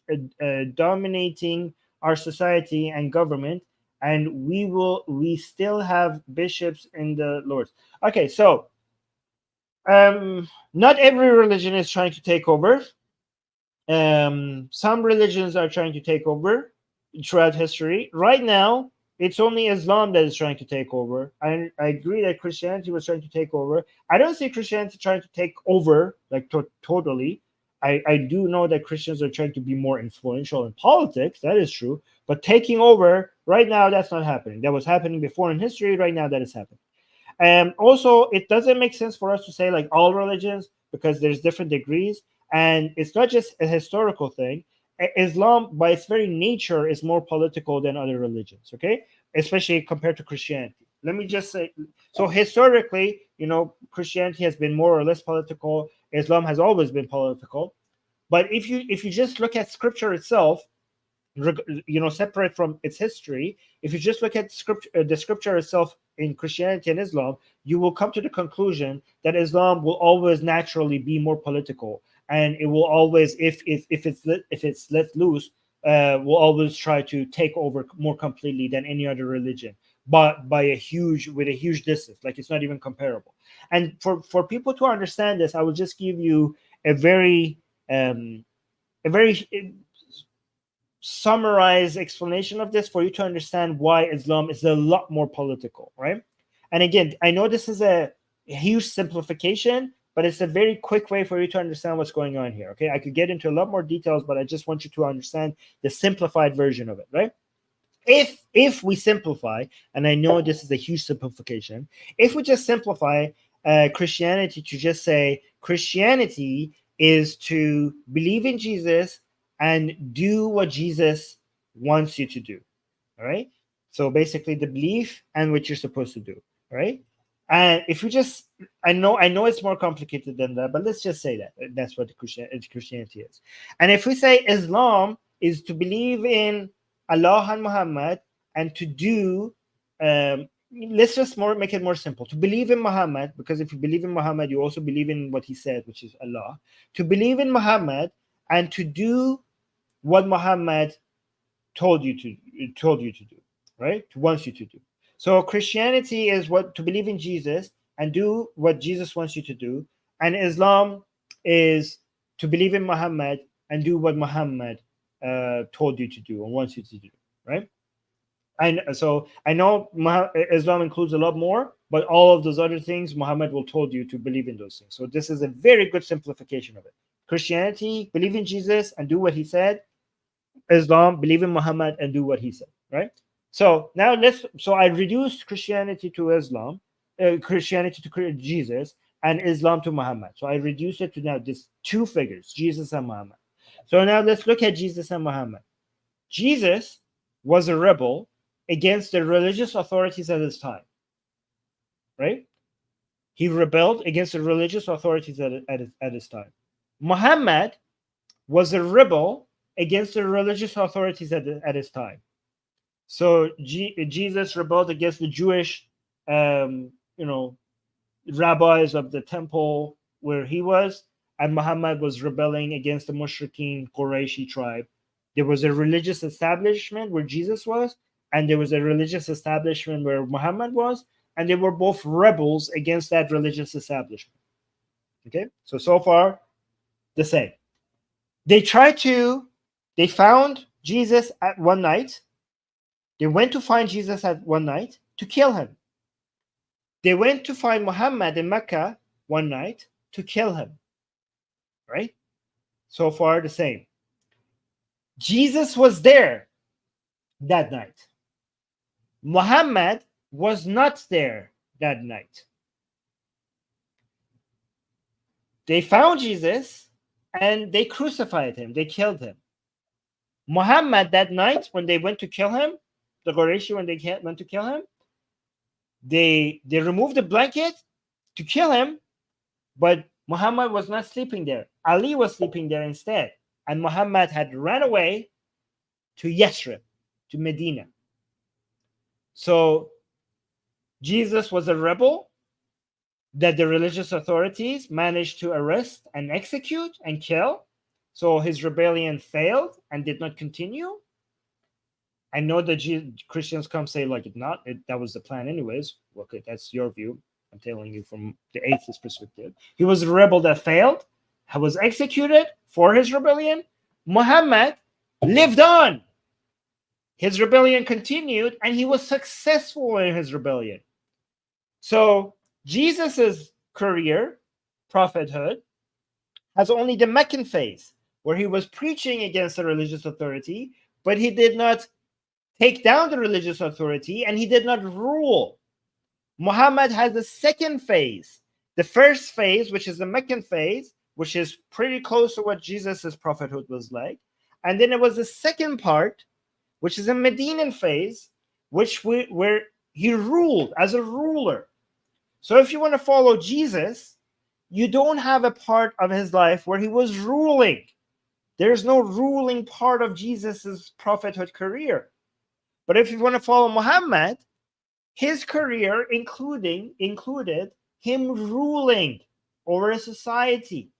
dominating our society and government, and we still have bishops in the Lords. Okay, so not every religion is trying to take over. Some religions are trying to take over throughout history. Right now, it's only Islam that is trying to take over. I agree that Christianity was trying to take over. I don't see Christianity trying to take over, like totally. I do know that Christians are trying to be more influential in politics. That is true. But taking over, right now, that's not happening. That was happening before in history. Right now, that is happening. Also, it doesn't make sense for us to say like all religions, because there's different degrees. And it's not just a historical thing. Islam, by its very nature, is more political than other religions, okay? Especially compared to Christianity. Let me just say, so historically, Christianity has been more or less political. Islam has always been political. But if you just look at scripture itself, separate from its history, if you just look at the scripture itself in Christianity and Islam, you will come to the conclusion that Islam will always naturally be more political. And it will always, if it's let loose, will always try to take over more completely than any other religion, but with a huge distance. Like, it's not even comparable. And for people to understand this, I will just give you a very summarized explanation of this for you to understand why Islam is a lot more political, right? And again, I know this is a huge simplification, but it's a very quick way for you to understand what's going on here. Okay, I could get into a lot more details, but I just want you to understand the simplified version of it, right? If we simplify, and I know this is a huge simplification, if we just simplify Christianity to just say Christianity is to believe in Jesus and do what Jesus wants you to do, all right? So basically the belief and what you're supposed to do, right? And if we just, I know it's more complicated than that, but let's just say that that's what Christianity is. And if we say Islam is to believe in Allah and Muhammad and to do, let's just make it more simple. To believe in Muhammad, because if you believe in Muhammad, you also believe in what he said, which is Allah. To believe in Muhammad and to do what Muhammad told you to do, right? Wants you to do. So Christianity is to believe in Jesus and do what Jesus wants you to do, and Islam is to believe in Muhammad and do what Muhammad told you to do and wants you to do, right? And so I know Islam includes a lot more, but all of those other things Muhammad will told you to believe in those things. So this is a very good simplification of it. Christianity, believe in Jesus and do what he said. Islam, believe in Muhammad and do what he said, right? So now I reduced Christianity to Islam, Christianity to Jesus, and Islam to Muhammad. So I reduced it to now these two figures, Jesus and Muhammad. So now let's look at Jesus and Muhammad. Jesus was a rebel against the religious authorities at his time, right? He rebelled against the religious authorities at his time. Muhammad was a rebel against the religious authorities at his time. So Jesus rebelled against the Jewish, rabbis of the temple where he was, and Muhammad was rebelling against the Mushrikeen Qurayshi tribe. There was a religious establishment where Jesus was, and there was a religious establishment where Muhammad was, and they were both rebels against that religious establishment. Okay, so far, the same. They found Jesus at one night. They went to find Jesus at one night to kill him. They went to find Muhammad in Mecca one night to kill him. Right? So far, the same. Jesus was there that night. Muhammad was not there that night. They found Jesus and they crucified him. They killed him. Muhammad that night, when they went to kill him, the Qurayshi, when they went to kill him, they removed the blanket to kill him, but Muhammad was not sleeping there. Ali was sleeping there instead. And Muhammad had ran away to Yathrib, to Medina. So Jesus was a rebel that the religious authorities managed to arrest and execute and kill. So his rebellion failed and did not continue. I know that Christians come say that was the plan anyways. Okay, that's your view. I'm telling you from the atheist perspective. He was a rebel that failed, was executed for his rebellion. Muhammad lived on. His rebellion continued, and he was successful in his rebellion. So Jesus's career, prophethood, has only the Meccan phase, where he was preaching against the religious authority, but he did not take down the religious authority, and he did not rule. Muhammad has the second phase. The first phase, which is the Meccan phase, which is pretty close to what Jesus's prophethood was like. And then it was the second part, which is a Medinan phase, where he ruled as a ruler. So if you want to follow Jesus, you don't have a part of his life where he was ruling. There's no ruling part of Jesus's prophethood career. But if you want to follow Muhammad, his career included him ruling over a society.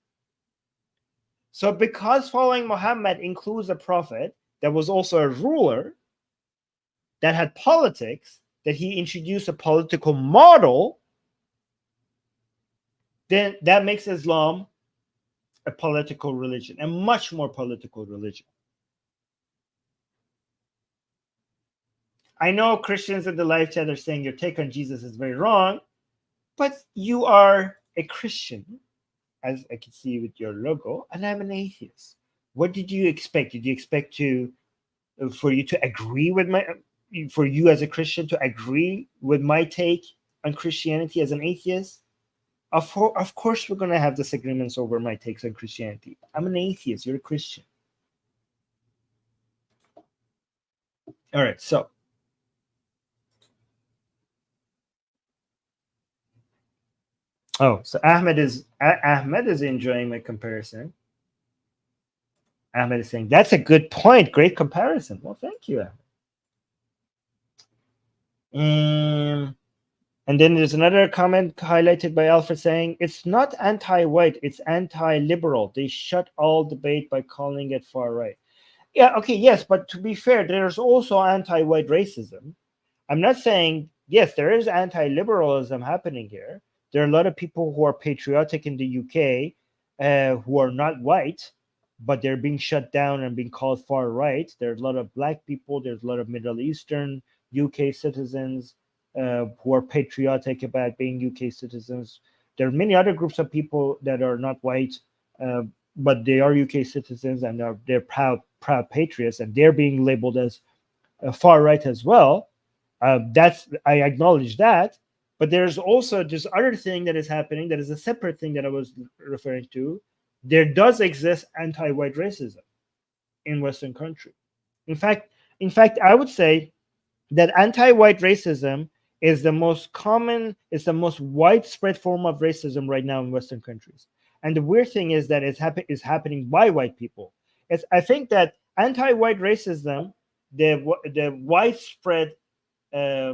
So because following Muhammad includes a prophet that was also a ruler, that had politics, that he introduced a political model, then that makes Islam a political religion, a much more political religion. I know Christians in the live chat are saying your take on Jesus is very wrong, but you are a Christian, as I can see with your logo, and I'm an atheist. What did you expect? Did you expect for you to agree with for you as a Christian to agree with my take on Christianity as an atheist? Of course, we're going to have disagreements over my takes on Christianity. I'm an atheist. You're a Christian. All right, so Ahmed is enjoying my comparison. Ahmed is saying that's a good point. Great comparison. Well, thank you, Ahmed. And then there's another comment highlighted by Alfred saying, it's not anti-white, it's anti-liberal. They shut all debate by calling it far right. Yeah, okay, yes, but to be fair, there's also anti-white racism. I'm not saying, yes, there is anti-liberalism happening here. There are a lot of people who are patriotic in the UK who are not white, but they're being shut down and being called far right. There's a lot of black people. There's a lot of Middle Eastern UK citizens who are patriotic about being UK citizens. There are many other groups of people that are not white, but they are UK citizens and they're proud patriots, and they're being labeled as far right as well. I acknowledge that, but there's also this other thing that is happening that is a separate thing that I was referring to. There does exist anti-white racism in Western countries. In fact, I would say that anti-white racism is the most common, it's the most widespread form of racism right now in Western countries. And the weird thing is that it's happening by white people. I think that anti-white racism, the widespread, how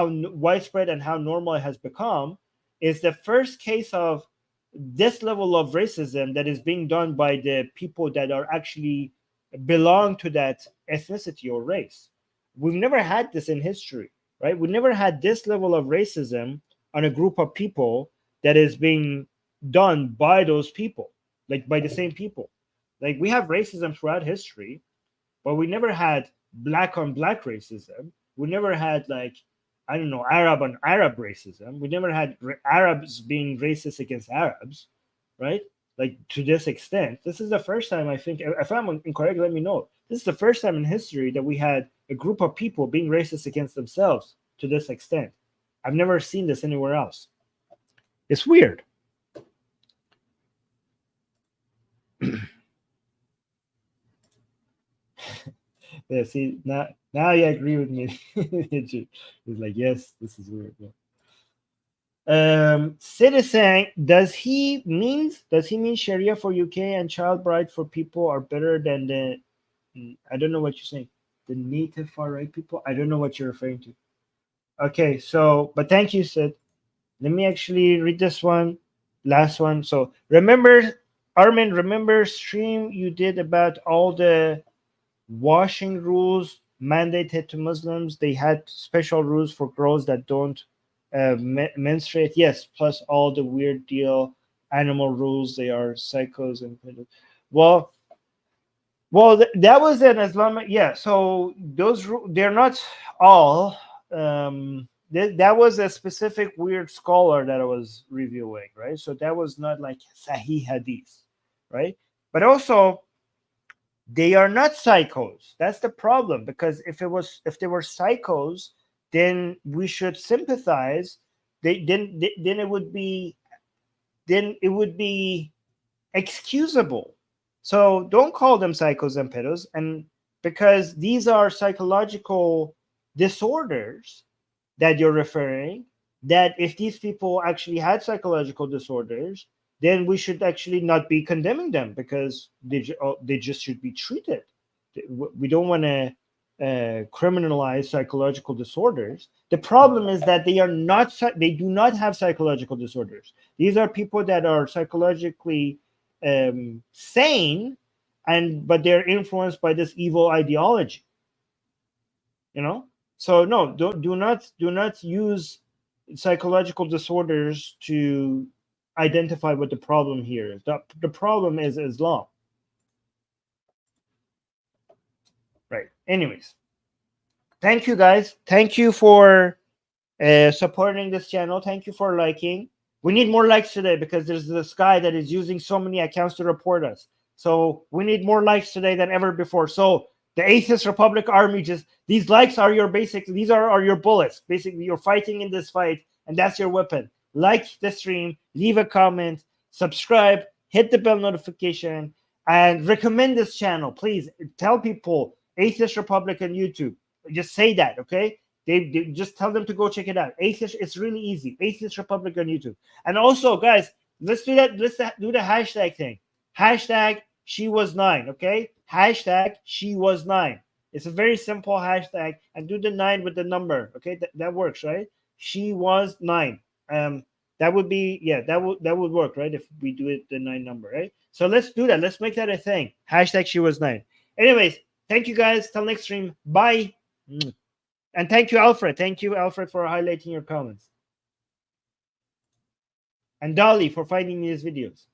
widespread and how normal it has become, is the first case of this level of racism that is being done by the people that are actually belong to that ethnicity or race. We've never had this in history, right? We never had this level of racism on a group of people that is being done by those people, like by the same people. Like, we have racism throughout history, but we never had black on black racism. We never had, like, I don't know, Arab on Arab racism. We never had Arabs being racist against Arabs, right? Like, to this extent. This is the first time, I think, if I'm incorrect, let me know. This is the first time in history that we had a group of people being racist against themselves to this extent. I've never seen this anywhere else. It's weird. Yeah, see, now you agree with me. He's like, yes, this is weird. Yeah. Sid is saying, does he mean Sharia for UK and child bride for people are better than the, I don't know what you're saying, the native far right people? I don't know what you're referring to. Okay, so, but thank you, Sid. Let me actually read this one, last one. So remember, Armin, remember stream you did about all the washing rules mandated to Muslims? They had special rules for girls that don't menstruate. Yes, plus all the weird deal animal rules. They are psychos and well, that was an Islamic. Yeah, so those they're not all. That was a specific weird scholar that I was reviewing, right? So that was not like Sahih Hadith, right? But also, they are not psychos. That's the problem, because if they were psychos, then we should sympathize. Then it would be excusable. So don't call them psychos and pedos, and because these are psychological disorders that you're referring, that if these people actually had psychological disorders, then we should actually not be condemning them, because they just should be treated. We don't want to criminalize psychological disorders. The problem is that they do not have psychological disorders. These are people that are psychologically sane, but they're influenced by this evil ideology. So no, do not use psychological disorders to identify what the problem here is. The problem is Islam. Right. Anyways, thank you guys. Thank you for supporting this channel. Thank you for liking. We need more likes today because there's this guy that is using so many accounts to report us. So we need more likes today than ever before. So the Atheist Republic Army, just these likes are your these are your bullets. Basically, you're fighting in this fight, and that's your weapon. Like the stream, leave a comment, subscribe, hit the bell notification, and recommend this channel. Please tell people Atheist Republic on YouTube. Just say that, okay? They just tell them to go check it out. Atheist, it's really easy. Atheist Republic on YouTube. And also, guys, let's do that. Let's do the hashtag thing. Hashtag she was 9, okay? Hashtag she was 9. It's a very simple hashtag, and do the 9 with the number, okay? That works, right? She was 9. That would be, yeah, that would work, right? If we do it the 9 number, right? So let's do that. Let's make that a thing. Hashtag she was 9. Anyways, thank you guys. Till next stream. Bye. And thank you, Alfred. Thank you, Alfred, for highlighting your comments. And Dolly for finding these videos.